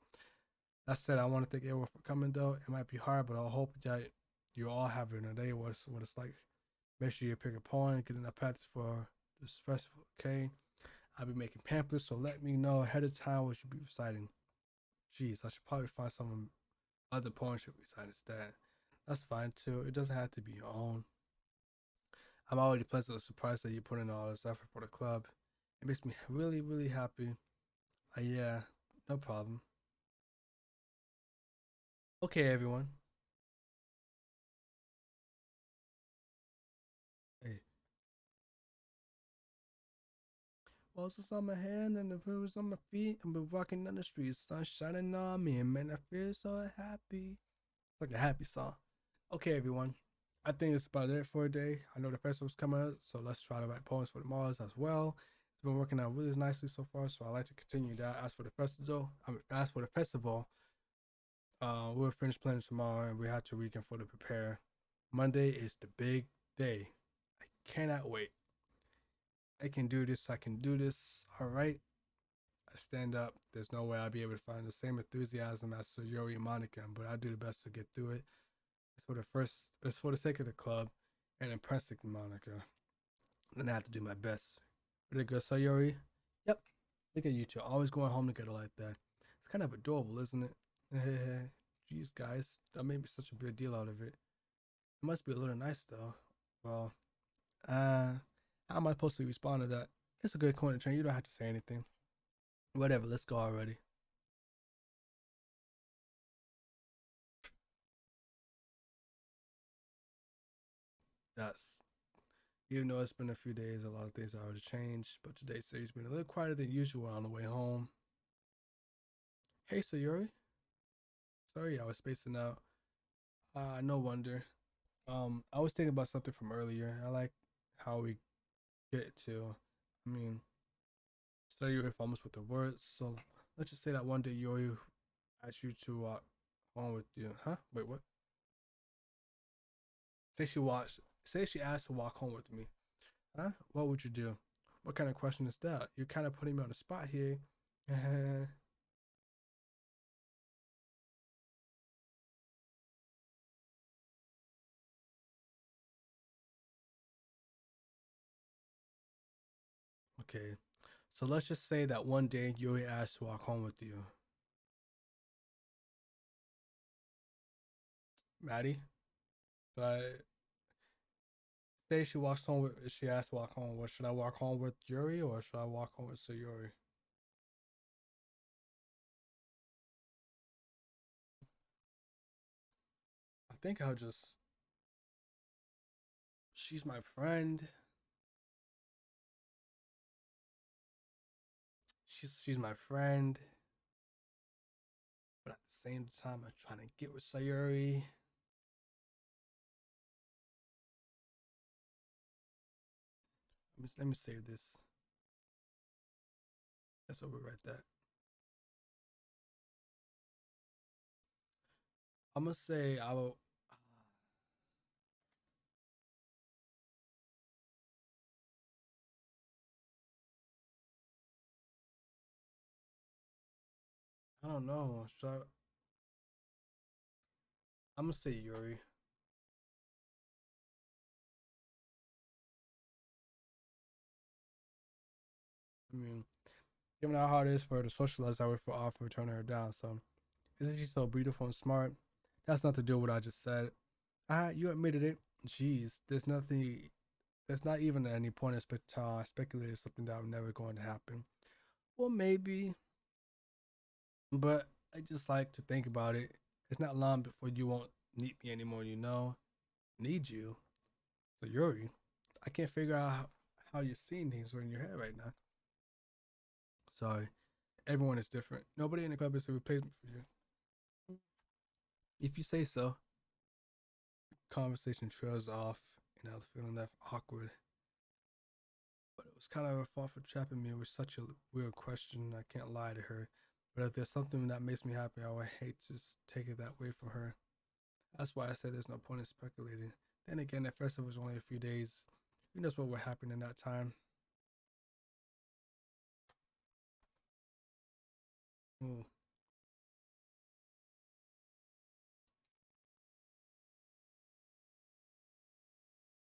That said, I want to thank everyone for coming, though. It might be hard, but I hope that you're all having a day what it's like. Make sure you pick a point, get enough practice for this festival, okay? I'll be making pamphlets, so let me know ahead of time what you'll be reciting. Jeez, I should probably find some other poems to recite instead. That's fine too. It doesn't have to be your own. I'm already pleasantly surprised that you put in all this effort for the club. It makes me really, really happy. Yeah, no problem. Okay, everyone. Hey. Roses on my hand and the rivers on my feet. I've been walking down the street, sun shining on me, and man, I feel so happy. It's like a happy song. Okay, everyone. I think it's about it for a day. I know the festival's coming up, so let's try to write poems for tomorrow as well. It's been working out really nicely so far, so I like to continue that. As for the festival, we'll finish planning tomorrow, and we have to weekend for to prepare. Monday is the big day. I cannot wait. I can do this. I can do this. All right. I stand up. There's no way I'll be able to find the same enthusiasm as Sayori and Monica, but I'll do the best to get through it. It's for the sake of the club and impressing Monica. Then I have to do my best. Pretty good, Sayori. Yep. Look at you two, always going home together like that. It's kind of adorable, isn't it? Jeez, guys, that made me such a big deal out of it. It must be a little nice though. Well, how am I supposed to respond to that? It's a good corner train. You don't have to say anything. Whatever. Let's go already. That's even though it's been a few days, a lot of things have already changed. But today's series been a little quieter than usual on the way home. Hey, Sayori. Sorry, I was spacing out. No wonder. I was thinking about something from earlier. I like how we get to. I mean, Sayori if almost with the words. So let's just say that one day Yori asked you to walk home with you. Huh? Wait, what? Say she asked to walk home with me. Huh? What would you do? What kind of question is that? You're kind of putting me on the spot here. Okay. So let's just say that one day Yuri asked to walk home with you. Maddie, should I say she asked to walk home with, should I walk home with Yuri or should I walk home with Sayuri? I think I'll just, she's my friend. She's my friend. But at the same time, I'm trying to get with Sayuri. Let me save this. Let's overwrite that. I'm gonna say I will. I don't know. I'm gonna say Yuri. I mean, given how hard it is for her to socialize, I would feel off for turning her down. So, isn't she so beautiful and smart? That's not to do with what I just said. You admitted it. Jeez, there's nothing. There's not even any point in speculating something that was never going to happen. Well, maybe, but I just like to think about it. It's not long before you won't need me anymore. Need you. So Yuri, I can't figure out how you're seeing things in your head right now. Sorry, everyone is different. Nobody in the club is a replacement for you. If you say so. Conversation trails off, and I was feeling left awkward. But it was kind of her fault for trapping me. It was such a weird question. I can't lie to her. But if there's something that makes me happy, I would hate to just take it that way from her. That's why I said there's no point in speculating. Then again, the festival was only a few days. Who knows what would happen in that time? Ooh.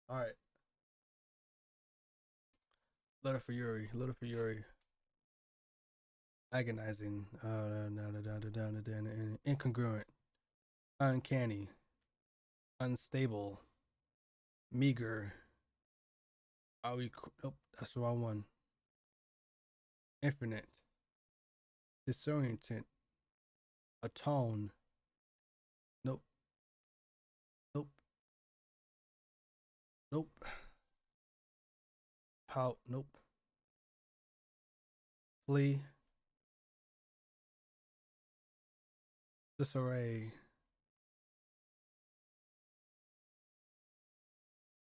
All right. Letter for Yuri. Letter for Yuri. Agonizing. Incongruent. Uncanny. Unstable. Meager. Are we? Nope, that's the wrong one. Infinite. Disoriented. Atone. Nope. Nope. Nope. Pout. Nope. Flee. Disarray.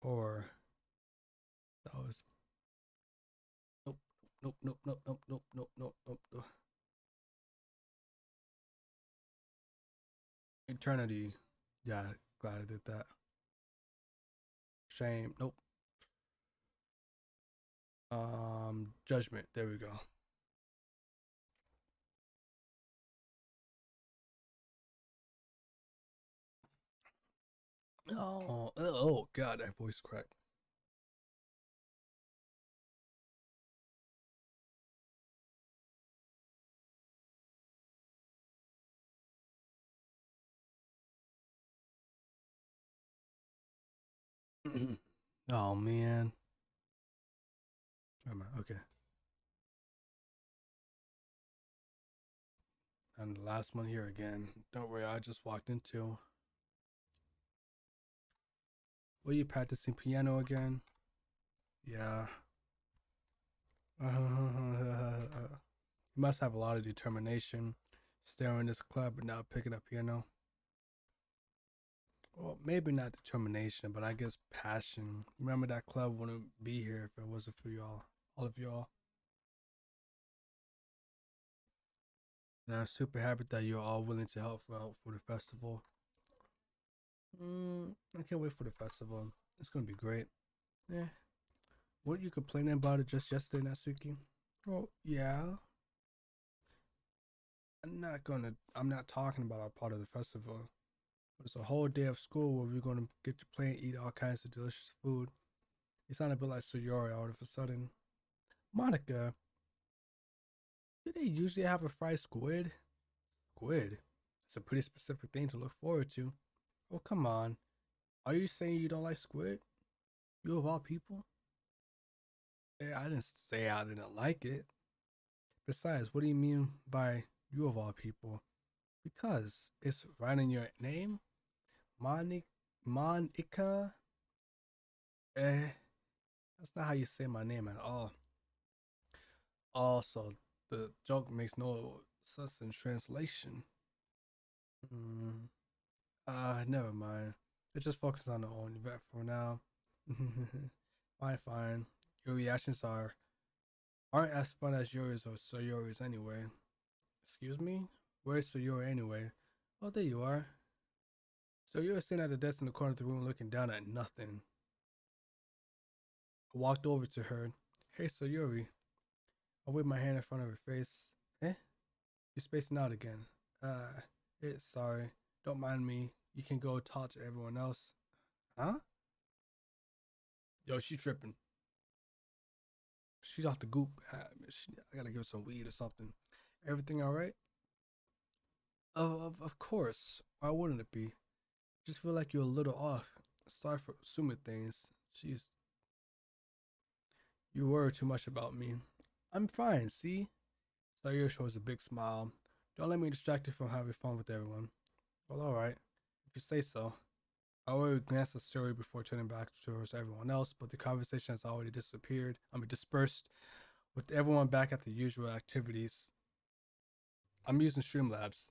Or that was nope. Nope. Nope. Nope. Nope. Nope. Nope. Nope. Nope. Nope. Eternity. Yeah, glad I did that. Shame. Nope. Judgment. There we go. Oh God, that voice cracked. Oh man. Okay. And the last one here again. Don't worry, I just walked into. Were you practicing piano again? Yeah. You must have a lot of determination staring this club and now picking up piano. Well, maybe not determination, but I guess passion. Remember that club wouldn't be here if it wasn't for y'all, all of y'all. And I'm super happy that you're all willing to help out for the festival. I can't wait for the festival. It's gonna be great. Yeah. Weren't you complaining about it just yesterday, Natsuki? Oh, yeah. I'm not talking about our part of the festival. But it's a whole day of school where we're gonna get to play and eat all kinds of delicious food. You sound a bit like Sayori all of a sudden. Monica, do they usually have a fried squid? Squid? It's a pretty specific thing to look forward to. Oh, come on. Are you saying you don't like squid? You of all people? I didn't say I didn't like it. Besides, what do you mean by you of all people? Because it's right in your name. Monica. That's not how you say my name at all. Also, the joke makes no sense in translation. Mm, never mind. Let's just focus on the own event for now. Fine, fine. Your reactions aren't as fun as yours or Sayori's anyway. Excuse me? Where's Sayori anyway? Oh, there you are. So you were sitting at the desk in the corner of the room looking down at nothing. I walked over to her. Hey, Sayori. I waved my hand in front of her face. Eh? You're spacing out again. It's sorry. Don't mind me. You can go talk to everyone else. Huh? Yo, she tripping. She's off the goop. I gotta give her some weed or something. Everything all right? Of course. Why wouldn't it be? Just feel like you're a little off. Sorry for assuming things. Jeez, you worry too much about me. I'm fine, see? Sayuri shows a big smile. Don't let me distract you from having fun with everyone. Well, alright. If you say so. I already glanced at Sayuri before turning back towards everyone else, but the conversation has already dispersed, with everyone back at the usual activities. I'm using Streamlabs.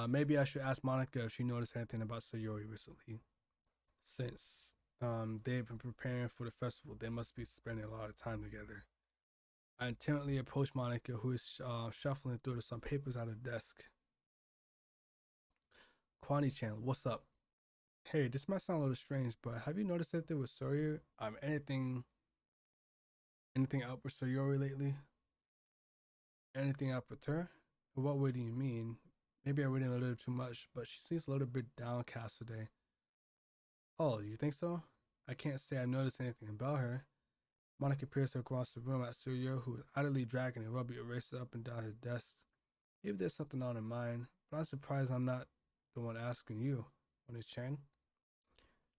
Maybe I should ask Monica if she noticed anything about Sayori recently. Since they've been preparing for the festival, they must be spending a lot of time together. I intently approached Monica, who is shuffling through some papers at her desk. Kwani-chan, what's up? Hey, this might sound a little strange, but have you noticed anything with Sayori? Anything up with Sayori lately? Anything up with her? What way do you mean? Maybe I'm reading a little too much, but she seems a little bit downcast today. Oh, you think so? I can't say I've noticed anything about her. Monica peers across the room at Suryo, who is idly dragging a rubber eraser up and down his desk. Maybe there's something on her mind, but I'm surprised I'm not the one asking you, Oni-chan.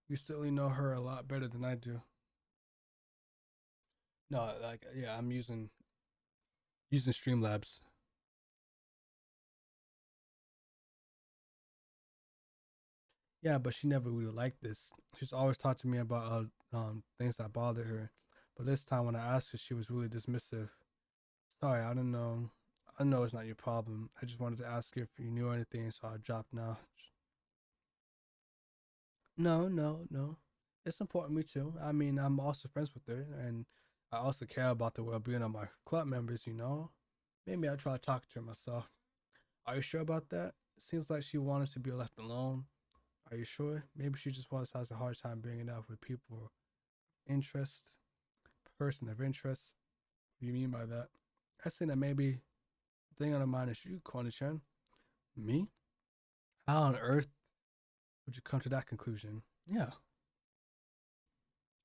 You certainly know her a lot better than I do. No, yeah, I'm using Streamlabs. Yeah, but she never really liked this. She's always talked to me about things that bother her, but this time when I asked her, she was really dismissive. Sorry, I don't know. I know it's not your problem. I just wanted to ask you if you knew anything, so I dropped now. No, no, no. It's important to me too. I mean, I'm also friends with her, and I also care about the well-being of my club members. Maybe I'll try to talk to her myself. Are you sure about that? It seems like she wanted to be left alone. Are you sure? Maybe she just has a hard time bringing up with people of interest, person of interest. What do you mean by that? I say that maybe the thing on her mind is you, Kwani-chan. Me? How on earth would you come to that conclusion? Yeah.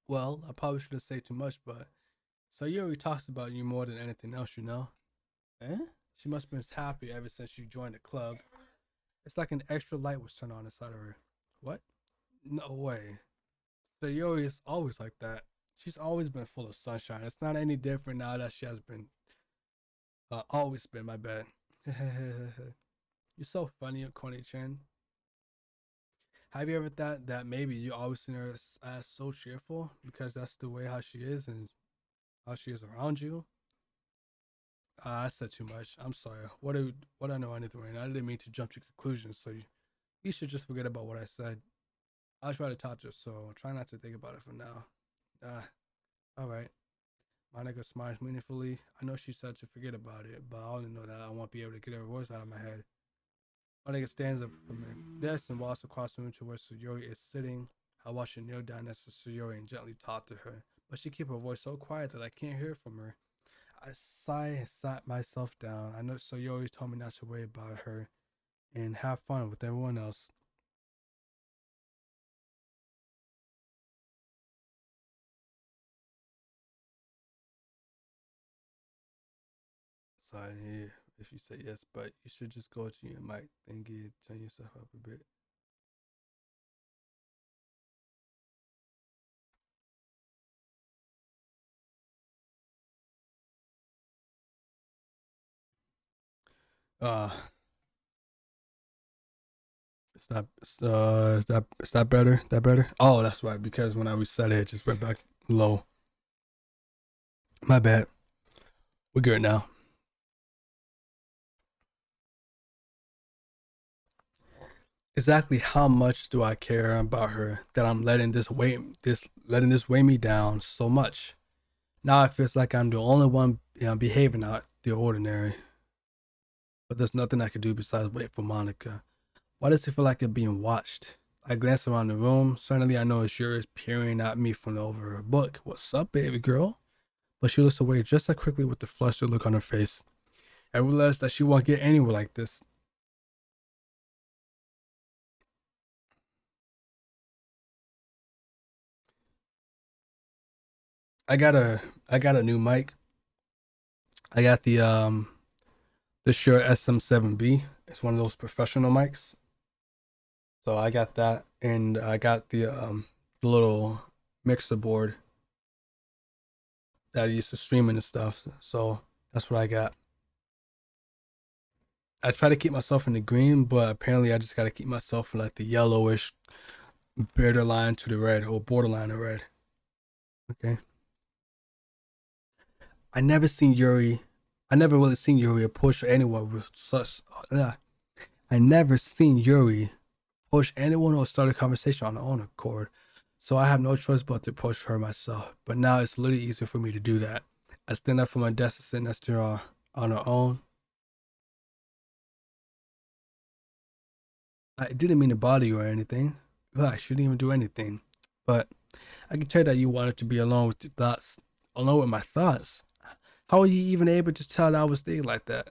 Well, I probably shouldn't say too much, but Sayuri talks about you more than anything else, you know? Eh? She must have been happy ever since you joined the club. It's like an extra light was turned on inside of her. What? No way. Sayori is always like that. She's always been full of sunshine. It's not any different now that she has been, always been, my bad. You're so funny, Connie-chan. Have you ever thought that maybe you always seen her as so cheerful because that's the way how she is and how she is around you? I said too much. I'm sorry. What I know anything right now? I didn't mean to jump to conclusions, so you should just forget about what I said. I'll try to talk to her, so try not to think about it for now. Alright. Monica smiles meaningfully. I know she said to forget about it, but I only know that I won't be able to get her words out of my head. Monica stands up from her desk and walks across the room to where Suyori is sitting. I watch her kneel down next to Suyori and gently talk to her, but she keeps her voice so quiet that I can't hear from her. I sigh and sat myself down. I know Suyori told me not to worry about her and have fun with everyone else. Sorry if you say yes, but you should just go to your mic thingy, turn yourself up a bit. Uh, is that better? That better? Oh, that's right. Because when I reset it, it just went back low. My bad. We're good now. exactly how much do I care about her that I'm letting this weigh me down so much. Now it feels like I'm the only one, behaving out the ordinary. But there's nothing I can do besides wait for Monica. Why does it feel like I'm being watched? I glance around the room. Suddenly I know Shira is peering at me from over her book. What's up, baby girl? But she looks away just as quickly with the flustered look on her face. I realize that she won't get anywhere like this. I got a I got a new mic. I got the Shure SM7B. It's one of those professional mics. So I got that, and I got the little mixer board that I used to streaming and stuff. So that's what I got. I try to keep myself in the green, but apparently I just got to keep myself in like the yellowish borderline to the red, or borderline of red. Okay. I never seen Yuri. I never really seen Yuri push anyone with such. I never seen Yuri push anyone or start a conversation on her own accord. So I have no choice but to push her myself. But now it's literally easier for me to do that. I stand up for my desk and sit next to her on her own. I didn't mean to bother you or anything. Well, I shouldn't even do anything. But I can tell that you wanted to be alone with your thoughts. Alone with my thoughts. How are you even able to tell that I was thinking like that?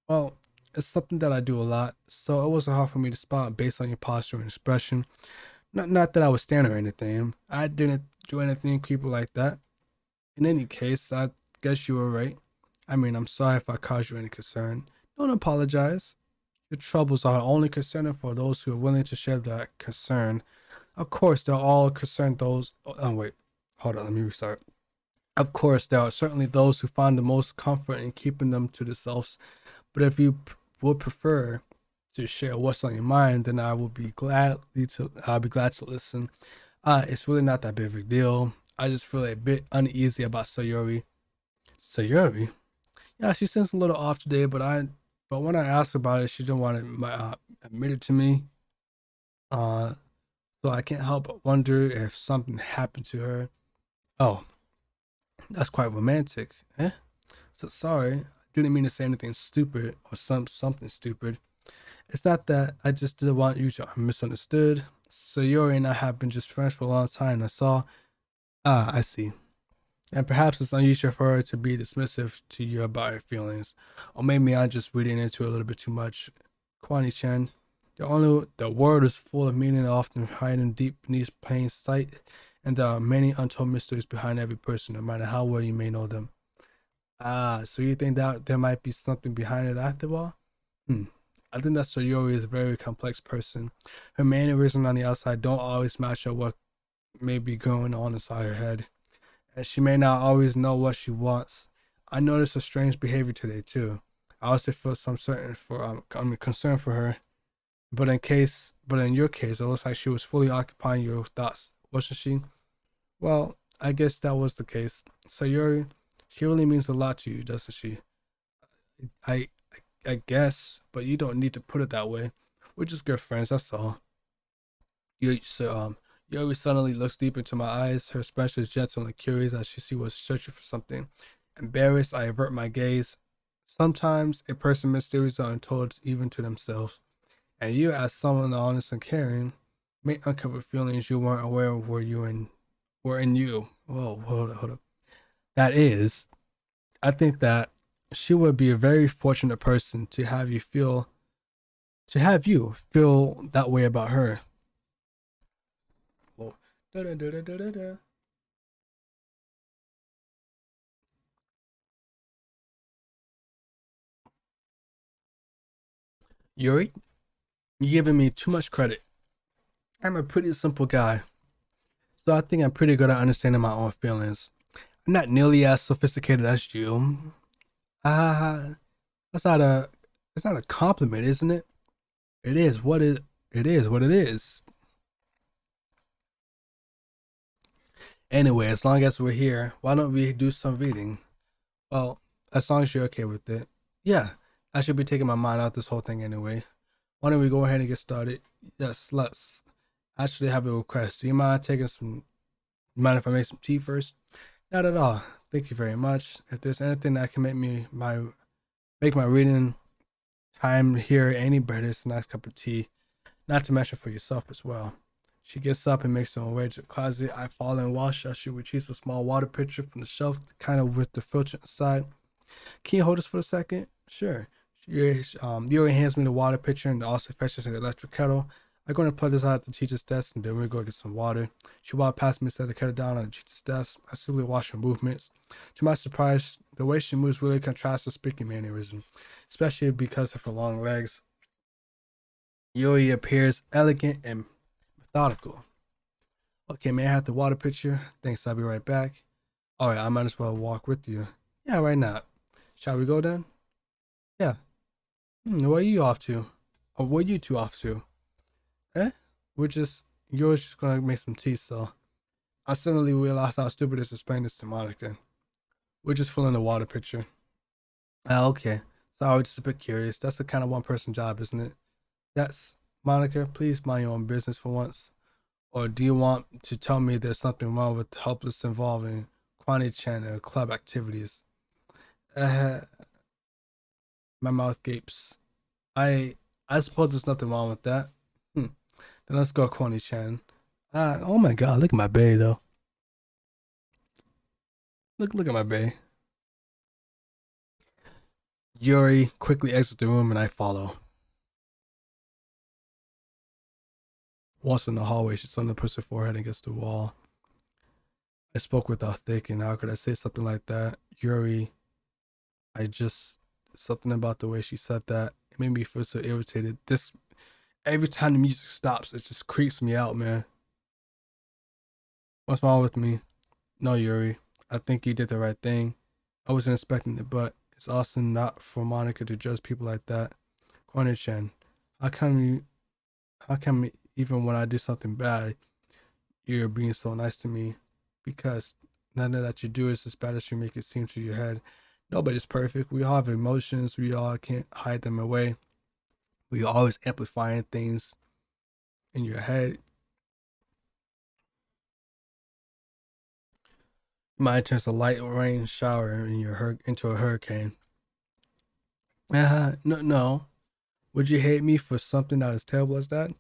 Well, it's something that I do a lot, so it wasn't hard for me to spot based on your posture and expression. Not that I was standing or anything. I didn't do anything creepy like that. In any case, I guess you were right. I mean, I'm sorry if I caused you any concern. Don't apologize. Your troubles are only concerning for those who are willing to share that concern. Of course, they're all concerned those. Oh, wait. Hold on, let me restart. Of course, there are certainly those who find the most comfort in keeping them to themselves. But if you would prefer to share what's on your mind, then I'll be glad to listen. It's really not that big of a deal. I just feel a bit uneasy about Sayori. Sayori? Yeah, she seems a little off today, but when I asked about it, she didn't want to admit it to me. Uh, so I can't help but wonder if something happened to her. Oh, that's quite romantic. Eh? So sorry. I didn't mean to say anything stupid or something stupid. It's not that. I just didn't want you to misunderstood. Sayori and I have been just friends for a long time. I see. And perhaps it's unusual for her to be dismissive to you about her feelings. Or maybe I'm just reading into it a little bit too much. Kwani Chan, the word is full of meaning, often hiding deep beneath plain sight, and there are many untold mysteries behind every person, no matter how well you may know them. Ah, so you think that there might be something behind it after all? Hmm. I think that Sayori is a very complex person. Her mannerisms on the outside don't always match up what may be going on inside her head, and she may not always know what she wants. I noticed her strange behavior today too. I also feel some certain for concern for her. But in your case, it looks like she was fully occupying your thoughts, wasn't she? Well, I guess that was the case. Sayori, she really means a lot to you, doesn't she? I, I guess, but you don't need to put it that way. We're just good friends, that's all. Yuri suddenly looks deep into my eyes. Her expression is gentle and curious as she was searching for something. Embarrassed, I avert my gaze. Sometimes a person mysterious are untold even to themselves, and you, as someone honest and caring, may uncover feelings you weren't aware of were in you. Whoa, hold up. That is, I think that she would be a very fortunate person to have you feel that way about her. Whoa. Da, da, da, da, da, da. Yuri, you're giving me too much credit. I'm a pretty simple guy, so I think I'm pretty good at understanding my own feelings. I'm not nearly as sophisticated as you. Ah, that's not a it's not a compliment, isn't it? It is what it is what it is. Anyway, as long as we're here, why don't we do some reading? Well, as long as you're okay with it. Yeah, I should be taking my mind out this whole thing anyway. Why don't we go ahead and get started? Yes, let's. Actually have a request. Do you mind taking some? Mind if I make some tea first? Not at all. Thank you very much. If there's anything that can make my reading time here any better, it's a nice cup of tea. Not to mention for yourself as well. She gets up and makes her way to the closet. I follow and wash as she retrieves a small water pitcher from the shelf, kind of with the filter inside. Can you hold this for a second? Sure. Yuri hands me the water pitcher and also fetches an electric kettle. I'm going to plug this out at the teacher's desk and then we'll go get some water. She walked past me and set the kettle down on the teacher's desk. I simply watch her movements. To my surprise, the way she moves really contrasts with speaking mannerism, especially because of her long legs. Yuri appears elegant and methodical. Okay, may I have the water pitcher? Thanks, I'll be right back. Alright, I might as well walk with you. Yeah, right now. Shall we go then? Yeah. Where are you off to? Or where you two off to? You're just gonna make some tea, so. I suddenly realized how stupid it is to explain this to Monica. We're just filling the water pitcher. Okay. Sorry, just a bit curious. That's the kind of one person job, isn't it? Yes. Monica, please mind your own business for once. Or do you want to tell me there's something wrong with helpless involving Kwani-chan and club activities? My mouth gapes. I suppose there's nothing wrong with that. Then let's go, Kwani-chan. Oh my god, look at my bae though. Look at my bae. Yuri quickly exits the room and I follow. Once in the hallway, she suddenly puts her forehead against the wall. I spoke without thinking. How could I say something like that? Yuri, something about the way she said that, it made me feel so irritated. Every time the music stops, it just creeps me out, man. What's wrong with me? No, Yuri. I think you did the right thing. I wasn't expecting it, but it's also not for Monica to judge people like that. Kwani-chan, how come even when I do something bad, you're being so nice to me? Because none of that you do is as bad as you make it seem to your head. Nobody's perfect. We all have emotions. We all can't hide them away. We are always amplifying things in your head. You might turn a light rain shower into a hurricane. No. Would you hate me for something that as terrible as that?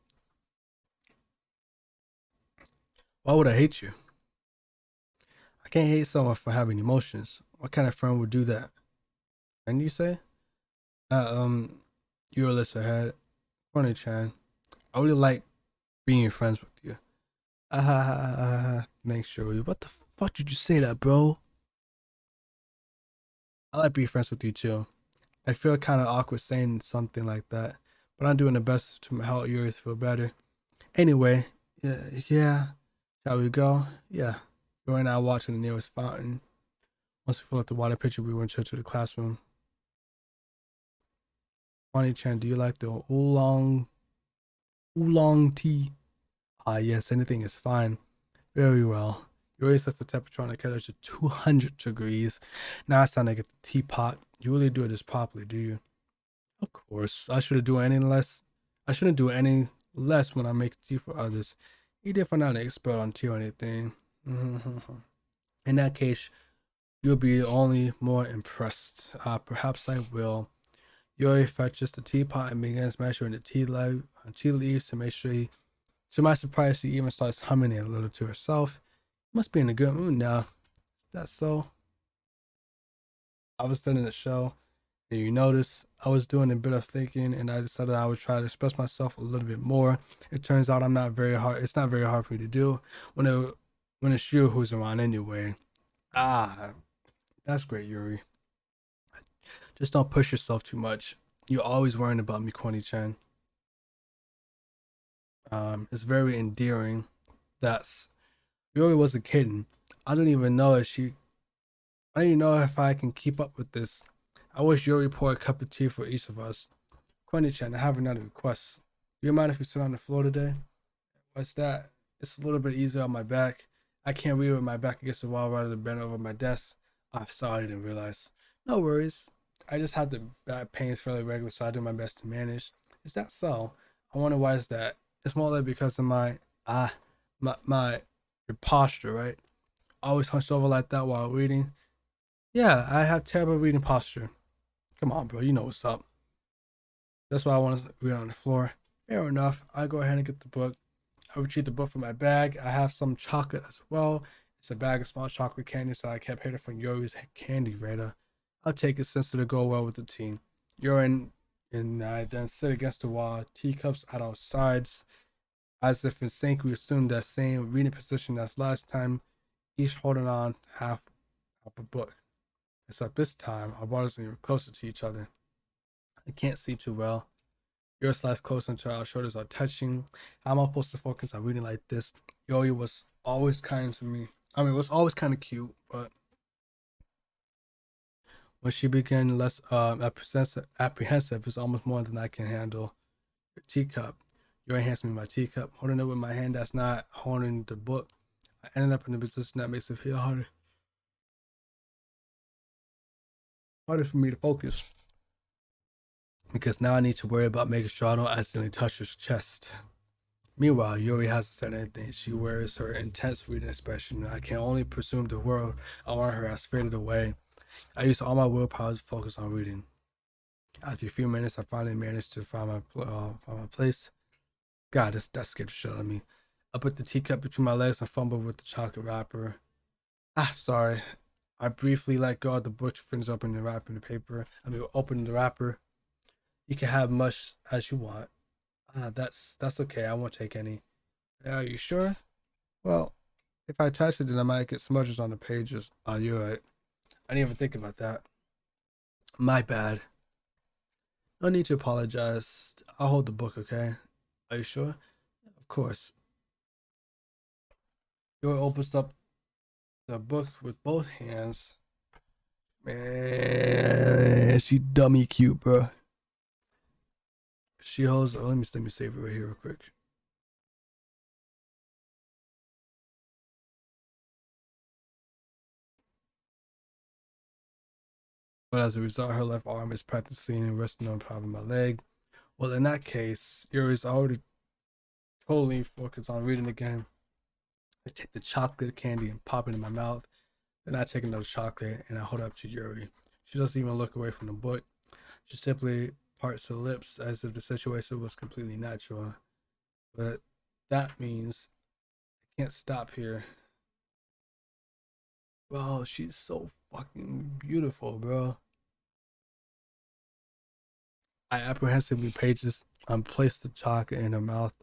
Why would I hate you? I can't hate someone for having emotions. What kind of friend would do that? And you say? You're a her Kwani-chan. I really like being friends with you. Make sure you. What the fuck did you say that, bro? I like being friends with you too. I feel kind of awkward saying something like that, but I'm doing the best to help yours feel better. Anyway, yeah. Shall we go? Yeah. We're right now watching the nearest fountain. Once we fill up the water pitcher, we went to the classroom. Kwani-chan, do you like the oolong tea? Yes, anything is fine. Very well. You already set the temperature on the kettle to 200 degrees. Now it's time to get the teapot. You really do this properly, do you? Of course. I shouldn't do any less when I make tea for others. Even if I'm not an expert on tea or anything. In that case, you'll be only more impressed. Perhaps I will. Yuri fetches the teapot and begins measuring the tea leaves to make sure to my surprise, she even starts humming it a little to herself. Must be in a good mood now. Is that so? I was studying the show, and you notice I was doing a bit of thinking, and I decided I would try to express myself a little bit more. It turns out it's not very hard for me to do when it's you who's around anyway. That's great, Yuri. Just don't push yourself too much. You're always worrying about me, Kwani-chan. It's very endearing. Yuri wasn't kidding. I don't even know if I can keep up with this. I wish Yuri poured a cup of tea for each of us. Kwani-chan, I have another request. Do you mind if we sit on the floor today? What's that? It's a little bit easier on my back. I can't read with my back against the wall rather than bend over my desk. I'm sorry, I didn't realize. No worries. I just have the back pains fairly regular, so I do my best to manage. Is that so? I wonder why is that. It's more like because of my posture, right? Always hunched over like that while reading. Yeah, I have terrible reading posture. Come on, bro, you know what's up. That's why I want to read on the floor. Fair enough. I go ahead and get the book. I retrieve the book from my bag. I have some chocolate as well. It's a bag of small chocolate candies that I kept hidden from Yuri's candy radar. I'll take it since it'll go well with the tea. Yuri and I then sit against the wall, teacups at our sides. As if in sync, we assume that same reading position as last time, each holding on half of a book. Except this time, our bodies are even closer to each other. I can't see too well. Your slides closer until our shoulders are touching. How am I supposed to focus on reading like this? Yuri was always kind to me. I mean, it was always kind of cute, but when she began less apprehensive, it's almost more than I can handle. Your teacup. Yuri hands me my teacup. Holding it with my hand that's not holding the book. I ended up in a position that makes it feel harder. Harder for me to focus. Because now I need to worry about making sure I don't accidentally touch his chest. Meanwhile, Yuri hasn't said anything. She wears her intense reading expression. I can only presume the world around her has faded away. I used all my willpower to focus on reading. After a few minutes, I finally managed to find my place. God, that scared the shit out of me. I put the teacup between my legs and fumbled with the chocolate wrapper. Sorry. I briefly let go of the book to finish opening the wrapper and the paper. Opening the wrapper. You can have much as you want. That's okay. I won't take any. Are you sure? Well, if I touch it, then I might get smudges on the pages. Oh, you're right. I didn't even think about that. My bad. No need to apologize. I'll hold the book, okay? Are you sure? Of course. Yuri opens up the book with both hands. Man, she dummy cute, bro. She holds. Oh, let me save it right here real quick. But as a result, her left arm is practicing resting on top of my leg. Well, in that case, Yuri's already totally focused on reading again. I take the chocolate candy and pop it in my mouth. Then I take another chocolate and I hold it up to Yuri. She doesn't even look away from the book. She simply parts her lips as if the situation was completely natural. But that means I can't stop here. Bro, she's so fucking beautiful, bro. I apprehensively place the chocolate in her mouth.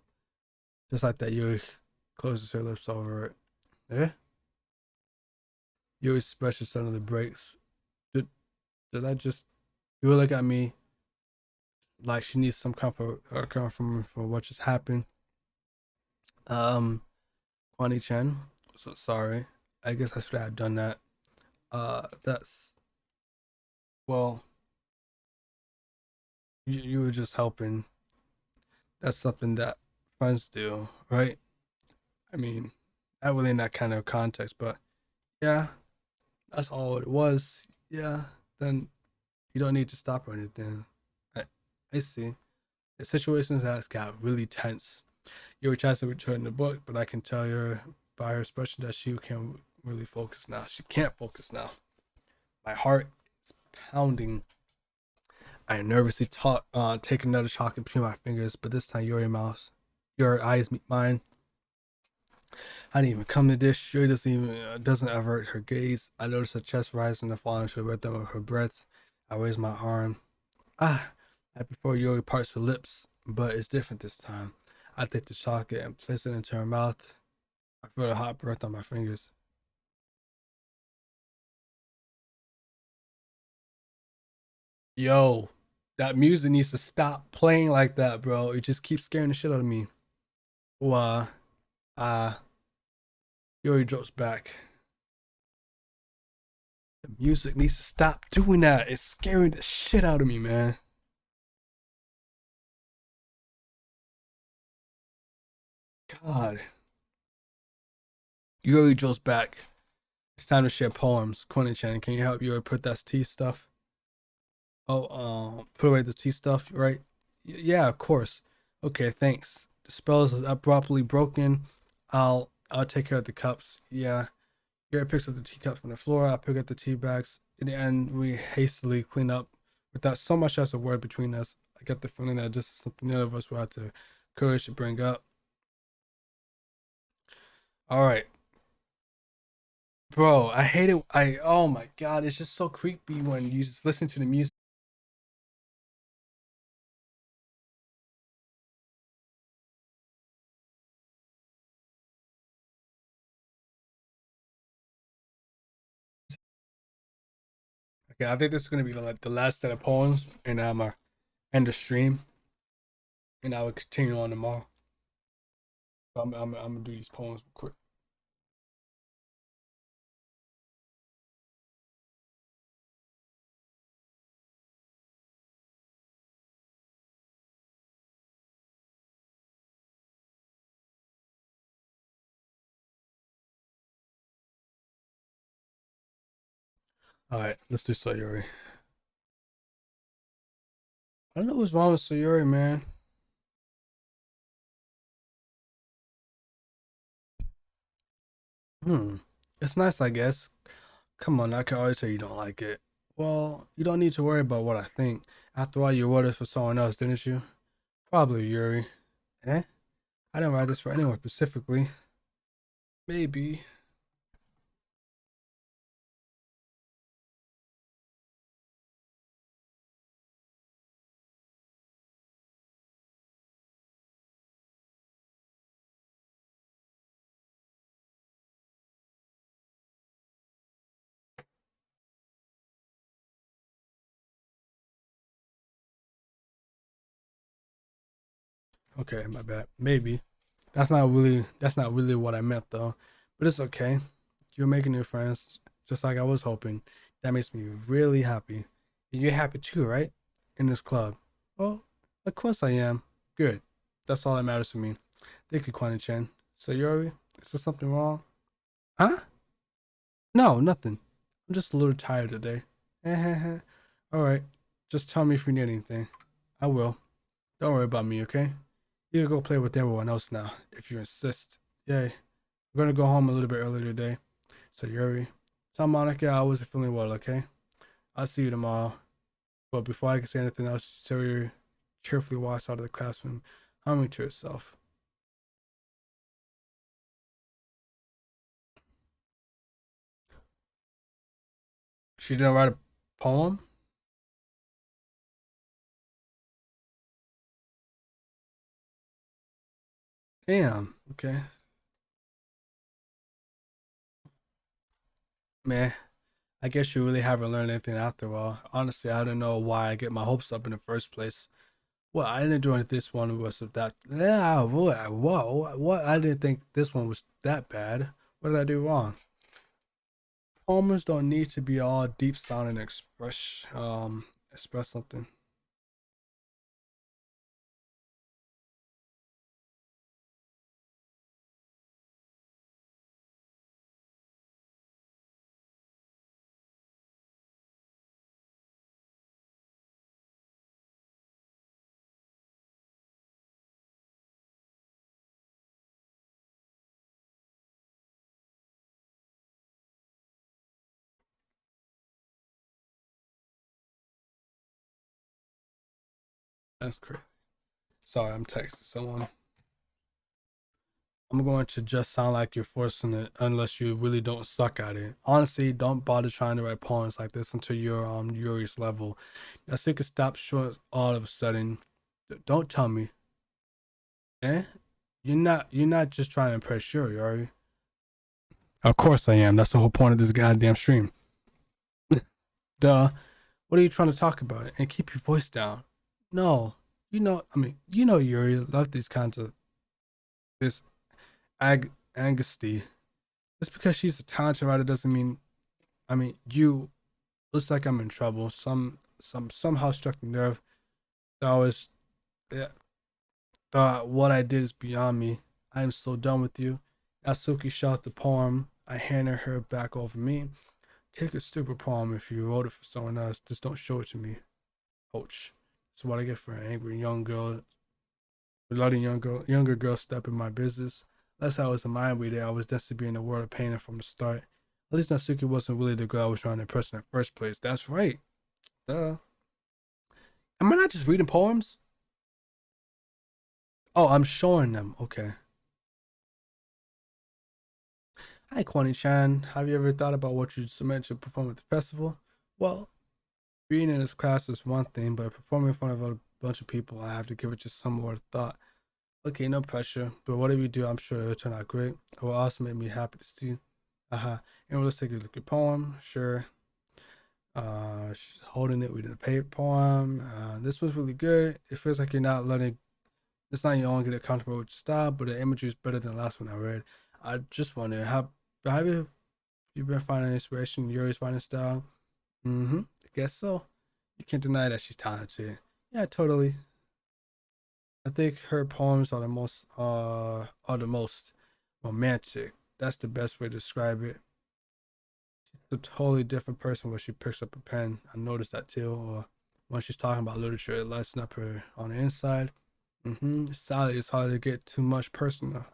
Just like that, Yuri closes her lips over it. Eh? Yuri's expression suddenly breaks. Did I just... You look at me like she needs some comfort or comfort for what just happened. Kwani Chen. So sorry. I guess I should have done that. That's... Well... You were just helping. That's something that friends do, right? I mean, not really in that kind of context, but yeah, that's all it was. Yeah, then you don't need to stop or anything. I see. The situation has got really tense. You were trying to return the book, but I can tell you by her expression that she can't really focus now. She can't focus now. My heart is pounding. I nervously take another chocolate between my fingers, but this time your eyes meet mine. I didn't even come to this. Yuri doesn't avert her gaze. I notice her chest rising and falling to the rhythm of her breaths. I raise my arm. Right before Yuri parts her lips, but it's different this time. I take the chocolate and place it into her mouth. I feel the hot breath on my fingers. Yo, that music needs to stop playing like that, bro. It just keeps scaring the shit out of me. Yuri drops back. The music needs to stop doing that. It's scaring the shit out of me, man. God. Yuri drops back. It's time to share poems. Quentin-chan, can you help Yuri put that tea stuff? Oh, put away the tea stuff, right? Yeah, of course. Okay, thanks. The spell is abruptly broken. I'll take care of the cups. Yeah. Garrett picks up the teacups from the floor. I pick up the tea bags. In the end, we hastily clean up without so much as a word between us. I get the feeling that this is something none of us will have the courage to bring up. All right, bro. I hate it. Oh my god, it's just so creepy when you just listen to the music. Okay, I think this is gonna be like the last set of poems, and I'm gonna end the stream, and I will continue on tomorrow. So I'm gonna do these poems quick. All right, let's do Sayuri. I don't know what's wrong with Sayuri, man. Hmm. It's nice, I guess. Come on, I can always say you don't like it. Well, you don't need to worry about what I think. After all, you wrote this for someone else, didn't you? Probably Yuri. Eh? I didn't write this for anyone specifically. Maybe. Okay, my bad. Maybe. That's not really what I meant though. But it's okay. You're making new friends, just like I was hoping. That makes me really happy. And you're happy too, right? In this club. Well, of course I am. Good. That's all that matters to me. Thank you, Quan Chen. So Yuri, is there something wrong? Huh? No, nothing. I'm just a little tired today. All right. Just tell me if you need anything. I will. Don't worry about me, okay? You can go play with everyone else now, if you insist. Yay. We're gonna go home a little bit early today. So Yuri, tell Monica I wasn't feeling well, okay? I'll see you tomorrow. But before I can say anything else, Yuri cheerfully walks out of the classroom, humming to herself. She didn't write a poem? Damn. Okay. Man, I guess you really haven't learned anything after all. Honestly, I don't know why I get my hopes up in the first place. Well, I didn't do anything. This one was that. Yeah, whoa, what? I didn't think this one was that bad. What did I do wrong? Poems don't need to be all deep sounding express something. That's crazy. Sorry, I'm texting someone. I'm going to just sound like you're forcing it unless you really don't suck at it. Honestly, don't bother trying to write poems like this until you're on Yuri's level. That's so you can stop short all of a sudden. Don't tell me. Eh? You're not just trying to impress Yuri, are you? Of course I am. That's the whole point of this goddamn stream. Duh. What are you trying to talk about? And keep your voice down. No. Yuri love these kinds of this angusty. Just because she's a talented writer doesn't mean you looks like I'm in trouble. Somehow struck the nerve. That was yeah, thought what I did is beyond me. I am so done with you. Asuki shot the poem. I handed her back over me. Take a stupid poem if you wrote it for someone else. Just don't show it to me. Ouch. That's what I get for an angry young girl, letting younger girls step in my business. That's how I was a mind reader. I was destined to be in the world of pain from the start. At least Natsuki wasn't really the girl I was trying to impress in the first place. That's right. Duh. Am I not just reading poems? Oh, I'm showing them. Okay. Hi, Kwani-chan. Have you ever thought about what you submit to perform at the festival? Well, being in this class is one thing, but performing in front of a bunch of people, I have to give it just some more thought. Okay, no pressure, but whatever you do, I'm sure it'll turn out great. It will also make me happy to see. And let's take a look at your poem. Sure. She's holding it. We did a paper poem. This was really good. It feels like you're not letting. It's not you only get comfortable with your style, but the imagery is better than the last one I read. I just wonder, have you been finding inspiration? You're always finding style. I guess so. You can't deny that she's talented. Yeah, totally. I think her poems are the most romantic. That's the best way to describe it. She's a totally different person when she picks up a pen. I noticed that too. Or when she's talking about literature, it lights up her on the inside. Sally, it's hard to get too much personal.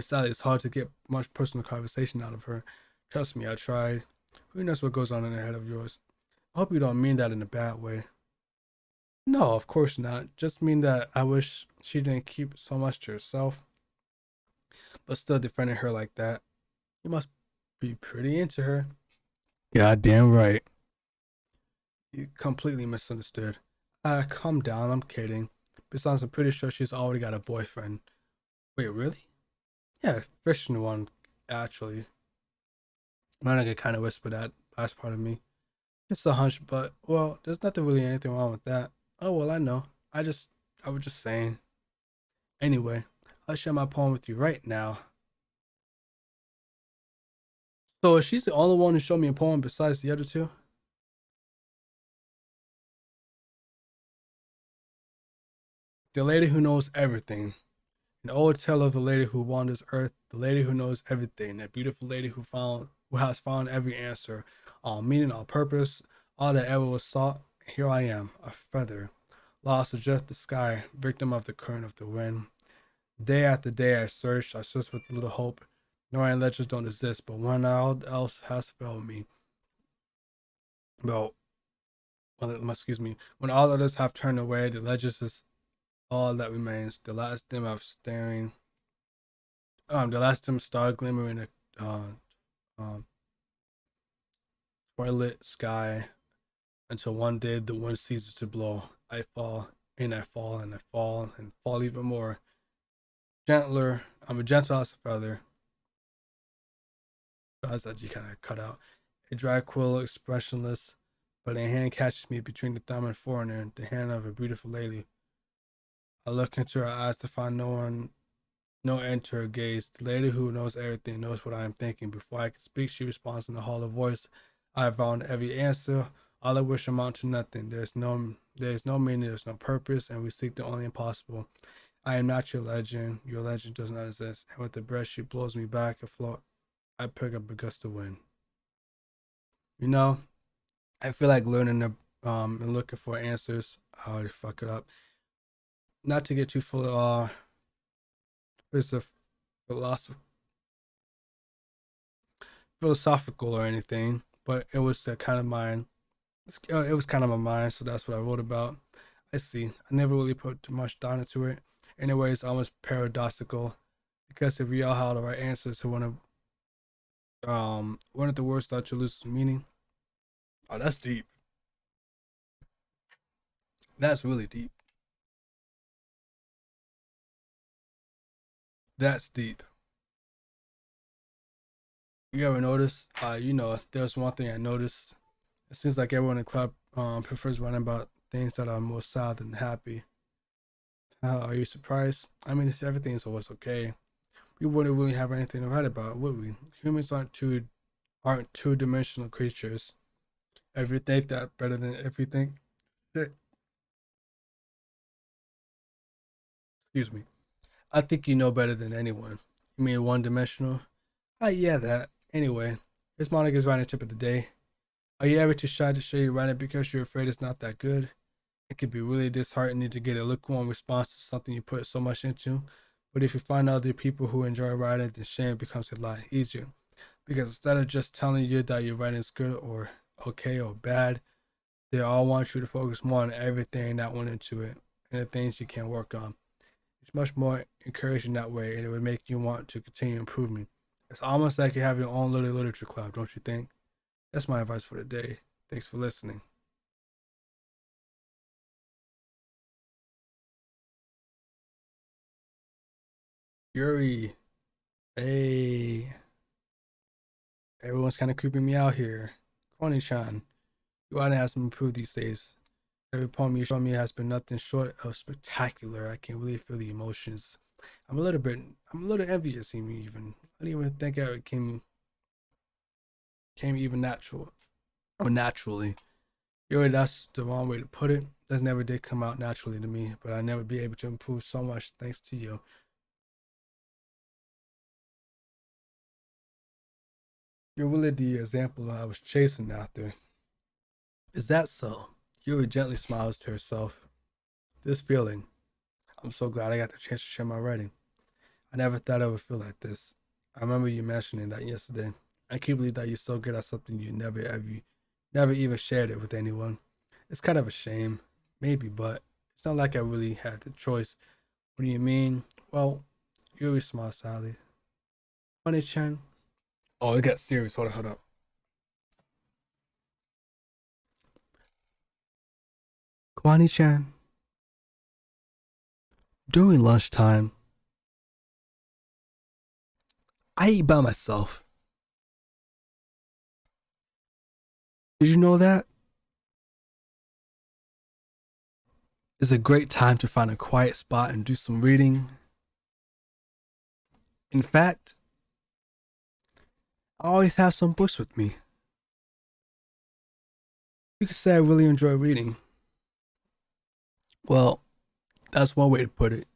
Sally, it's hard to get much personal conversation out of her. Trust me, I tried. Who knows what goes on in the head of yours? I hope you don't mean that in a bad way. No, of course not. Just mean that I wish she didn't keep so much to herself, but still defending her like that. You must be pretty into her. God damn right. You completely misunderstood. Calm down, I'm kidding. Besides, I'm pretty sure she's already got a boyfriend. Wait, really? Yeah, fictional one, actually. Might get kind of whisper that last part of me. It's a hunch, but, well, there's nothing really anything wrong with that. Oh, well, I know. I was just saying. Anyway, I'll share my poem with you right now. So she's the only one who showed me a poem besides the other two? The lady who knows everything. An old tale of the lady who wanders earth, the lady who knows everything, that beautiful lady who has found every answer, all meaning, all purpose, all that ever was sought. Here I am, a feather, lost adrift the sky, victim of the current of the wind. Day after day I searched with little hope, knowing legends don't exist, but when all else has failed me, well, excuse me, when all others have turned away, the legends is all that remains. The last dim star glimmering in a um, twilight sky, until one day the wind ceases to blow. I fall, and I fall, and I fall, and fall even more. Gentler, I'm a gentle as a feather. Eyes that you kind of cut out. A dry quill, expressionless, but a hand catches me between the thumb and foreigner, the hand of a beautiful lady. I look into her eyes to find no end to her gaze. The lady who knows everything knows what I am thinking. Before I can speak, she responds in a hollow voice. I have found every answer. All I wish amount to nothing. There is no meaning, there's no purpose, and we seek the only impossible. I am not your legend. Your legend does not exist. And with the breath she blows me back afloat, I pick up a gust of wind. You know, I feel like learning and looking for answers. I already fuck it up. Not to get too full it's a philosoph- philosophical or anything, but it was kind of mine. It was kind of my mind, so that's what I wrote about. I see. I never really put too much thought into it. Anyway, it's almost paradoxical because if we all had the right answers to one of the words start to lose meaning. Oh, that's deep. That's really deep. That's deep. You ever notice? There's one thing I noticed. It seems like everyone in the club prefers writing about things that are more sad than happy. Are you surprised? I mean, if everything's always okay, we wouldn't really have anything to write about, would we? Humans aren't two-dimensional creatures. If you think that better than if you think, excuse me, I think you know better than anyone. You mean one-dimensional? Yeah, that. Anyway, here's Monica's writing tip of the day. Are you ever too shy to show your writing because you're afraid it's not that good? It can be really disheartening to get a lukewarm response to something you put so much into. But if you find other people who enjoy writing, then sharing becomes a lot easier. Because instead of just telling you that your writing is good or okay or bad, they all want you to focus more on everything that went into it and the things you can work on. It's much more encouraging that way, and it would make you want to continue improving. It's almost like you have your own little literature club, don't you think? That's my advice for the day. Thanks for listening. Yuri, hey, everyone's kind of creeping me out here. Connie-chan, you ought to have some improve these days. Every poem you show me has been nothing short of spectacular. I can really feel the emotions. I'm a little envious in me even. I didn't even think it came even natural or naturally. Yuri, that's the wrong way to put it. This never did come out naturally to me, but I never be able to improve so much thanks to you. You're really the example I was chasing after. Is that so? Yuri gently smiles to herself. This feeling, I'm so glad I got the chance to share my writing. I never thought I would feel like this. I remember you mentioning that yesterday. I can't believe that you're so good at something you never even shared it with anyone. It's kind of a shame, maybe, but it's not like I really had the choice. What do you mean? Well, Yuri smiles sadly. Funny Chan. Oh, it got serious. Hold up. Kwani Chan. During lunchtime, I eat by myself. Did you know that? It's a great time to find a quiet spot and do some reading. In fact, I always have some books with me. You could say I really enjoy reading. Well, that's one way to put it.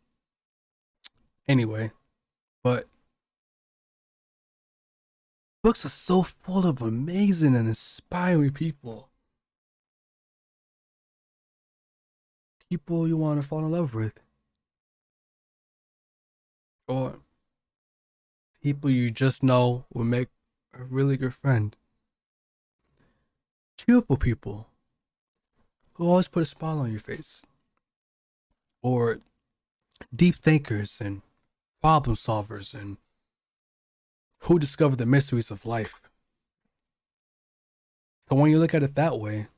Anyway, but books are so full of amazing and inspiring people. People you want to fall in love with. Or people you just know will make a really good friend. Cheerful people who always put a smile on your face. Or deep thinkers and problem solvers and who discover the mysteries of life. So when you look at it that way,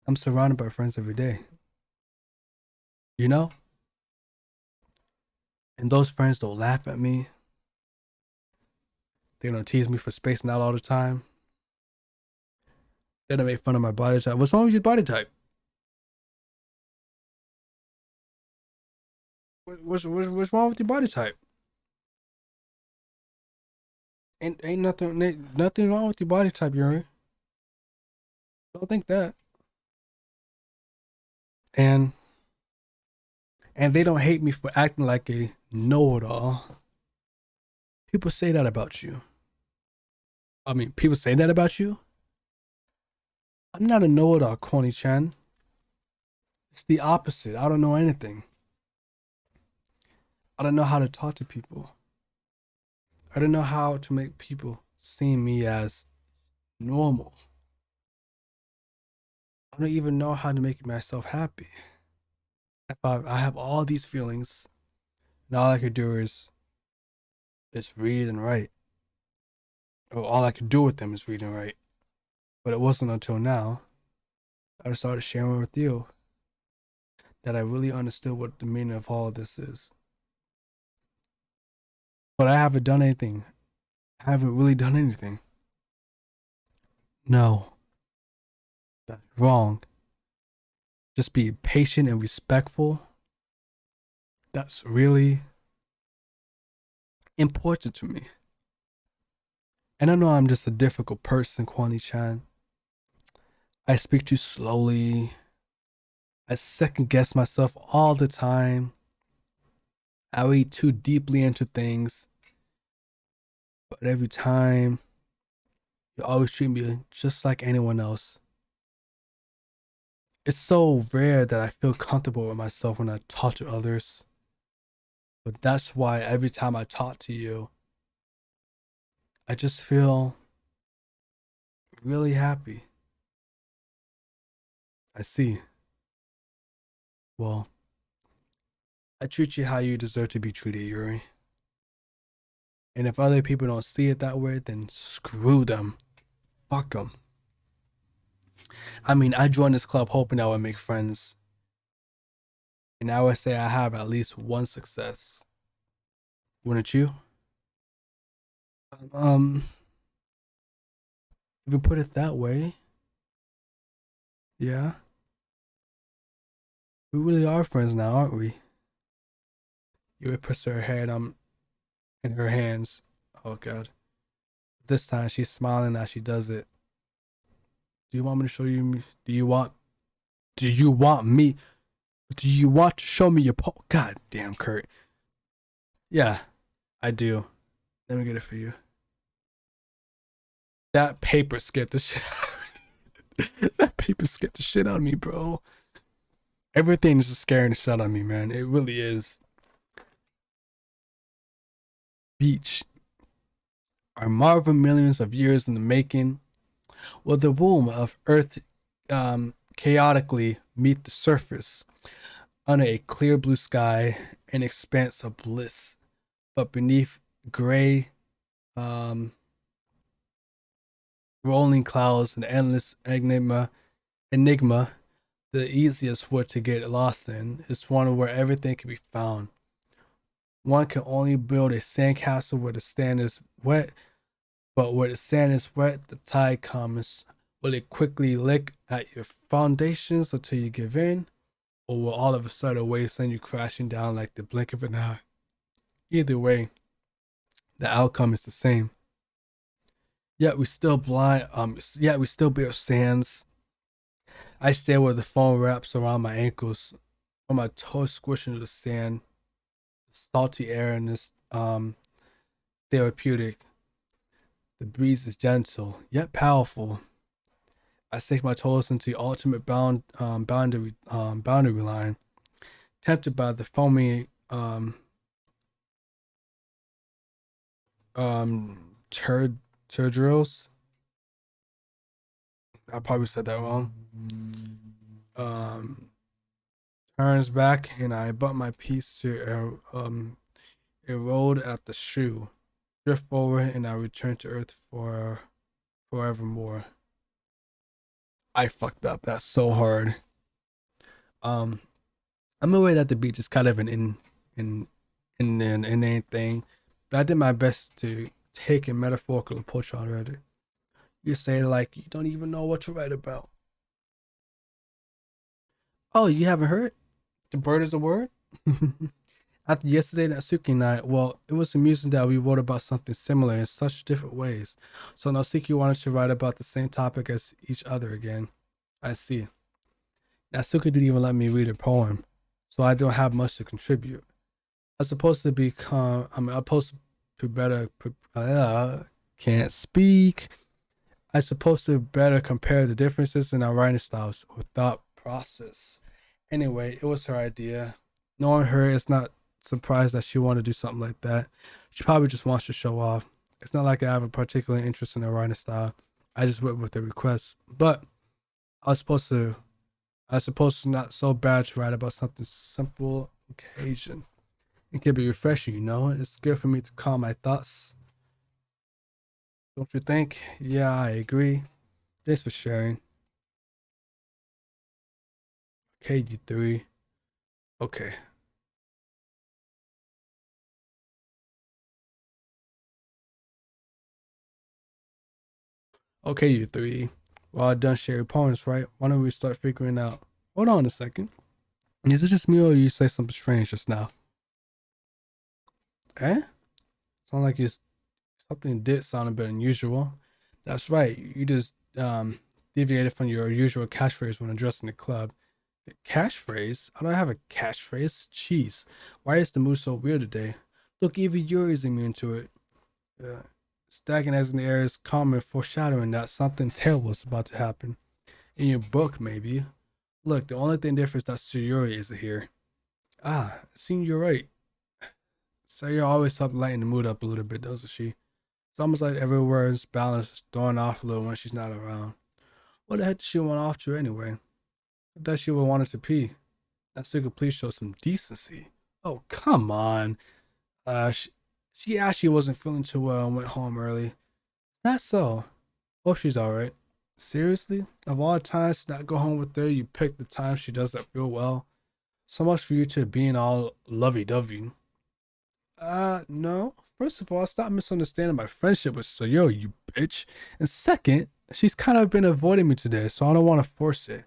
I'm surrounded by friends every day. You know? And those friends don't laugh at me. They don't tease me for spacing out all the time. They don't make fun of my body type. What's wrong with your body type? What's wrong with your body type? Ain't nothing wrong with your body type, Yuri. Don't think that. And they don't hate me for acting like a know-it-all. People say that about you. I mean, people say that about you. I'm not a know-it-all, Connie-chan. It's the opposite. I don't know anything. I don't know how to talk to people. I don't know how to make people see me as normal. I don't even know how to make myself happy. If I have all these feelings, and all I could do is read and write. Or all I could do with them is read and write. But it wasn't until now that I started sharing with you that I really understood what the meaning of all of this is. But I haven't done anything. I haven't really done anything. No, that's wrong. Just be patient and respectful. That's really important to me. And I know I'm just a difficult person, Kwani Chan. I speak too slowly. I second guess myself all the time. I read too deeply into things. But every time, you always treat me just like anyone else. It's so rare that I feel comfortable with myself when I talk to others. But that's why every time I talk to you, I just feel really happy. I see. Well, I treat you how you deserve to be treated, Yuri. And if other people don't see it that way, then screw them. Fuck them. I mean, I joined this club hoping I would make friends. And I would say I have at least one success. Wouldn't you? Um, if you put it that way, yeah. We really are friends now, aren't we? Yuri puts her head in her hands. Oh god. This time she's smiling as she does it. Do you want me to show you? Do you want? Do you want me? Do you want to show me your God damn, Kurt. Yeah, I do. Let me get it for you. That paper scared the shit out of me. That paper scared the shit out of me, bro. Everything is just scaring the shit out of me, man. It really is. Beach. Our marvel millions of years in the making. Will the womb of Earth chaotically meet the surface under a clear blue sky, an expanse of bliss, but beneath gray, rolling clouds and endless enigma, the easiest word to get lost in is one where everything can be found. One can only build a sandcastle where the sand is wet, but where the sand is wet, the tide comes. Will it quickly lick at your foundations until you give in? Or will all of a sudden a wave send you crashing down like the blink of an eye? Either way, the outcome is the same. Yet we still yet we still build sands. I stay where the foam wraps around my ankles, or my toes squish into the sand. The salty air in this therapeutic. The breeze is gentle, yet powerful. I sink my toes into the ultimate boundary line, tempted by the foamy turdrills. I probably said that wrong. Turns back and I butt my piece to erode at the shoe, drift forward, and I return to Earth for forevermore. I fucked up. That's so hard. I'm aware that the beach is kind of an inane thing, but I did my best to take a metaphorical approach already. You say like you don't even know what to write about. Oh, you haven't heard? The bird is a word? After yesterday, Natsuki and I, well, it was amusing that we wrote about something similar in such different ways. So Natsuki wanted to write about the same topic as each other again. I see. Natsuki didn't even let me read her poem, so I don't have much to contribute. I'm supposed to become, I'm supposed to better, can't speak. I'm supposed to better compare the differences in our writing styles or thought process. Anyway, it was her idea. Knowing her, it's not surprised that she wanted to do something like that. She probably just wants to show off. It's not like I have a particular interest in her writing style. I just went with the request. But I suppose it's not so bad to write about something simple occasion. It can be refreshing, you know? It's good for me to calm my thoughts. Don't you think? Yeah, I agree. Thanks for sharing. Okay, you three. Okay. Okay, you three. Well, I done sharing poems, right? Why don't we start figuring out? Hold on a second. Is it just me or you say something strange just now? Eh? Sound like you something did sound a bit unusual. That's right. You just deviated from your usual catchphrase when addressing the club. Catchphrase? I don't have a catchphrase. Jeez. Why is the mood so weird today? Look, even Yuri's immune to it. Stagnant in the air is common, foreshadowing that something terrible is about to happen. In your book, maybe. Look, the only thing different is that Sayuri isn't here. Ah, it seems you're right. Sayuri always helps lighten the mood up a little bit, doesn't she? It's almost like every word's balance is thrown off a little when she's not around. What the heck did she want off to anyway? I thought she would want it to pee. That still could please show some decency. Oh, come on. She actually wasn't feeling too well and went home early. Not so. Hope she's alright. Seriously? Of all times to not go home with her, you picked the time she doesn't feel well. So much for you to being all lovey-dovey. No. First of all, stop misunderstanding my friendship with Sayo, you bitch. And second, she's kind of been avoiding me today, so I don't want to force it.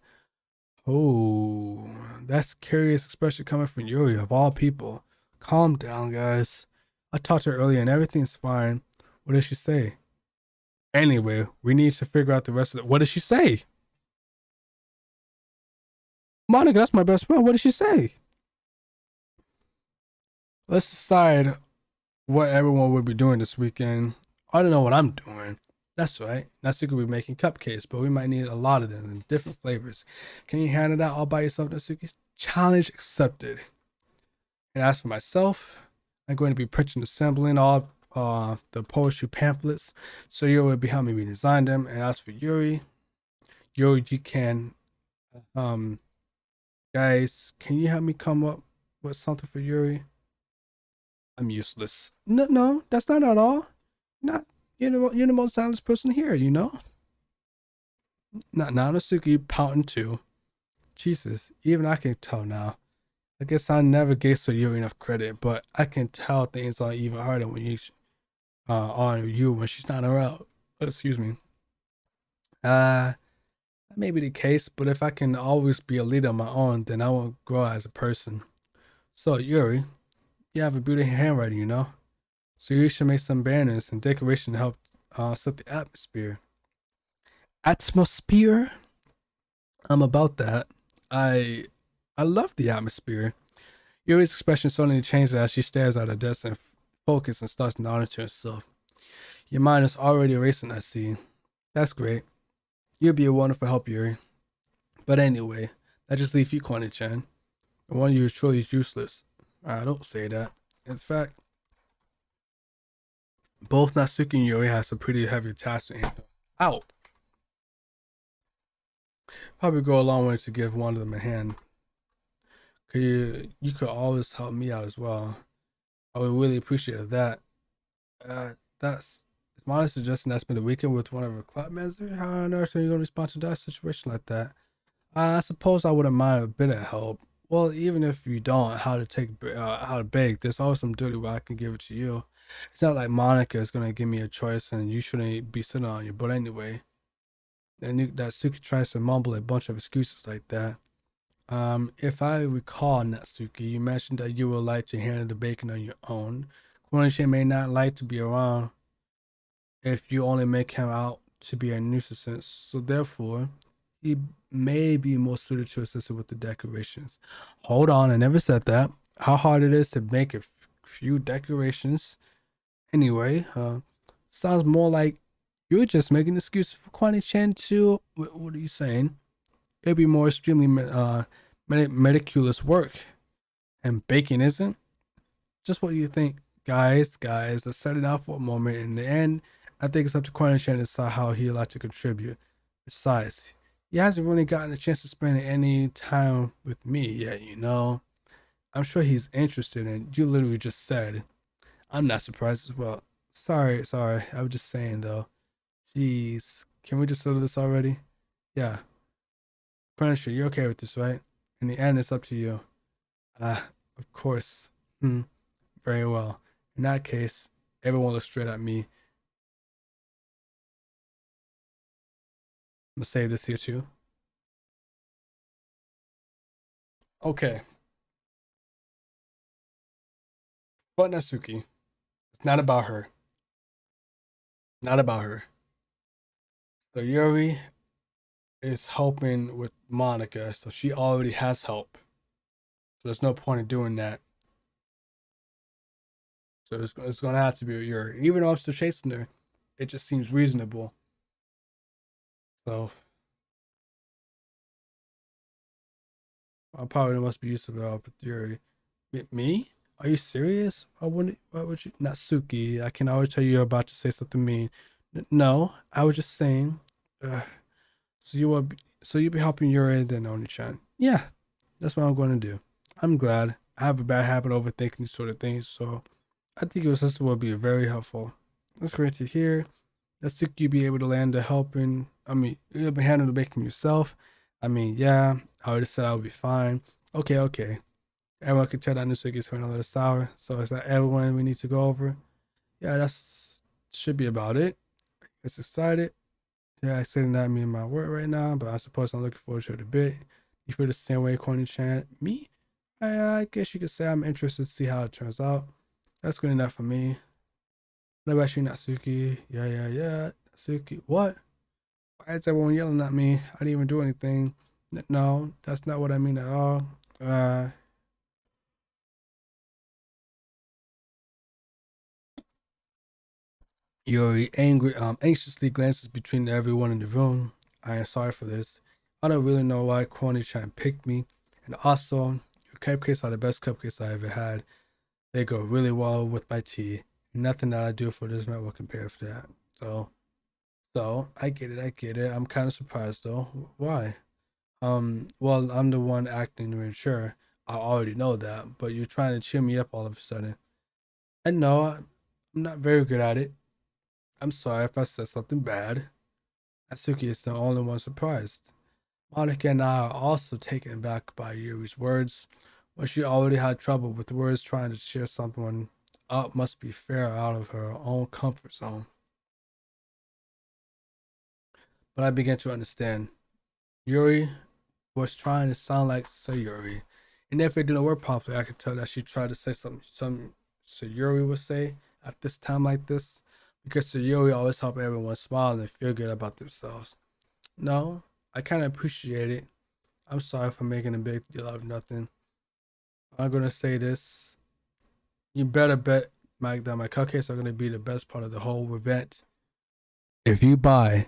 Oh, that's curious, especially coming from Yuri, of all people. Calm down, guys. I talked to her earlier and everything's fine. What did she say? Anyway, we need to figure out the rest of it. What did she say? Monica, that's my best friend. What did she say? Let's decide what everyone will be doing this weekend. I don't know what I'm doing. That's right. Natsuki will be making cupcakes, but we might need a lot of them in different flavors. Can you handle that all by yourself, Natsuki? Challenge accepted. And as for myself, I'm going to be printing and assembling all the poetry pamphlets, so Yuri will be helping me design them. And as for Yuri, you can, guys, can you help me come up with something for Yuri? I'm useless. No, that's not at all. Not you're the most silent person here, you know. Not now, Natsuki pouting too. Jesus, even I can tell now. I guess I never gave Yuri enough credit, but I can tell things are even harder when you on you when she's not around. Excuse me. That may be the case, but if I can always be a leader on my own, then I won't grow as a person. So Yuri, you have a beautiful handwriting, you know. So you should make some banners and decoration to help set the atmosphere. Atmosphere? I'm about that. I I love the atmosphere. Yuri's expression suddenly changes as she stares at her desk and focuses and starts nodding to herself. Your mind is already racing, I see. That's great. You'll be a wonderful help, Yuri. But anyway, that just leaves you, Kwani-chan. The one of you is truly useless. I don't say that. In fact, both Natsuki and Yuri have some pretty heavy tasks to handle. Ow! Probably go a long way to give one of them a hand. You could always help me out as well. I would really appreciate that. That's is Molly suggesting I spend the weekend with one of her club members? How on earth are you gonna respond to that situation like that? I suppose I wouldn't mind a bit of help. Well, even if you don't, how to bake, there's always some duty where I can give it to you. It's not like Monica is gonna give me a choice and you shouldn't be sitting on you. But anyway, and that Suki tries to mumble a bunch of excuses like that. If I recall, Natsuki, you mentioned that you would like to handle the baking on your own. Konishin may not like to be around if you only make him out to be a nuisance, so therefore, he may be more suited to assist with the decorations. Hold on, I never said that. How hard it is to make a few decorations. Anyway, sounds more like you're just making excuses for Kwani-chan too. What are you saying? It'd be more extremely meticulous work, and baking isn't. Just what do you think, guys? Let's set it out for a moment. In the end, I think it's up to Kwani-chan to decide how he'd like to contribute. Besides, he hasn't really gotten a chance to spend any time with me yet, you know. I'm sure he's interested, and you literally just said. I'm not surprised as well. Sorry. I was just saying though. Jeez, can we just settle this already? Yeah. Punisher, you're okay with this, right? In the end, it's up to you. Of course. Very well. In that case, everyone looks straight at me. I'm gonna save this here too. Okay. But Natsuki, it's not about her. Not about her. So Yuri is helping with Monica, so she already has help. So there's no point in doing that. So it's gonna have to be Yuri. Even though I'm still chasing her, it just seems reasonable. So I probably must be used to the theory. Me? Are you serious? I wouldn't. Why would you? Natsuki, I can always tell you're about to say something mean. No, I was just saying. Uh, so you will. So you'll be helping Yuri then Oni-chan. Yeah, that's what I'm going to do. I'm glad. I have a bad habit of overthinking these sort of things, so I think your sister will be very helpful. That's great to hear. Natsuki be able to land the helping. I mean, you'll be handling the baking yourself. I mean, yeah, I already said I would be fine. Okay, okay. Everyone can tell that Natsuki's feeling a little sour. So is that everyone we need to go over? Yeah, that's should be about it. It's excited. Yeah, I said that me and my work right now, but I suppose I'm looking forward to it a bit. You feel the same way, Corny Chan? Me? I guess you could say I'm interested to see how it turns out. That's good enough for me. What about you, Natsuki? Yeah. Natsuki, what? Why is everyone yelling at me? I didn't even do anything. No, that's not what I mean at all. Yuri anxiously glances between everyone in the room. I am sorry for this. I don't really know why Corny Chan picked me. And also, your cupcakes are the best cupcakes I ever had. They go really well with my tea. Nothing that I do for this man will compare to that. So I get it. I get it. I'm kind of surprised though. Why? Well, I'm the one acting mature. I already know that, but you're trying to cheer me up all of a sudden. I know I'm not very good at it. I'm sorry if I said something bad. Atsuki is the only one surprised. Monica and I are also taken back by Yuri's words. When she already had trouble with words, trying to cheer someone up must be fair out of her own comfort zone. But I began to understand. Yuri was trying to sound like Sayuri. And if it didn't work properly, I could tell that she tried to say something some Sayuri would say at this time like this. Because Sayuri always helped everyone smile and feel good about themselves. No, I kind of appreciate it. I'm sorry for making a big deal out of nothing. I'm gonna say this. You better bet that my cupcakes are gonna be the best part of the whole event. If you buy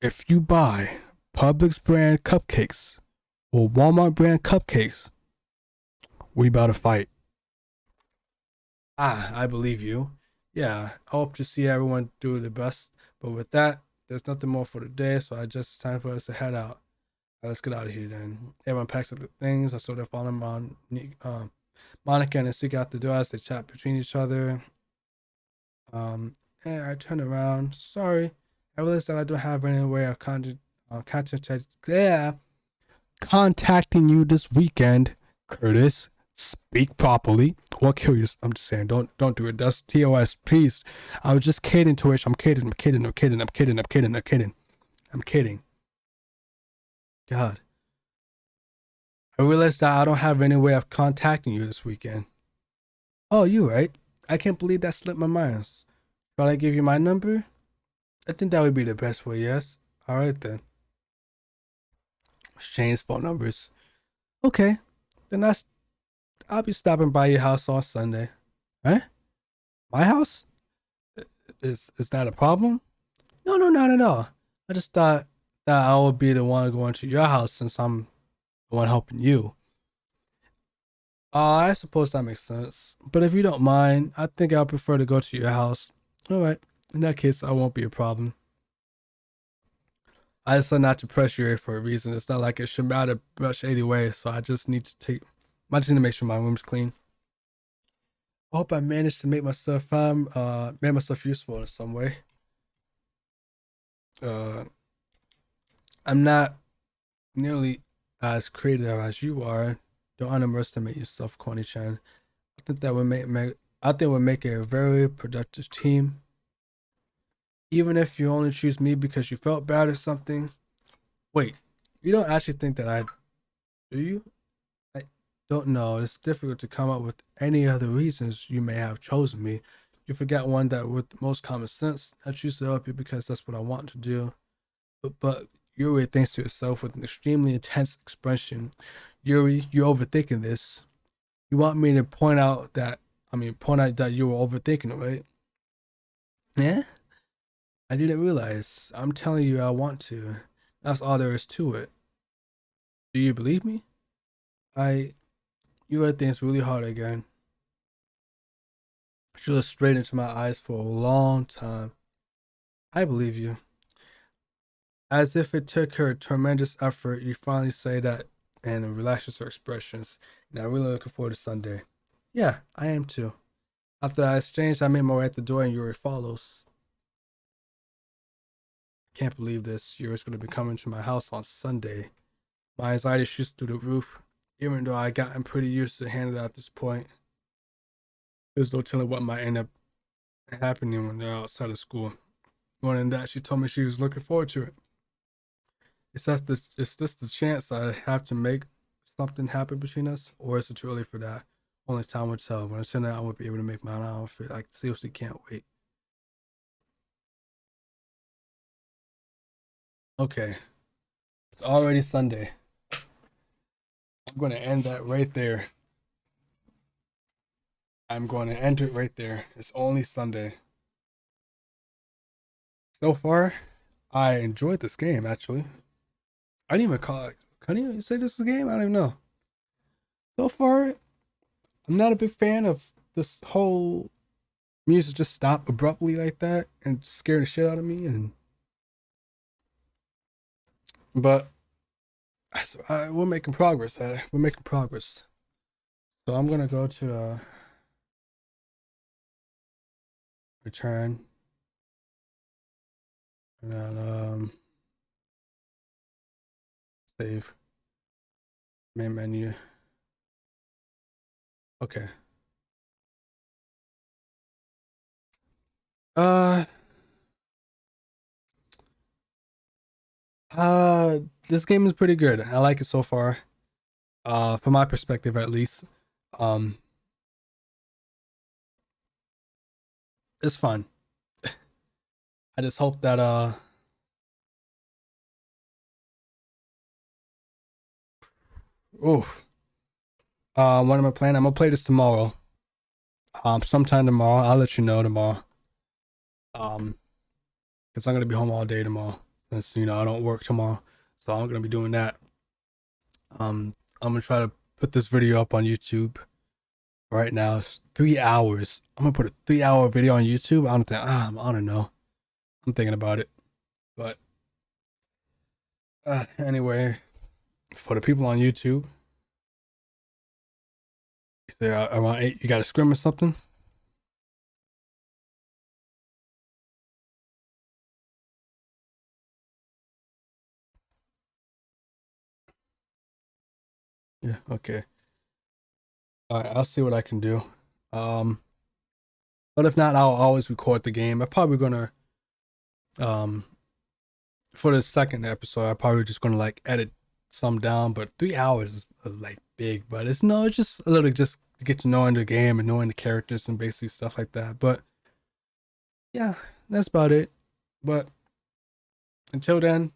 if you buy Publix brand cupcakes or Walmart brand cupcakes, we about to fight. I believe you. Yeah, I hope to see everyone do the best. But with that, there's nothing more for today, so I just time for us to head out. Let's get out of here then. Everyone packs up the things. I sort of follow Monica and Suki out the door as they chat between each other. And I turn around. Sorry, I realized that I don't have any way of contacting you this weekend, Curtis. Speak properly or kill you. I'm just saying, don't do it. That's TOS. Please. I was just kidding, Twitch. I'm kidding. God. I realized that I don't have any way of contacting you this weekend. Oh, you right. I can't believe that slipped my mind. Shall I give you my number? I think that would be the best way, yes. Alright then. Exchange phone numbers. Okay. Then I'll be stopping by your house on Sunday. Eh? My house? Is that a problem? No, not at all. I just thought that I would be the one going to your house since I'm the one helping you. I suppose that makes sense. But if you don't mind, I think I'll prefer to go to your house. Alright. In that case, I won't be a problem. I decided not to pressure you for a reason. It's not like it should matter much anyway, so I just need to make sure my room's clean. I hope I managed to make myself useful in some way. Uh, I'm not nearly as creative as you are. Don't underestimate yourself, Connie-chan. I think that would make a very productive team. Even if you only choose me because you felt bad or something. Wait, you don't actually think that do you? I don't know. It's difficult to come up with any other reasons you may have chosen me. You forgot one that with the most common sense. I choose to help you because that's what I want to do. But Yuri thinks to yourself with an extremely intense expression. Yuri, you're overthinking this. You want me to point out that you were overthinking, right? Yeah? I didn't realize. I'm telling you I want to. That's all there is to it. Do you believe me? I You read things really hard again. She looked straight into my eyes for a long time. I believe you. As if it took her tremendous effort, you finally say that and relaxes her expressions. Now, really looking forward to Sunday. Yeah, I am too. After I exchanged, I made my way at the door and Yuri follows. Can't believe this. Yuri's going to be coming to my house on Sunday. My anxiety shoots through the roof, even though I gotten pretty used to handling it at this point. There's no telling what might end up happening when they're outside of school. More than that, she told me she was looking forward to it. It's just the chance I have to make something happen between us, or is it too early for that? Only time will tell. When I send that, I won't be able to make my own outfit. I seriously can't wait. Okay, it's already Sunday. I'm going to end that right there. I'm going to end it right there. It's only Sunday. So far, I enjoyed this game, actually. I didn't even call it. Can you say this is a game? I don't even know. So far, I'm not a big fan of this whole music just stop abruptly like that and scare the shit out of me. But we're making progress. We're making progress. So I'm gonna go to return and then save main menu. Okay. Uh uh this game is pretty good. I like it so far. From my perspective at least. Um it's fun. I just hope that oof. What am I playing? I'm gonna play this tomorrow. Sometime tomorrow. I'll let you know tomorrow. Um, because I'm gonna be home all day tomorrow. Since I don't work tomorrow, so I'm gonna be doing that. I'm gonna try to put this video up on YouTube right now. It's 3 hours. I'm gonna put a 3 hour video on YouTube. I don't think. I don't know. I'm thinking about it, but anyway, for the people on YouTube, if they're around 8, you got a scrim or something. Yeah. Okay. All right. I'll see what I can do. Um, but if not, I'll always record the game. I'm probably gonna um for the second episode, I'm probably just gonna like edit some down. But 3 hours is like big, but it's just a little just to get to knowing the game and knowing the characters and basic stuff like that. But yeah, that's about it. But until then,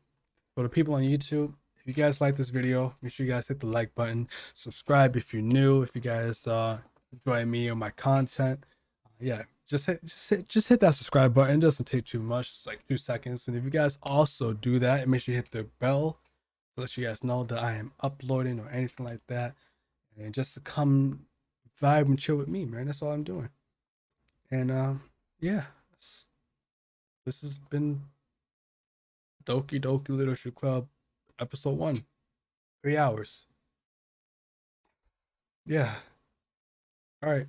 for the people on YouTube, if you guys like this video, make sure you guys hit the like button, subscribe if you're new, if you guys enjoy me or my content. Yeah, just hit that subscribe button. It doesn't take too much. It's like 2 seconds. And if you guys also do that, make sure you hit the bell to let you guys know that I am uploading or anything like that. And just to come vibe and chill with me, man. That's all I'm doing. And yeah, this has been Doki Doki Literature Club episode 1. 3 hours. Yeah. All right.